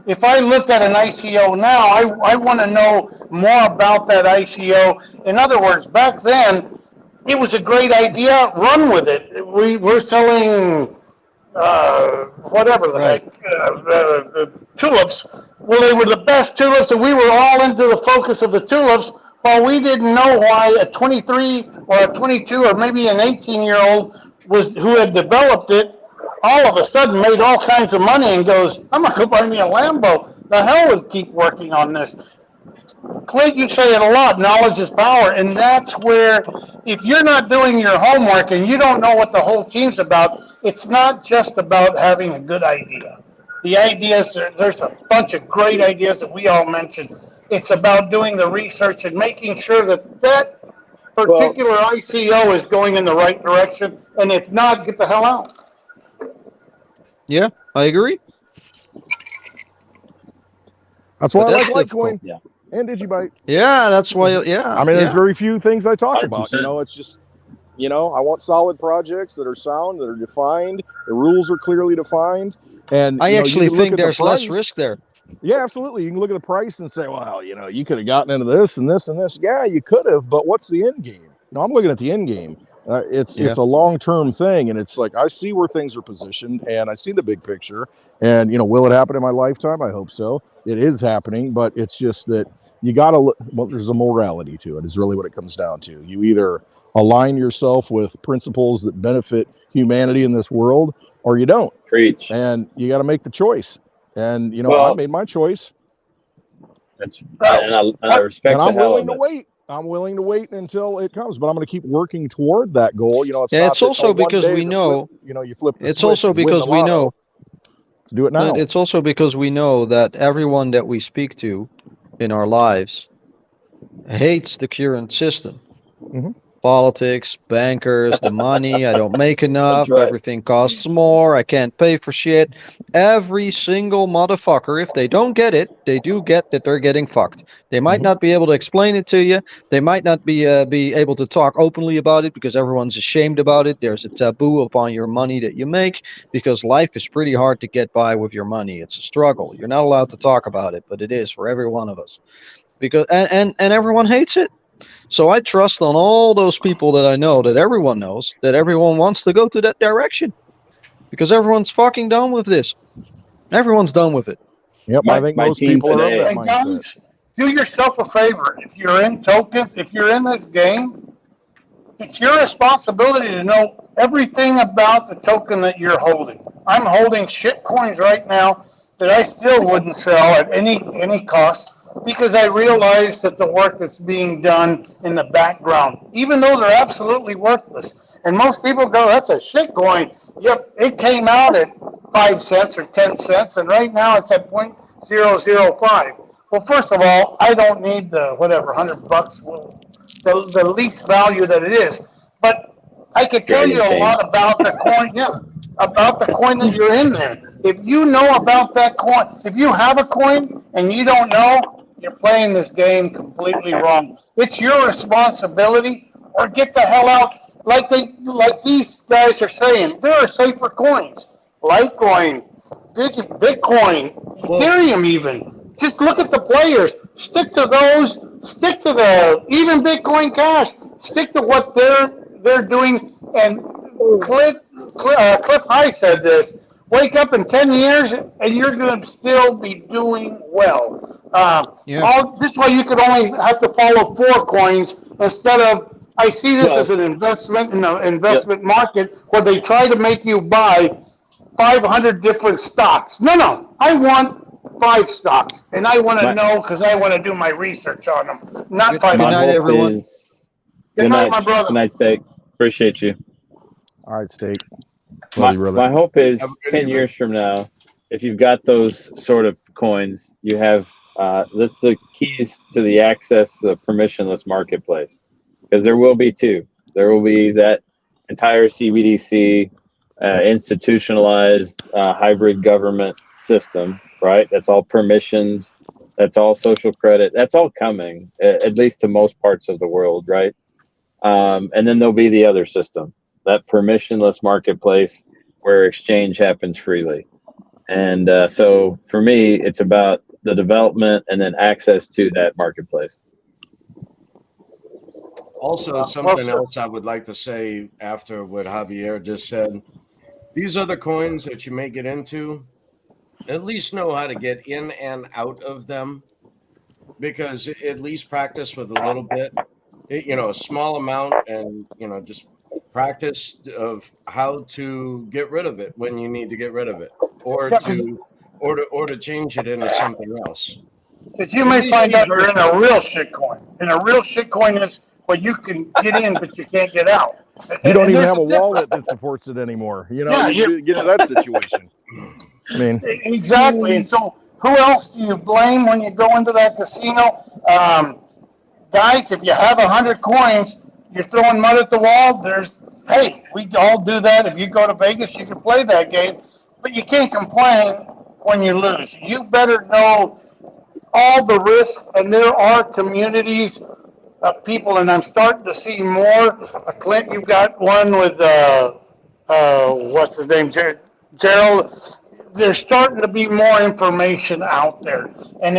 If I look at an ICO now, I want to know more about that ICO. In other words, back then, it was a great idea, run with it. We're selling whatever the heck, tulips. Well, they were the best tulips, and we were all into the focus of the tulips, while we didn't know why a 23 or a 22 or maybe an 18-year-old who had developed it all of a sudden made all kinds of money and goes, I'm going to go buy me a Lambo. The hell with keep working on this. Clint, you say it a lot, knowledge is power, and that's where if you're not doing your homework and you don't know what the whole team's about, it's not just about having a good idea. The ideas, there's a bunch of great ideas that we all mentioned. It's about doing the research and making sure that that particular ICO is going in the right direction, and if not, get the hell out. Yeah, I agree. That's why I like difficult. Litecoin and Digibyte. Yeah, that's why. Yeah, I mean, there's very few things I talk about. 100%. You know, it's just, you know, I want solid projects that are sound, that are defined. The rules are clearly defined. And I actually think there's less price. risk there. Yeah, absolutely. You can look at the price and say, well, you know, you could have gotten into this and this and this. Yeah, you could have, but what's the end game? No, I'm looking at the end game. It's a long-term thing, and it's like I see where things are positioned, and I see the big picture. And, you know, will it happen in my lifetime? I hope so. It is happening, but it's just that you got to look. Well, there's a morality to it is really what it comes down to. You either align yourself with principles that benefit humanity in this world, or you don't. Preach. And you got to make the choice. And, you know, I made my choice. That's and I respect and I'm the hell willing of to it. wait. I'm willing to wait until it comes, but I'm going to keep working toward that goal. You know, it's not it's also because we know. You flip the it's switch also and win because the we lotto. know. Let's do it now. It's also because we know that everyone that we speak to in our lives hates the current system. Mhm. Politics, bankers, the money, I don't make enough, right. everything costs more, I can't pay for shit. Every single motherfucker, if they don't get it, they do get that they're getting fucked. They might not be able to explain it to you. They might not be able to talk openly about it because everyone's ashamed about it. There's a taboo upon your money that you make because life is pretty hard to get by with your money. It's a struggle. You're not allowed to talk about it, but it is for every one of us. Because and everyone hates it. So I trust on all those people that I know, that everyone knows, that everyone wants to go to that direction. Because everyone's fucking done with this. Everyone's done with it. Yep, I think my most team people are of today- that And mindset. guys, do yourself a favor. If you're in tokens, if you're in this game, it's your responsibility to know everything about the token that you're holding. I'm holding shit coins right now that I still wouldn't sell at any cost because I realize that the work that's being done in the background, even though they're absolutely worthless. And most people go, that's a shit coin. Yep, it came out at 5 cents or 10 cents, and right now it's at 0.005. Well, first of all, I don't need the whatever $100, the least value that it is. But I could tell you a lot about the coin, yeah, about the coin that you're in there. If you know about that coin, if you have a coin and you don't know, you're playing this game completely wrong. It's your responsibility, or get the hell out. Like these guys are saying, there are safer coins, Litecoin, Bitcoin, Ethereum, even. Just look at the players. Stick to those. Stick to the even Bitcoin Cash. Stick to what they're doing. And Cliff High said this. Wake up in 10 years and you're going to still be doing well. This way you could only have to follow 4 coins instead of, I see this as an investment in the investment market where they try to make you buy 500 different stocks. No, I want 5 stocks, and I want to know because I want to do my research on them. Not 500. Good night, everyone. Good night, my brother. Good night, Steak. Appreciate you. All right, Steak. My hope is 10 years from now, if you've got those sort of coins, you have that's the keys to the access to the permissionless marketplace. Because there will be 2. There will be that entire CBDC institutionalized hybrid government system, right? That's all permissions. That's all social credit. That's all coming, at least to most parts of the world, right? And then there'll be the other system, that permissionless marketplace where exchange happens freely. And so for me, it's about the development and then access to that marketplace. Also, something else I would like to say after what Javier just said, these other coins that you may get into, at least know how to get in and out of them, because at least practice with a little bit, a small amount, and, just practice of how to get rid of it when you need to get rid of it, or to change it into something else. Because you may find out you're in a real shitcoin. And a real shitcoin is where you can get in, but you can't get out. You don't even have a wallet that supports it anymore. You get into that situation. I mean, exactly. And so, who else do you blame when you go into that casino? Guys, if you have 100 coins, you're throwing mud at the wall. Hey, we all do that. If you go to Vegas, you can play that game, but you can't complain when you lose. You better know all the risks, and there are communities of people, and I'm starting to see more. Clint, you've got one with what's his name, Gerald. There's starting to be more information out there, and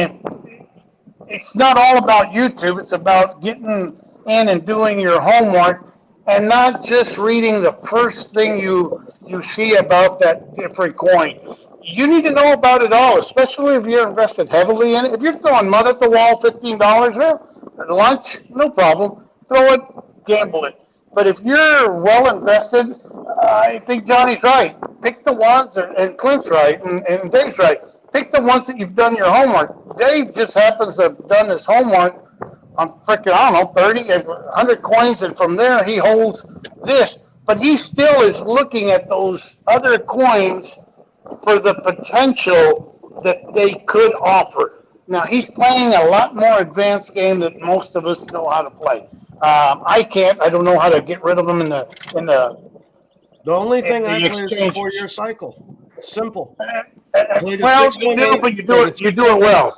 it's not all about YouTube. It's about getting in and doing your homework, and not just reading the first thing you see about that different coin. You need to know about it all, especially if you're invested heavily in it. If you're throwing mud at the wall, $15, lunch, no problem. Throw it, gamble it. But if you're well invested, I think Johnny's right. Pick the ones, and Clint's right, and Dave's right. Pick the ones that you've done your homework. Dave just happens to have done his homework on freaking, 30, 100 coins, and from there he holds this. But he still is looking at those other coins for the potential that they could offer. Now, he's playing a lot more advanced game than most of us know how to play. I can't. I don't know how to get rid of them in the only thing I play is the 4-year cycle. It's simple. Well, you do, but you do it well.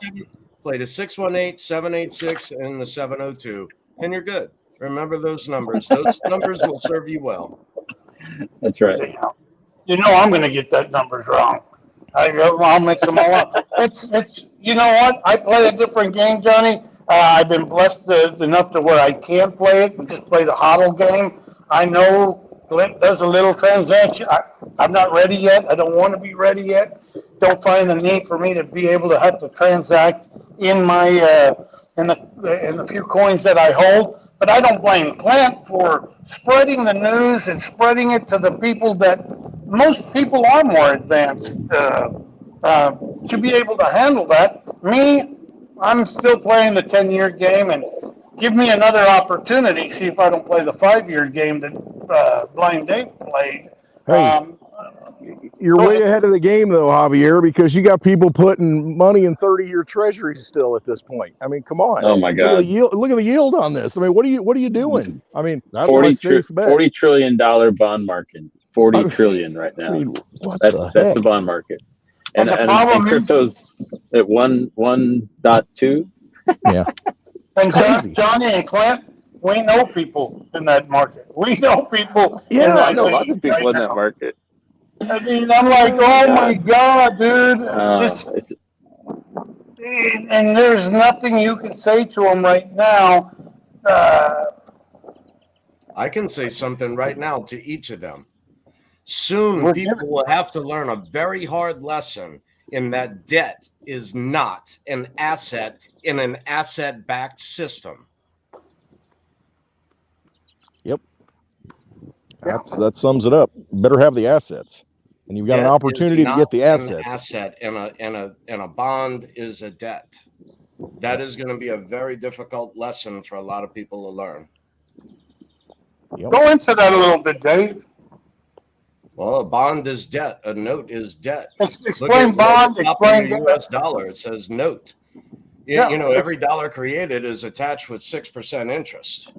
Play the 618, 786, and the 702, and you're good. Remember those numbers. Those numbers will serve you well. That's right. I'm going to get that numbers wrong. I'll mix them all up. It's you know what? I play a different game, Johnny. I've been blessed enough to where I can play it and just play the HODL game. I know Clint does a little transaction. I'm not ready yet. I don't want to be ready yet. Don't find the need for me to be able to have to transact in my in the few coins that I hold. But I don't blame Clint for spreading the news and spreading it to the people that most people are more advanced to be able to handle that. Me, I'm still playing the 10-year game, and give me another opportunity. See if I don't play the 5-year game that Blind Dave played. Hey. You're way ahead of the game, though, Javier, because you got people putting money in 30-year treasuries still at this point. I mean, come on. Oh my God. Look at the yield on this. I mean, what are you doing? I mean, that's my safe bet. $40 trillion bond market. 40 trillion right now. I mean, that's the bond market. And crypto's at 1.2. Yeah. And Johnny and Clint, we know people in that market. We know people. Yeah, I know lots of people in that market. I mean, I'm like, oh my God, dude. And there's nothing you can say to them right now. I can say something right now to each of them. Soon, people will have to learn a very hard lesson in that debt is not an asset in an asset-backed system. Yep. That sums it up. Better have the assets. And you've got an opportunity to get the assets. An asset and a bond is a debt. That is going to be a very difficult lesson for a lot of people to learn. Yep. Go into that a little bit, Dave. Well, a bond is debt. A note is debt. Explain bond. Explain the U.S. dollar. It says note. Yeah, you know, every dollar created is attached with 6% interest.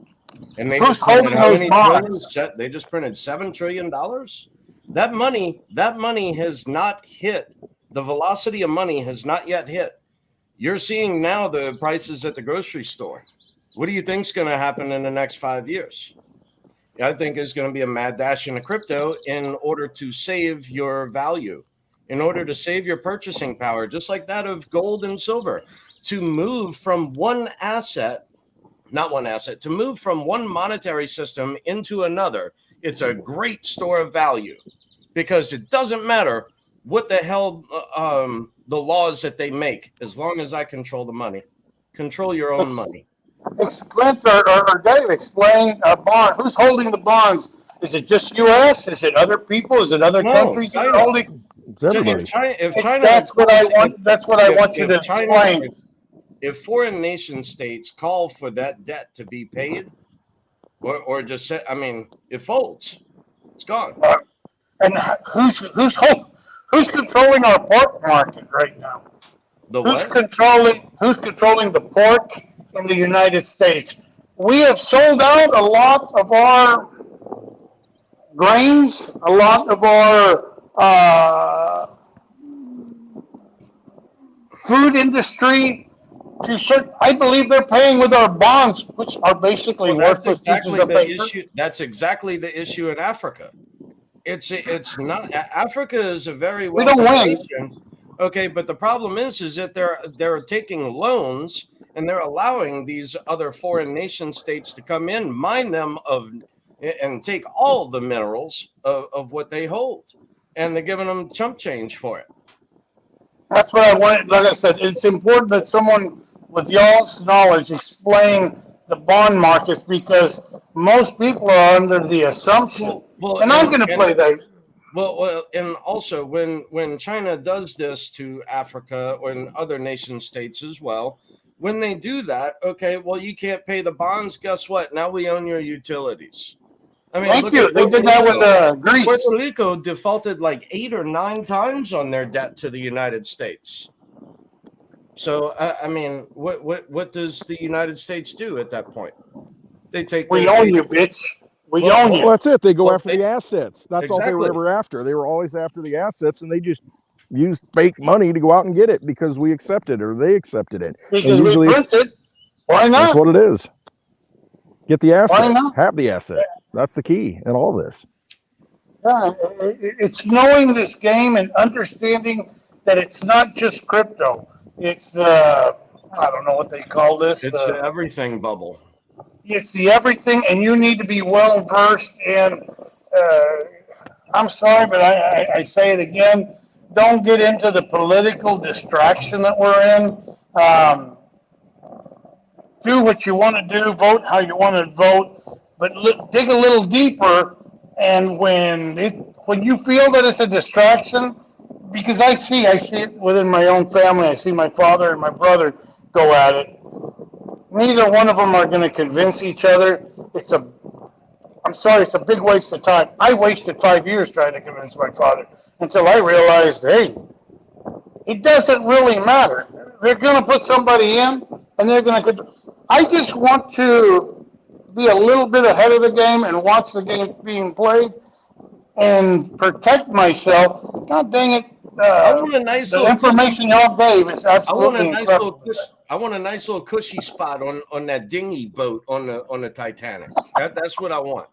And they just printed how many trillions? They just printed $7 trillion. That money has not hit. The velocity of money has not yet hit. You're seeing now the prices at the grocery store. What do you think is going to happen in the next 5 years? I think there's going to be a mad dash into crypto in order to save your value, in order to save your purchasing power, just like that of gold and silver, to move from one asset, to move from one monetary system into another. It's a great store of value because it doesn't matter what the hell the laws that they make, as long as I control the money. Control your own money. Explain, or Dave, explain a bond. Who's holding the bonds? Is it just U.S.? Is it other people? Is it other countries that are holding? It's everybody. If China, that's what I want. That's what I want you to explain. If foreign nation states call for that debt to be paid, or just say, I mean, it folds. It's gone. And who's controlling our pork market right now? Who's controlling the pork in the United States? We have sold out a lot of our grains, a lot of our food industry. I believe they're paying with our bonds, which are basically worthless pieces of paper. That's exactly the issue in Africa. It's not. Africa is a very wealthy nation. Okay, but the problem is that they're taking loans and they're allowing these other foreign nation states to come in, mine them and take all the minerals of what they hold, and they're giving them chump change for it. That's what I wanted. Like I said, it's important that someone with y'all's knowledge explain the bond markets, because most people are under the assumption, and I'm going to play that. Well, and also when China does this to Africa or in other nation states as well, when they do that, okay, well, you can't pay the bonds. Guess what? Now we own your utilities. I mean, thank you. They did that with Greece. Puerto Rico defaulted like 8 or 9 times on their debt to the United States. So, I mean, what does the United States do at that point? They take. We own you, bitch. We own you. Well, that's it. They go after the assets. That's all they were ever after. They were always after the assets, and they just used fake money to go out and get it because we accepted it or they accepted it. Because we printed. Why not? That's what it is. Get the asset. Have the asset. That's the key in all this. Yeah, it's knowing this game and understanding that it's not just crypto. It's the, I don't know what they call this. It's the everything bubble. It's the everything, and you need to be well versed. And I'm sorry, but I say it again. Don't get into the political distraction that we're in. Do what you want to do. Vote how you want to vote. But dig a little deeper. And when you feel that it's a distraction, because I see it within my own family. I see my father and my brother go at it. Neither one of them are going to convince each other. I'm sorry, it's a big waste of time. I wasted 5 years trying to convince my father. until I realized, hey, it doesn't really matter. They're going to put somebody in, and they're going to. I just want to be a little bit ahead of the game and watch the game being played and protect myself. God dang it! I want a nice The little information y'all gave is absolutely incredible. I want a nice little cushy spot on that dinghy boat on the Titanic. That's what I want.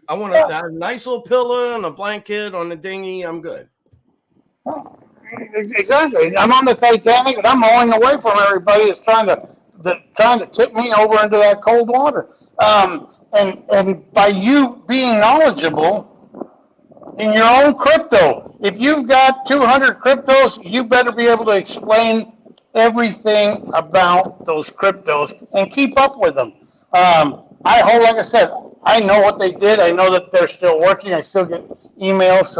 I want a nice little pillow and a blanket on the dinghy. I'm good. Exactly. I'm on the Titanic, and I'm mowing away from everybody that's trying to tip me over into that cold water. And by you being knowledgeable in your own crypto, if you've got 200 cryptos, you better be able to explain everything about those cryptos and keep up with them. Like I said, I know what they did. I know that they're still working. I still get emails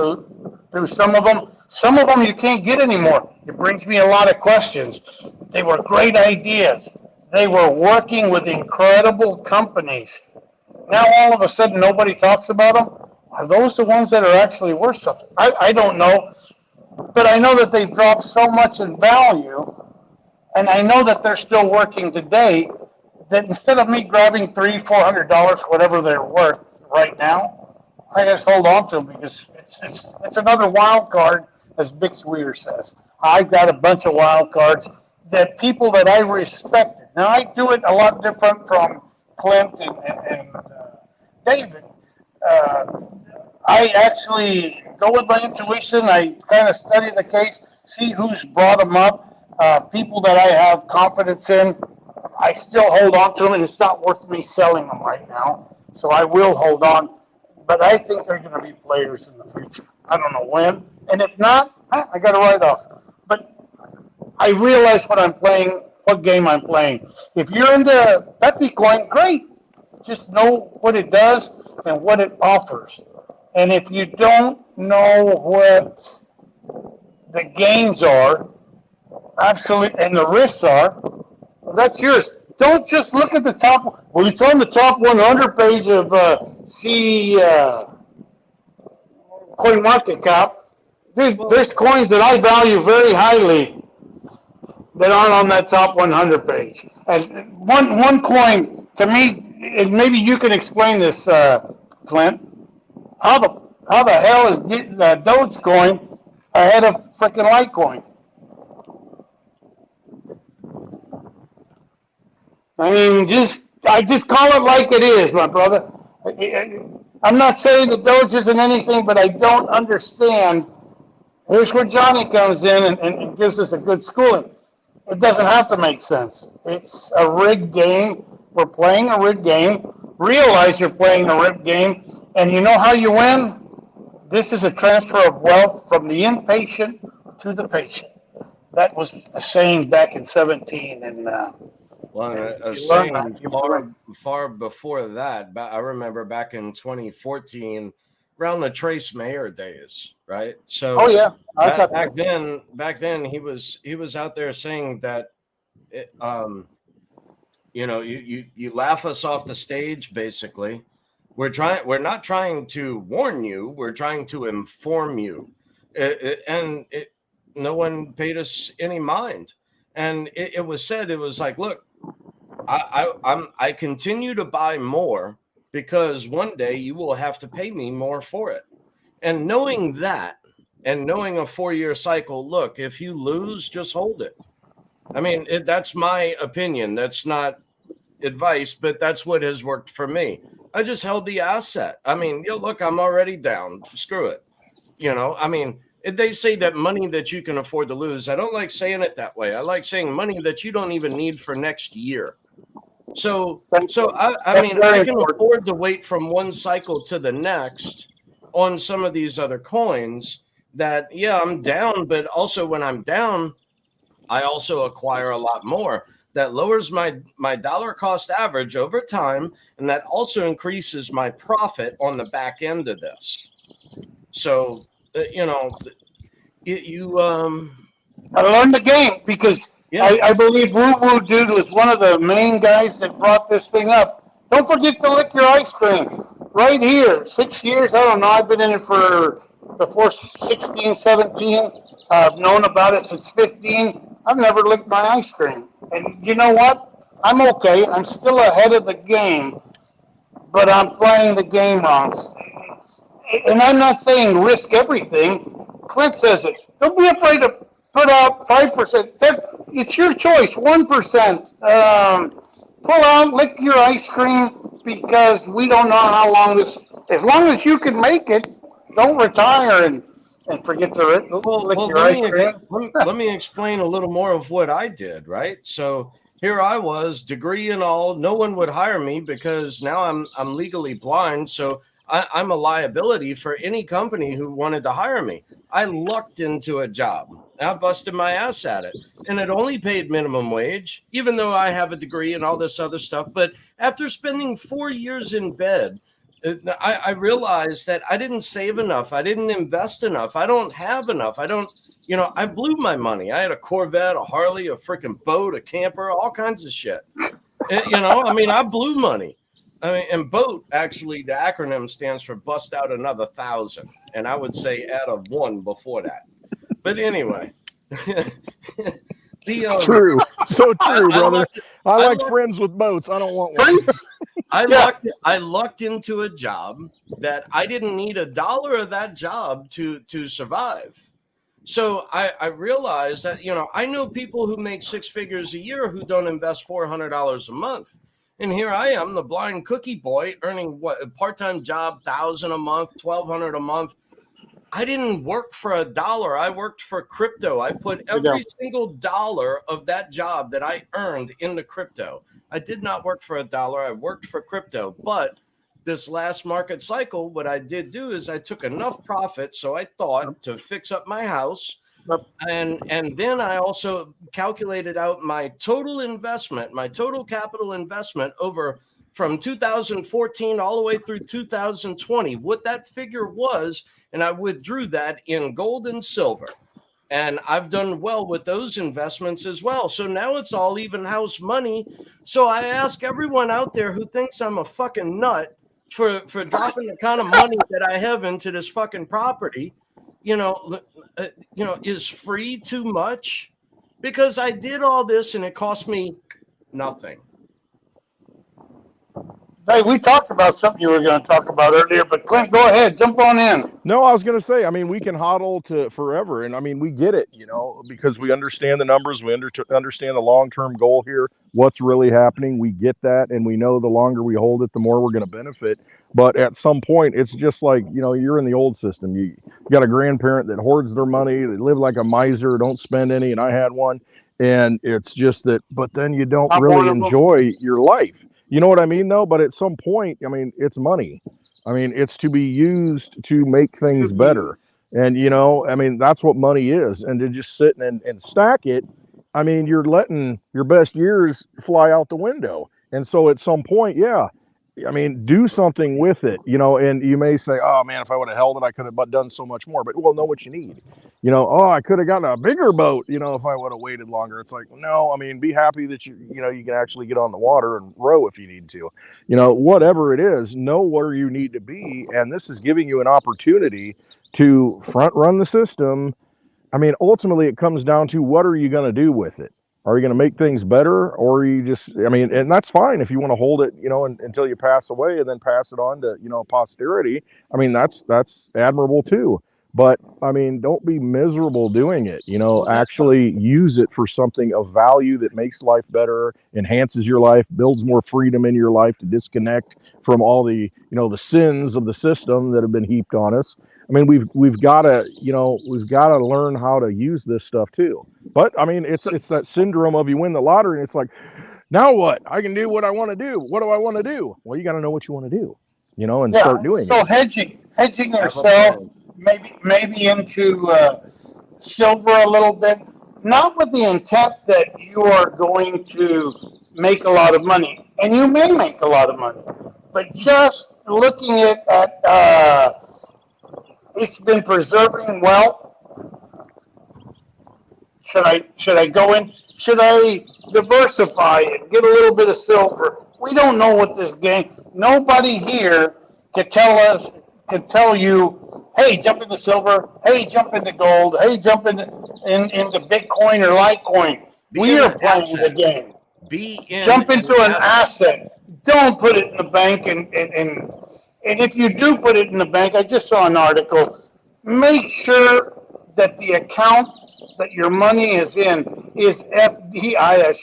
through some of them. Some of them you can't get anymore. It brings me a lot of questions. They were great ideas. They were working with incredible companies. Now all of a sudden nobody talks about them. Are those the ones that are actually worth something? I don't know. But I know that they've dropped so much in value, and I know that they're still working today, that instead of me grabbing $300-400, whatever they're worth right now, I just hold on to them because it's another wild card, as Big Sweeter says. I've got a bunch of wild cards that people that I respected. Now, I do it a lot different from Clint and David. I actually go with my intuition. I kind of study the case, see who's brought them up, people that I have confidence in. I still hold on to them, and it's not worth me selling them right now. So I will hold on. But I think they're going to be players in the future. I don't know when. And if not, I got to write off. But I realize what I'm playing, what game I'm playing. If you're into Pepe Coin, great. Just know what it does and what it offers. And if you don't know what the gains are, absolutely, and the risks are, well, that's yours. Don't just look at the top. Well, it's on the top 100 page of Coin Market Cap. There's coins that I value very highly that aren't on that top 100 page. And one coin to me, and maybe you can explain this, Clint. How the hell is Dogecoin ahead of freaking Litecoin? I mean, I just call it like it is, my brother. I'm not saying that Doge isn't anything, but I don't understand. Here's where Johnny comes in and gives us a good schooling. It doesn't have to make sense. It's a rigged game. We're playing a rigged game. Realize you're playing a rigged game, and you know how you win? This is a transfer of wealth from the impatient to the patient. That was a saying back in 17, and well, a saying far before that. I remember back in 2014, around the Trace Mayer days, right? So, oh yeah, back then he was out there saying that, you laugh us off the stage. Basically, we're not trying to warn you. We're trying to inform you, no one paid us any mind, and it was said, it was like, look. I continue to buy more because one day you will have to pay me more for it. And knowing that, and knowing a 4-year cycle, look, if you lose, just hold it. I mean, that's my opinion. That's not advice, but that's what has worked for me. I just held the asset. I mean, look, I'm already down. Screw it. I mean, they say that money that you can afford to lose. I don't like saying it that way. I like saying money that you don't even need for next year. So I mean, I can afford to wait from one cycle to the next on some of these other coins that, yeah, I'm down, but also when I'm down, I also acquire a lot more. That lowers my dollar cost average over time, and that also increases my profit on the back end of this. So, I learned the game because I believe Woo Dude was one of the main guys that brought this thing up. Don't forget to lick your ice cream. Right here, 6 years, I don't know, I've been in it for before 16, 17. I've known about it since 15. I've never licked my ice cream. And you know what? I'm okay. I'm still ahead of the game, but I'm playing the game wrong. And I'm not saying risk everything. Clint says it. Don't be afraid to put out 5%. It's your choice. 1%. Pull out, lick your ice cream, because we don't know how long this. As long as you can make it, don't retire and forget to lick your ice cream. Let me explain a little more of what I did, right? So here I was, degree and all. No one would hire me because now I'm legally blind. So I'm a liability for any company who wanted to hire me. I lucked into a job. I busted my ass at it. And it only paid minimum wage, even though I have a degree and all this other stuff. But after spending 4 years in bed, I realized that I didn't save enough. I didn't invest enough. I don't have enough. I blew my money. I had a Corvette, a Harley, a freaking boat, a camper, all kinds of shit. I blew money. And BOAT, actually, the acronym stands for bust out another 1,000. And I would say add a 1 before that. But anyway. True. So true, brother. I like friends with boats. I don't want one. I lucked into a job that I didn't need $1 of that job to survive. So I realized that, I know people who make 6 figures a year who don't invest $400 a month. And here I am, the blind cookie boy, earning a part-time job, $1,000 a month, $1,200 a month. I didn't work for $1. I worked for crypto. I put every single dollar of that job that I earned into crypto. I did not work for $1. I worked for crypto. But this last market cycle, what I did do is I took enough profit, so I thought, to fix up my house. And then I also calculated out my total investment, my total capital investment over from 2014 all the way through 2020, what that figure was, and I withdrew that in gold and silver. And I've done well with those investments as well. So now it's all even house money. So I ask everyone out there who thinks I'm a fucking nut for dropping the kind of money that I have into this fucking property, is free too much? Because I did all this and it cost me nothing. Hey, we talked about something you were going to talk about earlier, but Clint, go ahead, jump on in. No, I was going to say, we can hodl to forever, and we get it, because we understand the numbers, we understand the long-term goal here, what's really happening. We get that, and we know the longer we hold it, the more we're going to benefit. But at some point, it's just like, you're in the old system. You got a grandparent that hoards their money, they live like a miser, don't spend any, and I had one, and it's just that, but then you don't really enjoy your life. You know what I mean, though? But at some point, it's money. It's to be used to make things better. And, that's what money is. And to just sit and stack it, you're letting your best years fly out the window. And so at some point, do something with it, and you may say, oh man, if I would have held it, I could have done so much more. But know what you need. I could have gotten a bigger boat, if I would have waited longer. It's like, no, be happy that you can actually get on the water and row if you need to, whatever it is, know where you need to be. And this is giving you an opportunity to front run the system. Ultimately it comes down to, what are you going to do with it? Are you going to make things better, or are you just, and that's fine if you want to hold it, until you pass away and then pass it on to, posterity. That's admirable too. But don't be miserable doing it, actually use it for something of value that makes life better, enhances your life, builds more freedom in your life to disconnect from all the, the sins of the system that have been heaped on us. We've got to learn how to use this stuff too. But it's that syndrome of you win the lottery and it's like, now what? I can do what I want to do. What do I want to do? Well, you got to know what you want to do, and start doing it. So hedging yourself maybe into silver a little bit, not with the intent that you are going to make a lot of money, and you may make a lot of money, but just looking at it's been preserving wealth. Should I go in? Should I diversify and get a little bit of silver? We don't know what this game. Nobody here can tell you, hey, jump into silver. Hey, jump into gold. Hey, jump into Bitcoin or Litecoin. Be We in are an playing the asset. game. Be in Jump an into an asset. asset. Don't put it in the bank. And if you do put it in the bank, I just saw an article. Make sure that the account that your money is in is FDIA,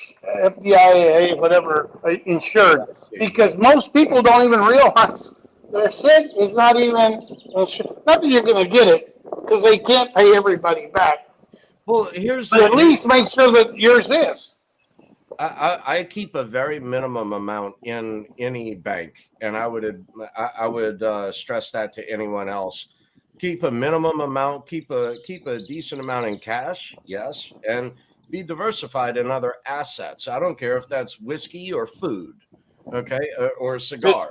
whatever, insured. Because most people don't even realize their shit is not even insured. Not that you're going to get it, because they can't pay everybody back. Well, here's But at the least make sure that yours is. I keep a very minimum amount in any bank, and I would stress that to anyone else. Keep a minimum amount. Keep a decent amount in cash, yes, and be diversified in other assets. I don't care if that's whiskey or food, okay, or cigars.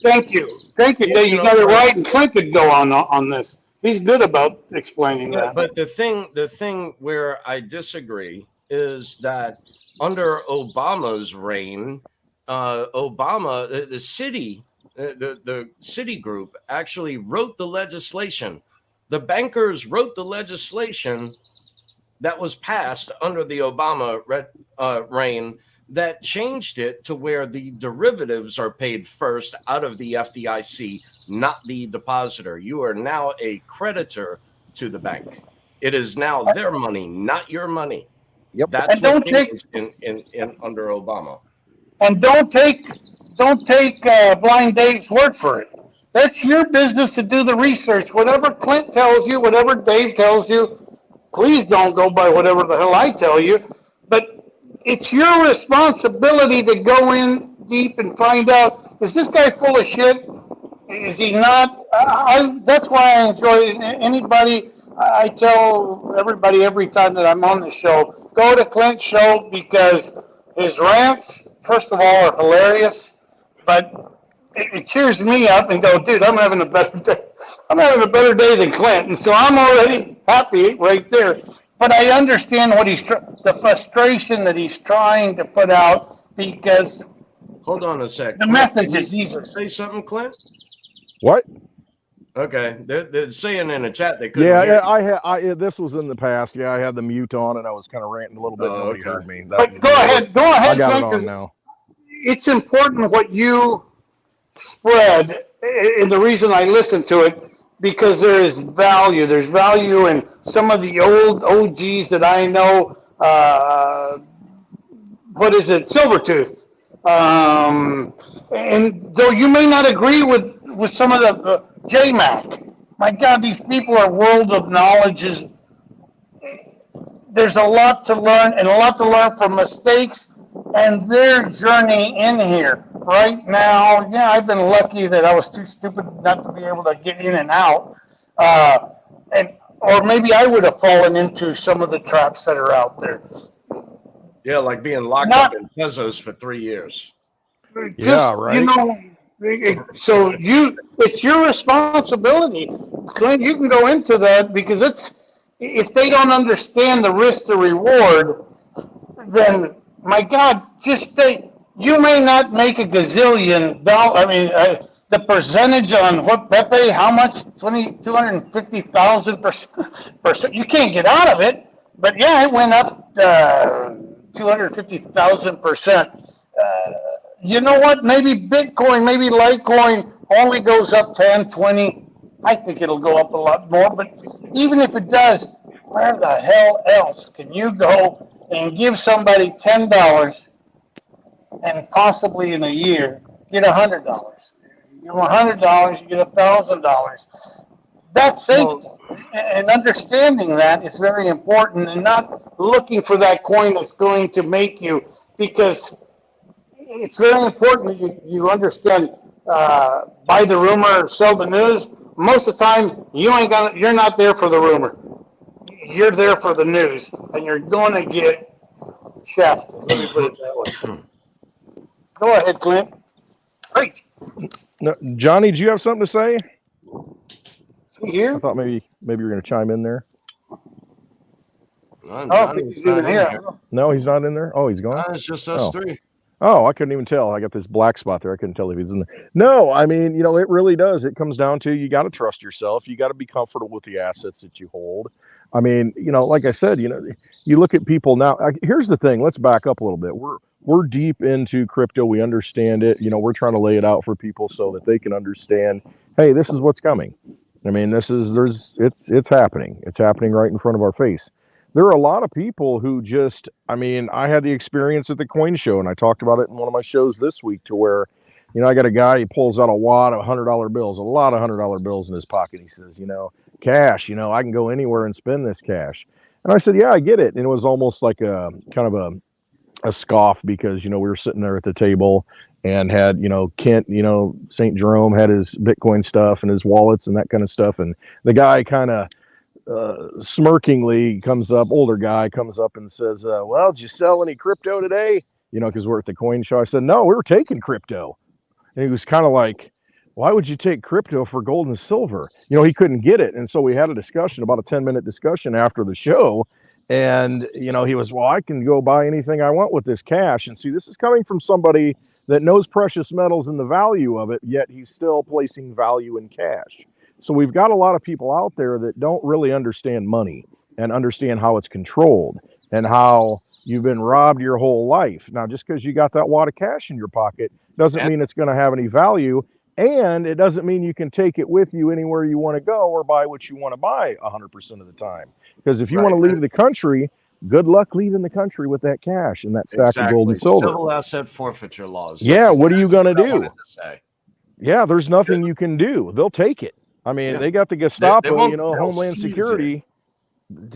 Thank you. Thank you. You You know, got it like, right, and Clint could go on this. He's good about explaining that. but the thing where I disagree is that under Obama's reign, Obama, the city, the city group actually wrote the legislation. The bankers wrote the legislation that was passed under the Obama reign that changed it to where the derivatives are paid first out of the FDIC, not the depositor. You are now a creditor to the bank. It is now their money, not your money. Yep. That's And what don't take changed in under Obama. and don't take Blind Dave's word for it. That's your business to do the research. Whatever Clint tells you, whatever Dave tells you, please don't go by whatever the hell I tell you. But it's your responsibility to go in deep and find out, is this guy full of shit? Is he not? That's why I enjoy anybody. I tell everybody every time that I'm on the show, go to Clint's show because his rants, first of all, are hilarious, but it cheers me up and go, dude, I'm having a better day. I'm having a better day than Clint, and so I'm already happy right there. But I understand what the frustration that he's trying to put out because Hold on a sec. the Clint, message can is you easier. say something, Clint? What? Okay, they're saying in the chat they couldn't Yeah, hear yeah, you. this was in the past. Yeah, I had the mute on and I was kind of ranting a little bit. Oh, Nobody okay. heard me. But go I ahead, got it Clint, on because now. it's important what you spread, and the reason I listen to it because there is value. There's value in some of the old OGs that I know. What is it, Silvertooth? And though you may not agree with some of the JMac, my God, these people are world of knowledge. There's a lot to learn and a lot to learn from mistakes and their journey in here. Right now, yeah, I've been lucky that I was too stupid not to be able to get in and out. And or maybe I would have fallen into some of the traps that are out there. Yeah, like being locked up Not in Tezos for 3 years. just, Yeah, right. so it's your responsibility. Clint, you can go into that because if they don't understand the risk to reward, then my God, just stay. You may not make a gazillion dollars. I mean, the percentage on what Pepe, how much? 250,000%. You can't get out of it. But yeah, it went up 250,000%. You know what? Maybe Bitcoin, maybe Litecoin only goes up 10, 20. I think it'll go up a lot more. But even if it does, where the hell else can you go and give somebody $10 and possibly in a year get $100? You give them $100, you get $1,000. That's safety. And understanding that is very important and not looking for that coin that's going to make you, because it's very important that you understand buy the rumor, sell the news. Most of the time, you're not there for the rumor. You're there for the news, and you're going to get shafted. Let me put it that way. Go ahead, Clint. Great. No, Johnny, do you have something to say? See here? I thought maybe you were going to chime in there. I don't think he's even here. No, he's not in there. Oh, he's gone. It's just us three. Oh, I couldn't even tell. I got this black spot there. I couldn't tell if he's in there. No, I mean, it really does. It comes down to you got to trust yourself. You got to be comfortable with the assets that you hold. I mean, like I said, you look at people now. Here's the thing. Let's back up a little bit. We're deep into crypto. We understand it. We're trying to lay it out for people so that they can understand. Hey, this is what's coming. I mean, it's happening. It's happening right in front of our face. There are a lot of people who just, I had the experience at the coin show, and I talked about it in one of my shows this week, to where, I got a guy, he pulls out a wad of $100 bills, a lot of $100 bills in his pocket. He says, cash, I can go anywhere and spend this cash. And I said, yeah, I get it. And it was almost like a kind of a scoff, because, we were sitting there at the table and had, Kent, St. Jerome had his Bitcoin stuff and his wallets and that kind of stuff. And the guy kind of, smirkingly older guy comes up and says, well, did you sell any crypto today? Because we're at the coin show. I said, no, we were taking crypto. And he was kind of like, why would you take crypto for gold and silver? He couldn't get it. And so we had a discussion, about a 10-minute discussion after the show. And, he was, well, I can go buy anything I want with this cash. And see, this is coming from somebody that knows precious metals and the value of it, yet he's still placing value in cash. So we've got a lot of people out there that don't really understand money and understand how it's controlled and how you've been robbed your whole life. Now, just because you got that wad of cash in your pocket doesn't mean it's going to have any value. And it doesn't mean you can take it with you anywhere you want to go or buy what you want to buy 100% of the time. Because if you want to leave the country, good luck leaving the country with that cash and that stack of gold and silver. Civil asset forfeiture laws. Yeah, what are you going to do? Yeah, there's nothing you can do. They'll take it. They got the Gestapo, Homeland Security.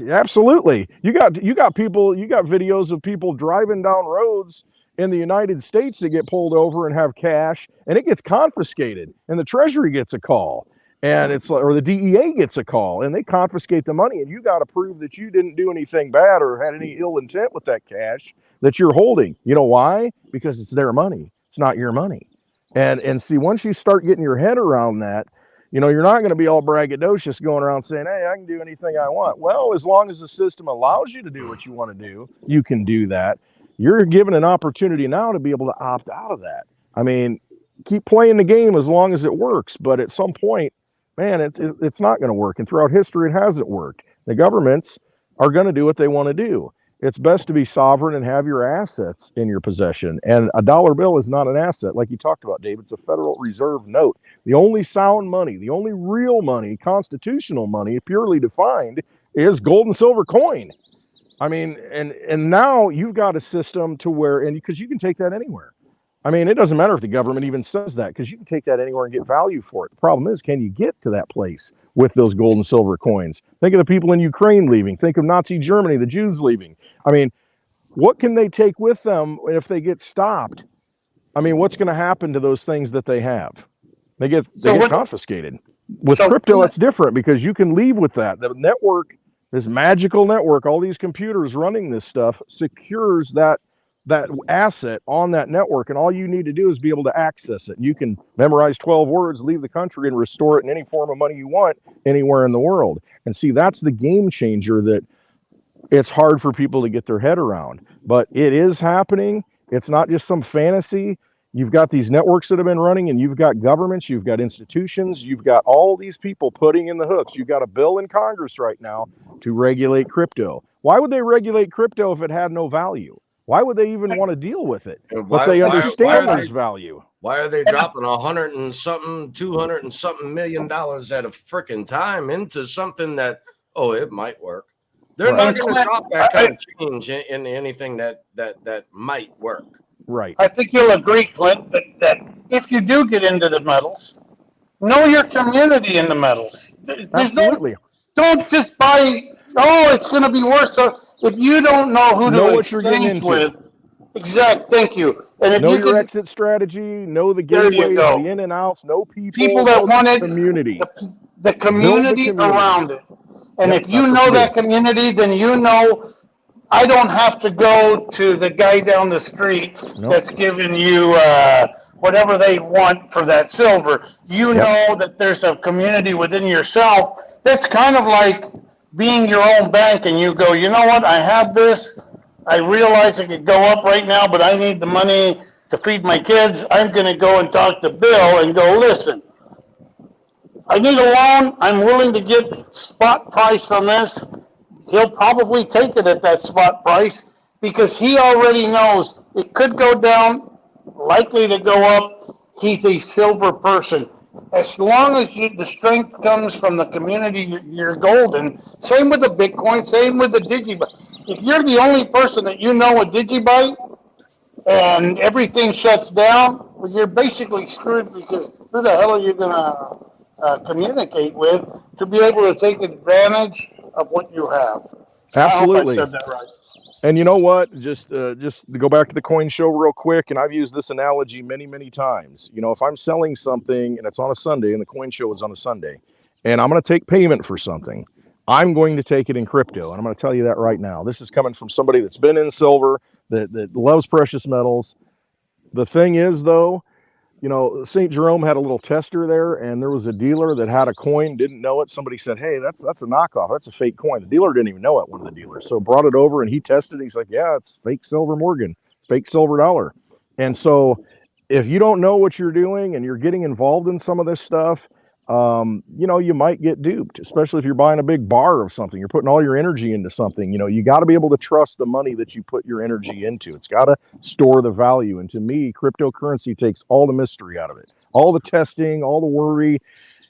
Absolutely. You got videos of people driving down roads in the United States that get pulled over and have cash, and it gets confiscated, and the Treasury gets a call, and or the DEA gets a call, and they confiscate the money, and you got to prove that you didn't do anything bad or had any ill intent with that cash that you're holding. You know why? Because it's their money. It's not your money. And see, once you start getting your head around that, you're not going to be all braggadocious going around saying, hey, I can do anything I want. Well, as long as the system allows you to do what you want to do, you can do that. You're given an opportunity now to be able to opt out of that. Keep playing the game as long as it works. But at some point, man, it's not going to work. And throughout history, it hasn't worked. The governments are going to do what they want to do. It's best to be sovereign and have your assets in your possession. And a dollar bill is not an asset. Like you talked about, Dave, it's a Federal Reserve note. The only sound money, the only real money, constitutional money, purely defined, is gold and silver coin. And now you've got a system to where, and because you can take that anywhere. It doesn't matter if the government even says that, because you can take that anywhere and get value for it. The problem is, can you get to that place with those gold and silver coins? Think of the people in Ukraine leaving. Think of Nazi Germany, the Jews leaving. What can they take with them if they get stopped? What's going to happen to those things that they have? They get confiscated. With crypto, it's different, because you can leave with that. The network, this magical network, all these computers running this stuff, secures that asset on that network, and all you need to do is be able to access it. You can memorize 12 words, leave the country, and restore it in any form of money you want anywhere in the world. And see, that's the game changer that it's hard for people to get their head around. But it is happening. It's not just some fantasy. You've got these networks that have been running, and you've got governments, you've got institutions, you've got all these people putting in the hooks. You've got a bill in Congress right now to regulate crypto. Why would they regulate crypto if it had no value? Why would they even want to deal with it? But they understand there's value. Why are they dropping $100 and something, $200 and something million at a freaking time into something that, it might work? They're not going to drop that kind of change in anything that might work. Right. I think you'll agree, Clint, that if you do get into the metals, know your community in the metals. Absolutely. Don't just buy, it's going to be worse. So if you don't know who to exchange with, thank you. And if know your exit strategy, know the gateways, the in and outs, know people that wanted community. The community around it. And if you know that community, then I don't have to go to the guy down the street that's giving you whatever they want for that silver. You know that there's a community within yourself that's kind of like being your own bank, and you go, you know what, I have this. I realize it could go up right now, but I need the money to feed my kids, I'm going to go and talk to Bill and go, listen, I need a loan. I'm willing to get spot price on this. He'll probably take it at that spot price because he already knows it could go down, likely to go up. He's a silver person. As long as the strength comes from the community, you're golden. Same with the Bitcoin, same with the Digibyte. If you're the only person that you know a Digibyte and everything shuts down, well, you're basically screwed because who the hell are you going to communicate with to be able to take advantage of what you have? Absolutely. I hope I said that right. And you know what? Just to go back to the coin show real quick, and I've used this analogy many, many times. You know, if I'm selling something and it's on a Sunday and the coin show is on a Sunday, and I'm going to take payment for something, I'm going to take it in crypto. And I'm going to tell you that right now. This is coming from somebody that's been in silver, that loves precious metals. The thing is, though, you know, St. Jerome had a little tester there, and there was a dealer that had a coin, didn't know it. Somebody said, hey, that's a knockoff. That's a fake coin. The dealer didn't even know it, one of the dealers. So brought it over, and he tested it. He's like, yeah, it's fake silver Morgan, fake silver dollar. And so if you don't know what you're doing and you're getting involved in some of this stuff, you know, you might get duped, especially if you're buying a big bar of something. You're putting all your energy into something. You know, you got to be able to trust the money that you put your energy into. It's got to store the value. And to me, cryptocurrency takes all the mystery out of it, all the testing, all the worry.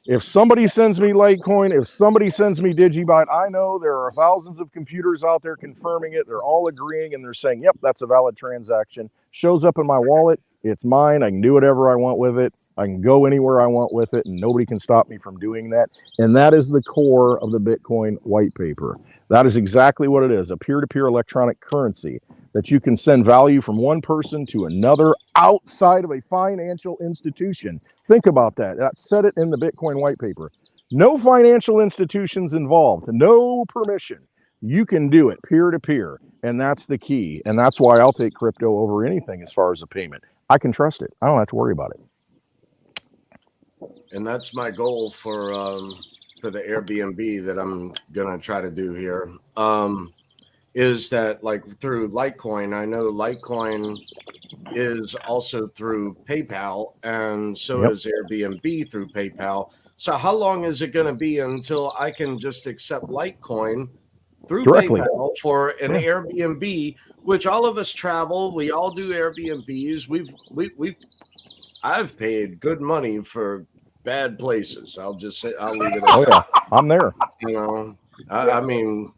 If somebody sends me Litecoin, if somebody sends me Digibyte, I know there are thousands of computers out there confirming it. They're all agreeing and they're saying, yep, that's a valid transaction. Shows up in my wallet. It's mine. I can do whatever I want with it. I can go anywhere I want with it, and nobody can stop me from doing that. And that is the core of the Bitcoin white paper. That is exactly what it is, a peer-to-peer electronic currency that you can send value from one person to another outside of a financial institution. Think about that. That said it in the Bitcoin white paper. No financial institutions involved, no permission. You can do it peer-to-peer, and that's the key. And that's why I'll take crypto over anything as far as a payment. I can trust it. I don't have to worry about it. And that's my goal for the Airbnb that I'm gonna try to do here. Is that like through Litecoin? I know Litecoin is also through PayPal, and so is Airbnb through PayPal. So how long is it going to be until I can just accept Litecoin through Directly. PayPal for an Airbnb? Which all of us travel. We all do Airbnbs. I've paid good money for bad places. I'll just say, I'll leave it at yeah, I'm there. You know, I mean,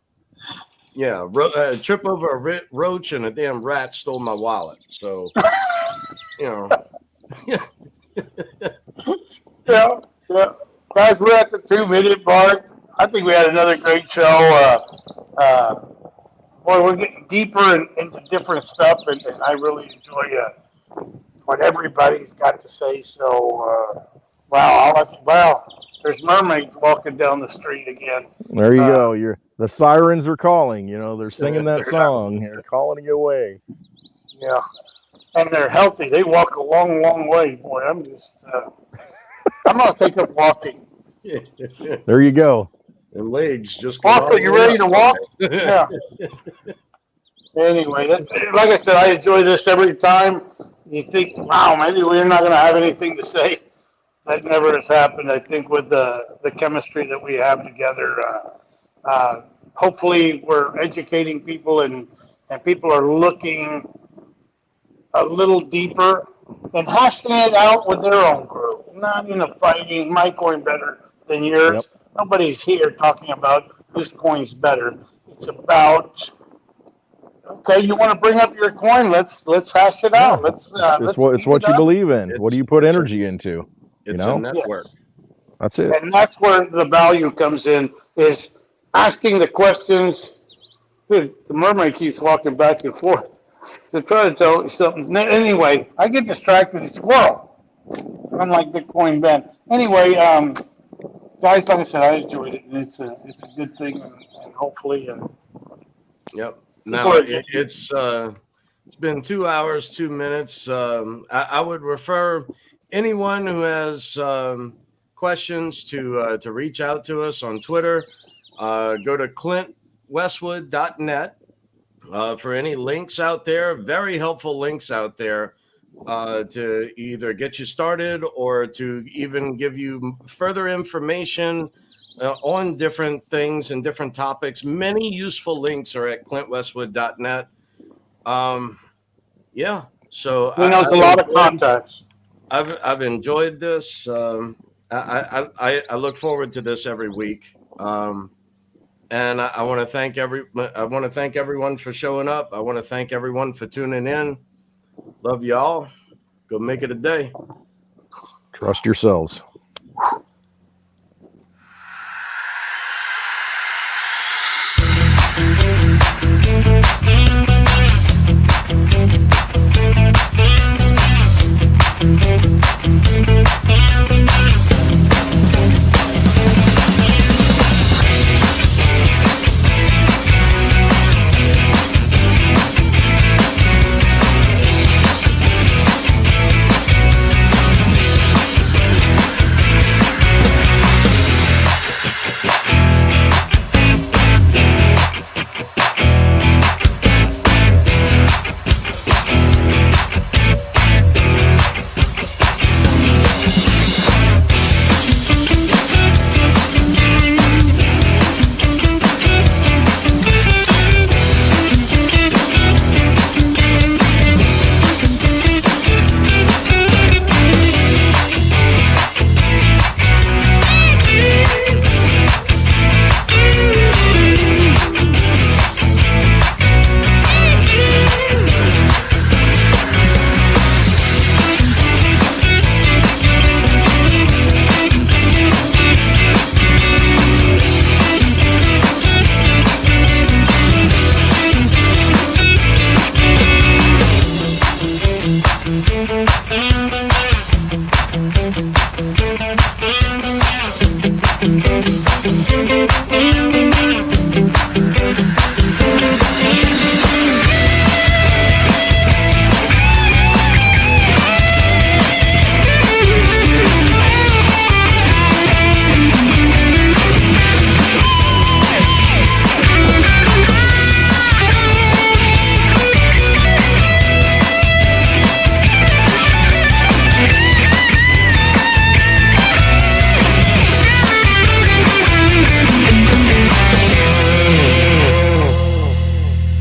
yeah, trip over a roach and a damn rat stole my wallet. So, you know, yeah. Guys, we're at the 2-minute mark. I think we had another great show. Boy, we're getting deeper into different stuff, and I really enjoy what everybody's got to say. So, wow, there's mermaids walking down the street again. There you go. The sirens are calling. You know, they're singing that song. They're calling you away. Yeah, and they're healthy. They walk a long, long way. Boy, I'm gonna take up walking. There you go. And legs just. Walk, are you ready to walk? Yeah. Anyway, like I said, I enjoy this every time. You think, wow, maybe we're not going to have anything to say. That never has happened. I think with the chemistry that we have together, hopefully we're educating people and people are looking a little deeper and hashing it out with their own group. Not in a fighting, my coin better than yours. Yep. Nobody's here talking about whose coin's better. It's about, okay, you want to bring up your coin? Let's hash it out. It's what you believe in. What do you put energy into? It's you know? a network. Yes. That's it. And that's where the value comes in, is asking the questions. Dude, the mermaid keeps walking back and forth to try to tell you something. Anyway, I get distracted. It's squirrel. I'm like Bitcoin Ben. Anyway, guys, like I said, I enjoyed it. And it's a good thing, and hopefully. Yep. Now it's been 2 hours, 2 minutes. I would refer anyone who has questions to reach out to us on Twitter. Go to clintwestwood.net for any links out there. Very helpful links out there to either get you started or to even give you further information on different things and different topics. Many useful links are at clintwestwood.net. Yeah, so He knows a lot of contacts. I've enjoyed this. I look forward to this every week. And I want to thank everyone for showing up. I want to thank everyone for tuning in. Love y'all. Go make it a day. Trust yourselves.